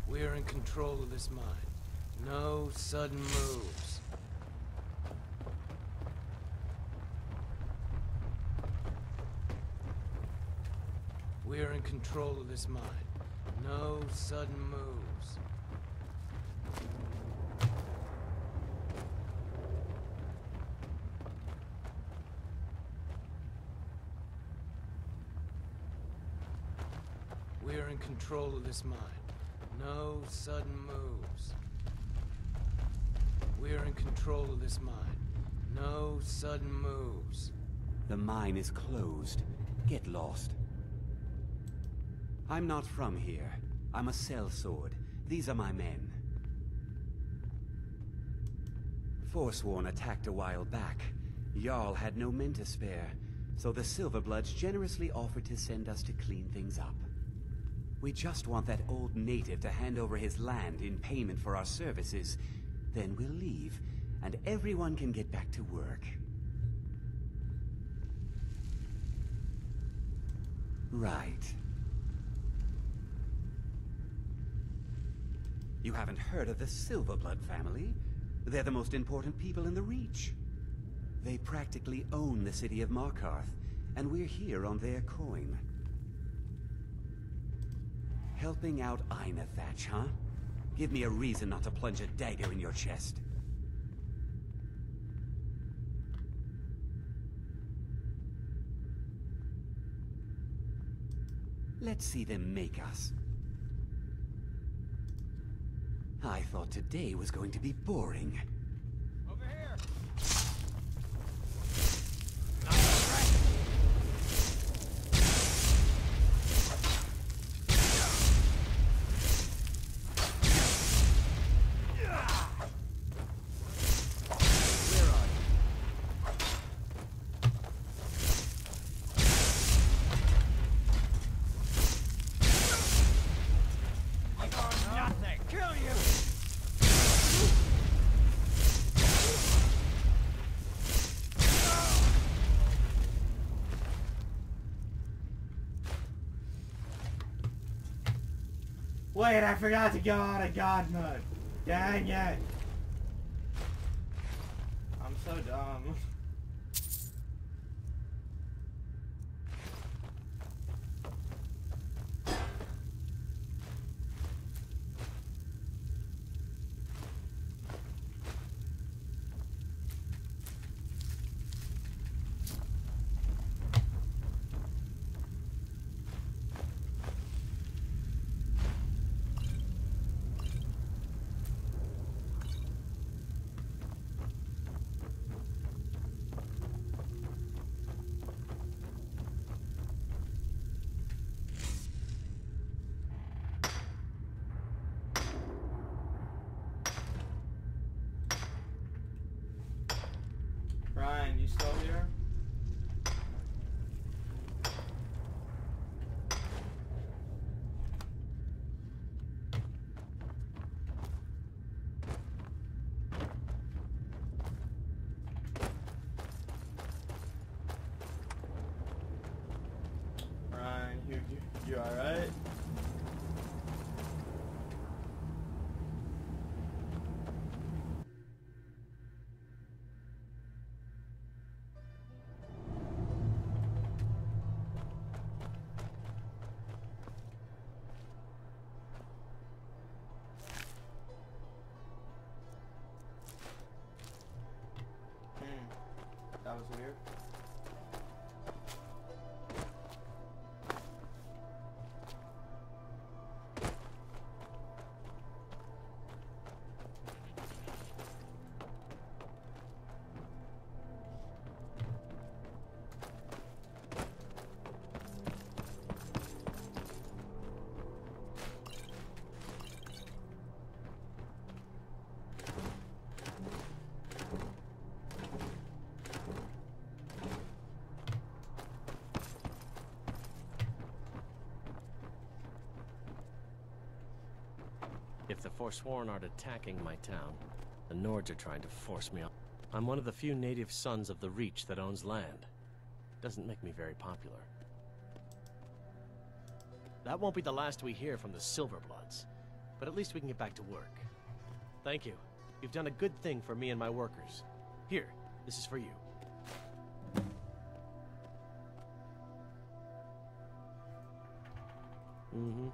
We're in control of this mine. No sudden moves. We're in control of this mine. No sudden moves. We're in control of this mine. No sudden moves. We're in control of this mine. No sudden moves. The mine is closed. Get lost. I'm not from here. I'm a sellsword. These are my men. Forsworn attacked a while back. Jarl had no men to spare, so the Silverbloods generously offered to send us to clean things up. We just want that old native to hand over his land in payment for our services. Then we'll leave, and everyone can get back to work. Right. You haven't heard of the Silverblood family? They're the most important people in the Reach. They practically own the city of Markarth, and we're here on their coin. Helping out Einethach, huh? Give me a reason not to plunge a dagger in your chest. Let's see them make us. I thought today was going to be boring. Over here! Wait, I forgot to go out of God mode. Dang it. I'm so dumb. If the Forsworn aren't attacking my town, the Nords are trying to force me on. I'm one of the few native sons of the Reach that owns land. Doesn't make me very popular. That won't be the last we hear from the Silverbloods, but at least we can get back to work. Thank you. You've done a good thing for me and my workers. Here, this is for you. Mm-hmm.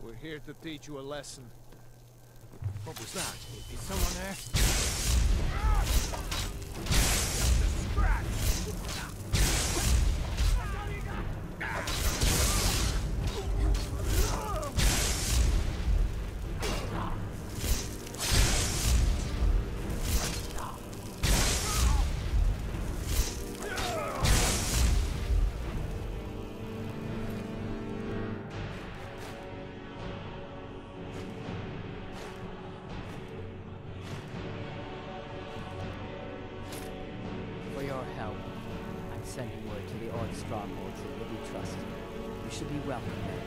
We're here to teach you a lesson. What was that? Is someone there? For your help, I'm sending word to the Ord strongholds that you'll be trusted. You should be welcome there.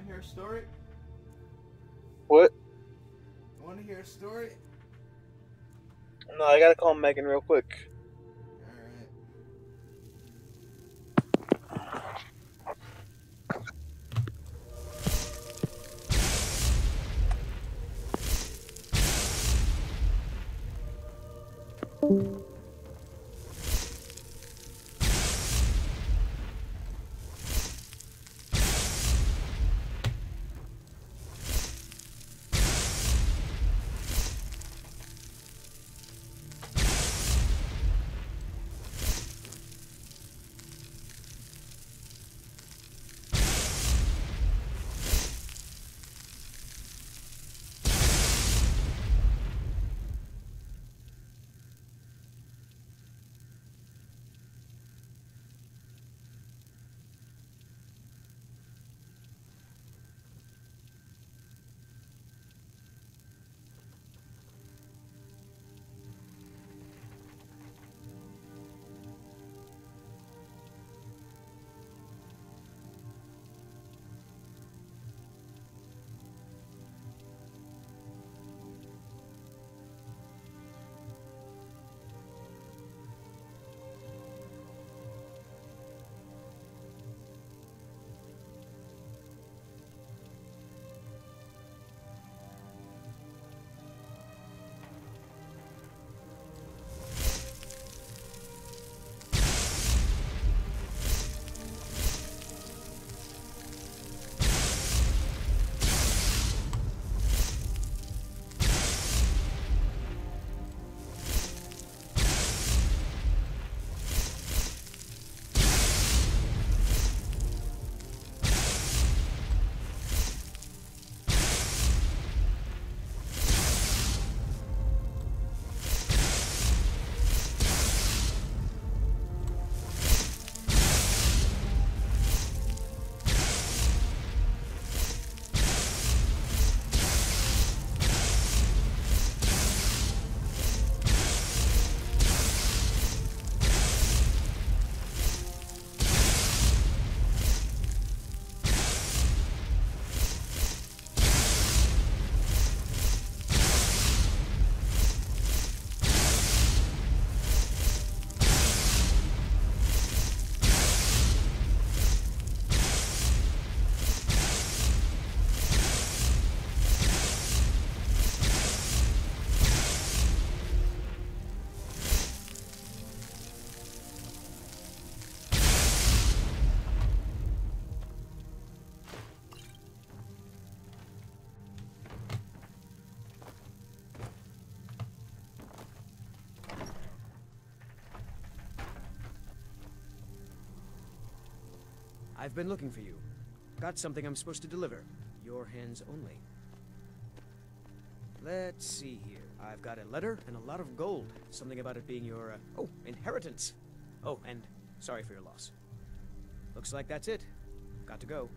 Hear a story? What? Want to hear a story? No, I gotta call Megan real quick. Alright. I've been looking for you. Got something I'm supposed to deliver. Your hands only. Let's see here. I've got a letter and a lot of gold. Something about it being your, oh, inheritance. Oh, and sorry for your loss. Looks like that's it. Got to go.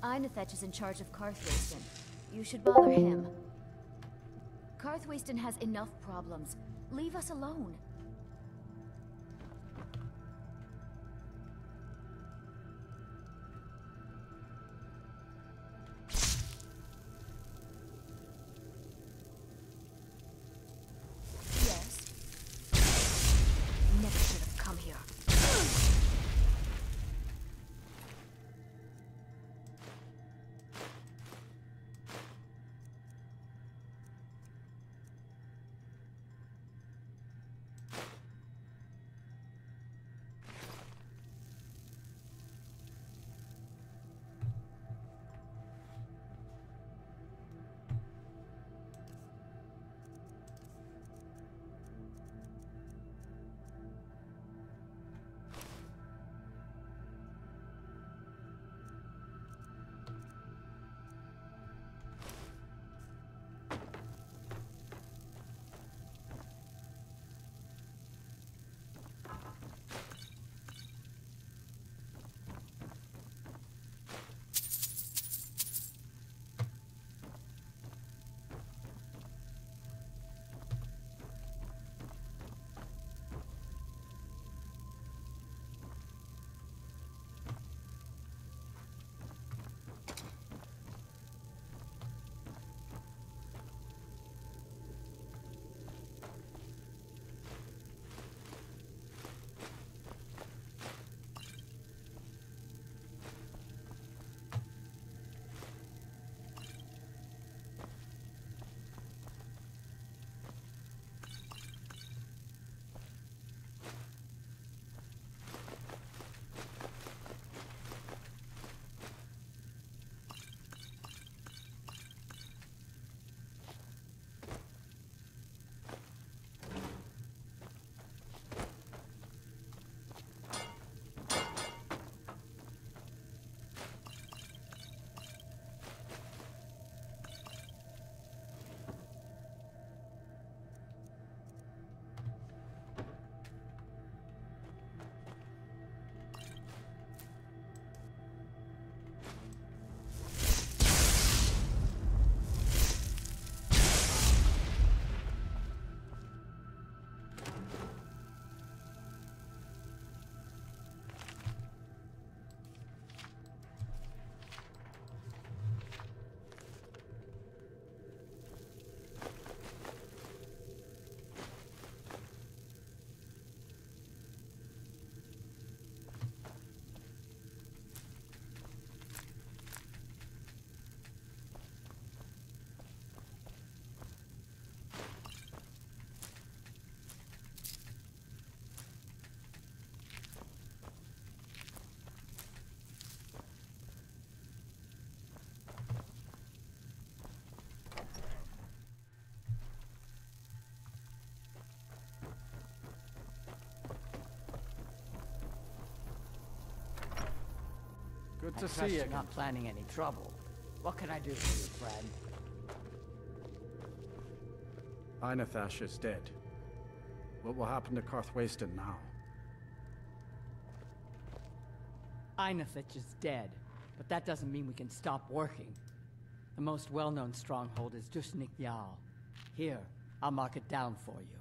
Einethech is in charge of Karthwasten. You should bother him. Karthwasten has enough problems. Leave us alone. Yes. Never should have come here. Good to I see trust you you're again. not planning any trouble. What can I do for you, friend? Einathash is dead. What will happen to Karthwasten now? Einathash is dead, but that doesn't mean we can stop working. The most well-known stronghold is Dusnik Yal. Here, I'll mark it down for you.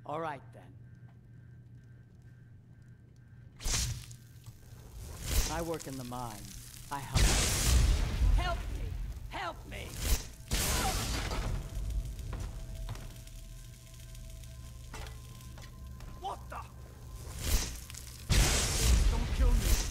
All right, then. I work in the mines. I help. Help me! Help me! What the? Don't kill me.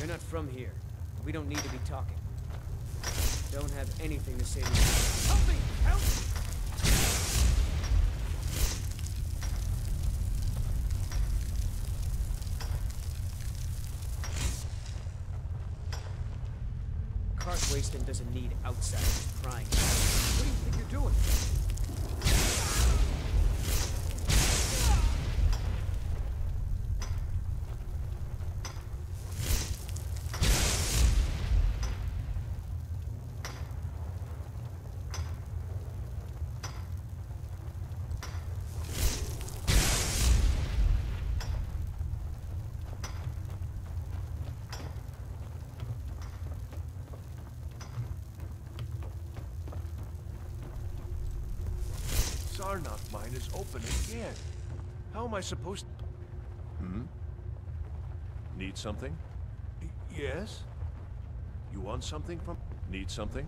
You're not from here. We don't need to be talking. Don't have anything to say to you. Help me! Help! Waston doesn't need outsiders prying. What do you think you're doing? Sarnoff mine is open again. How am I supposed to... Hmm? Need something? Yes? You want something from... Need something?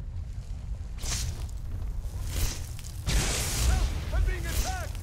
Help! I'm being attacked!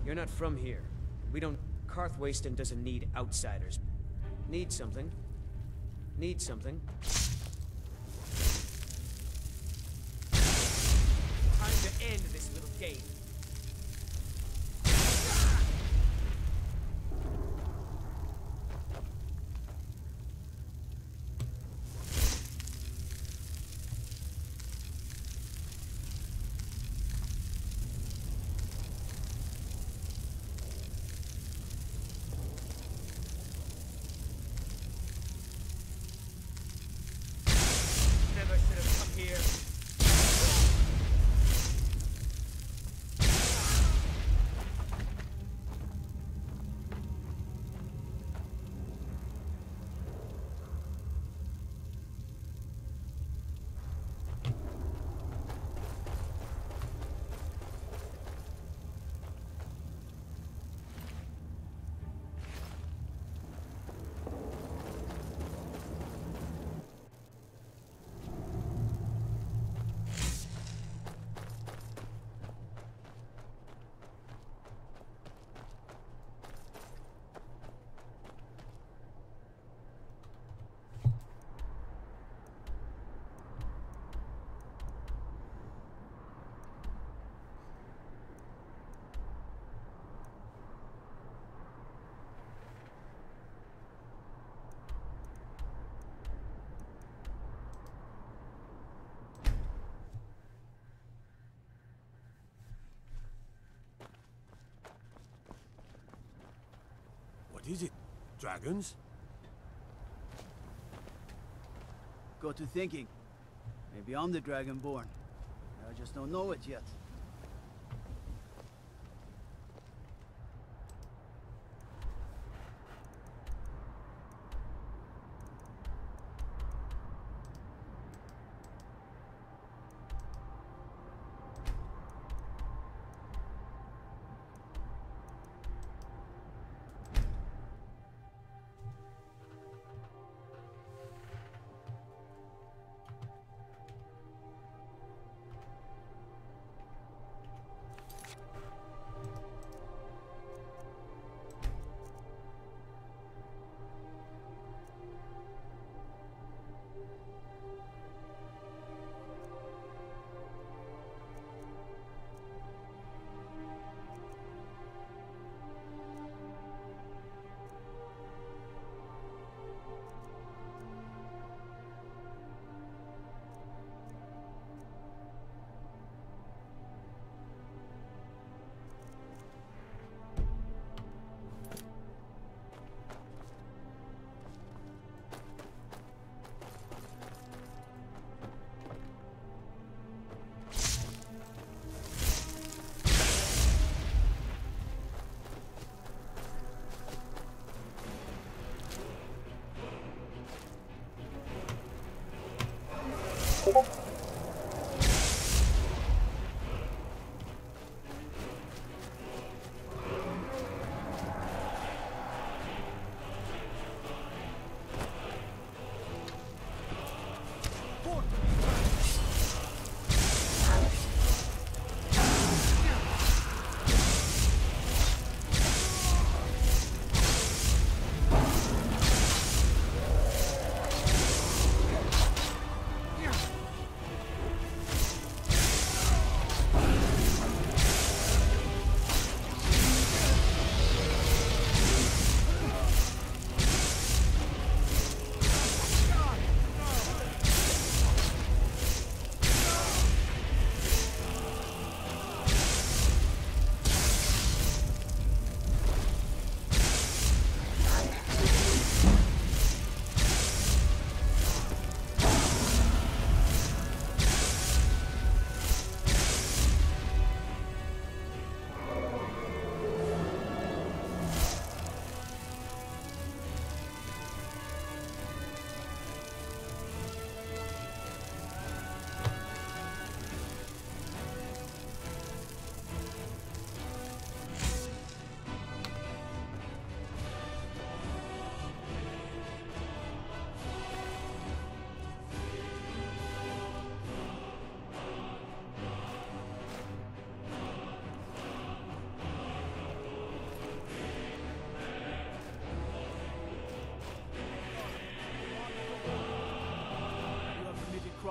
You're not from here. We don't... Karthwasten doesn't need outsiders. Need something. Need something. Time to end this little game. What is it? Dragons? Got to thinking. Maybe I'm the Dragonborn. I just don't know it yet.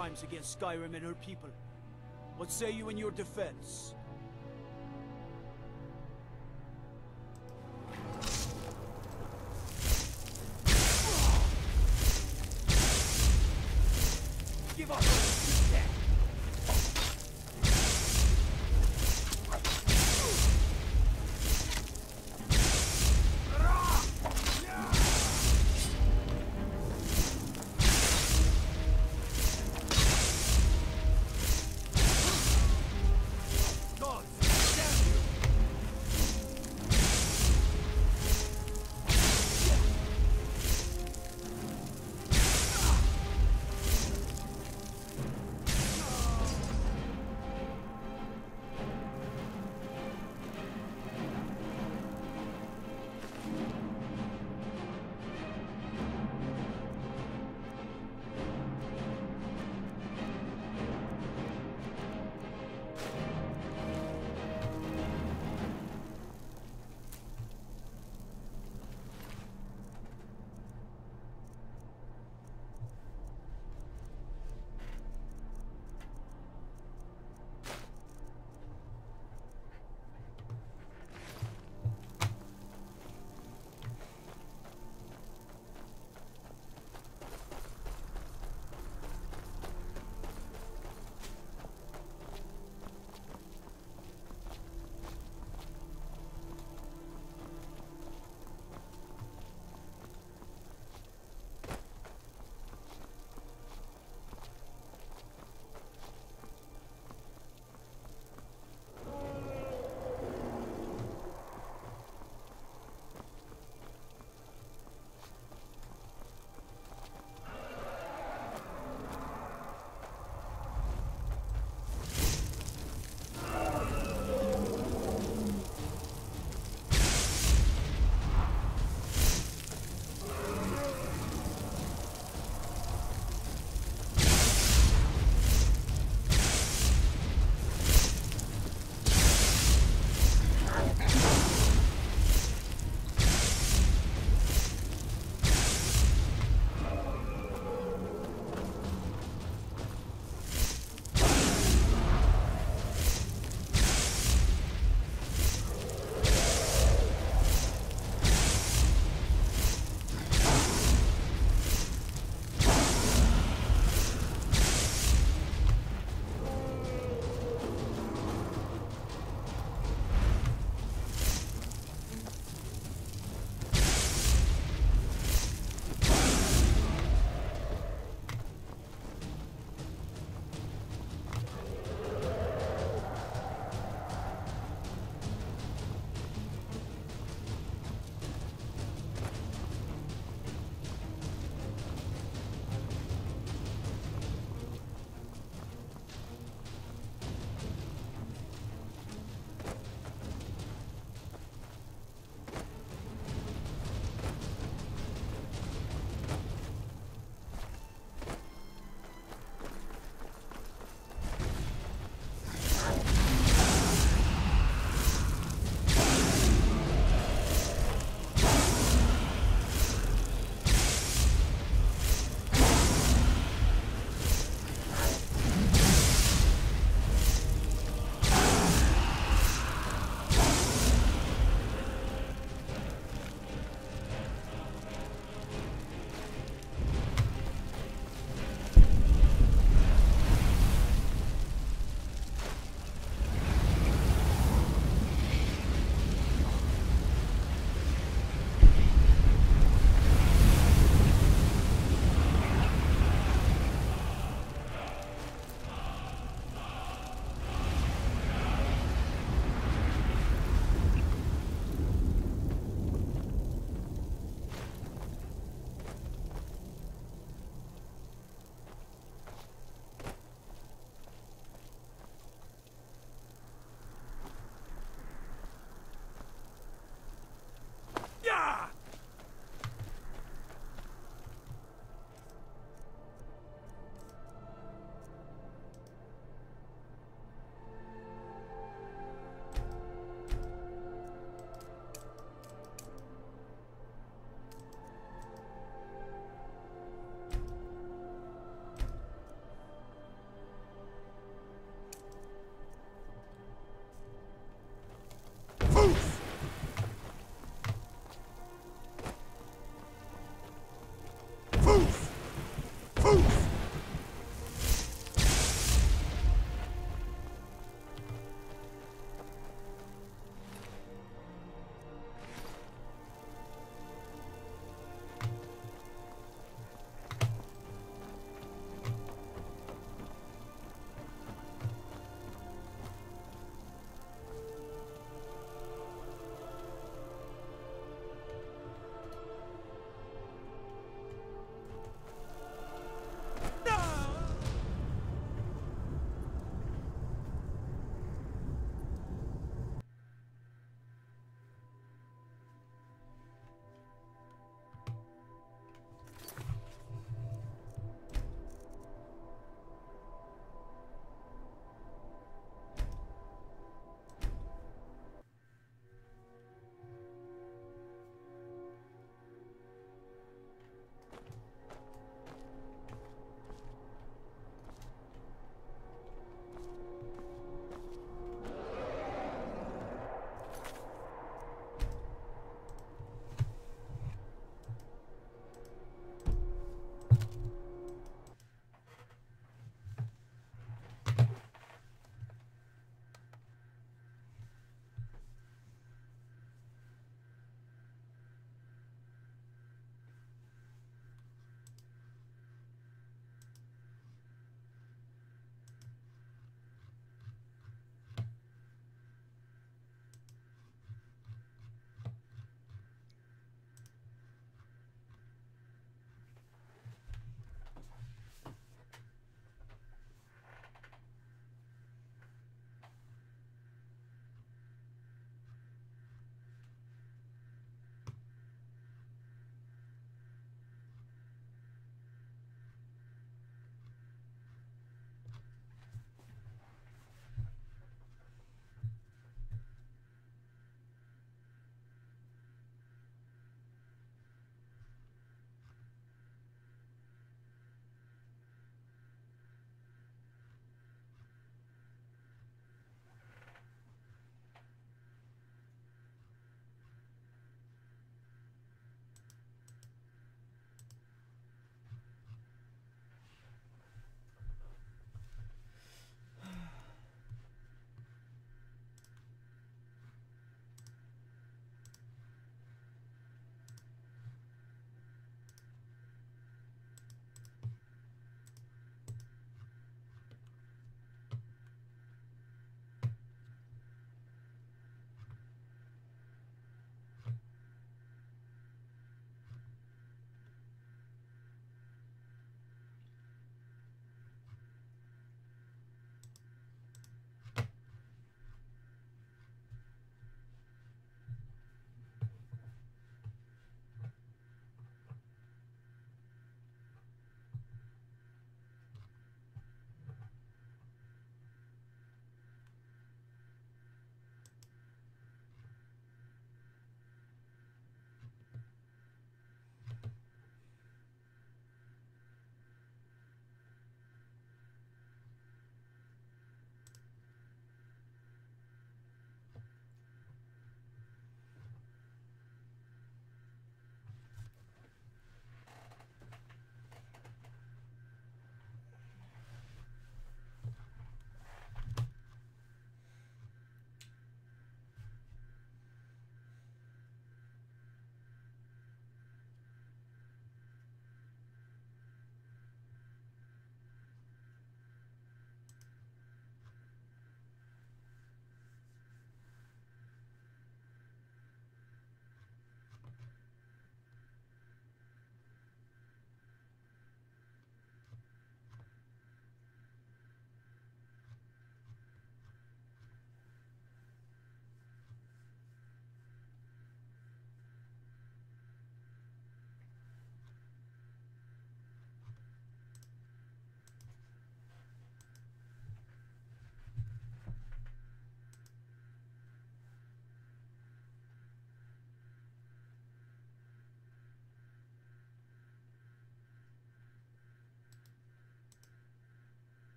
crimes against Skyrim and her people. What say you in your defense? Give up!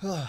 Whoa!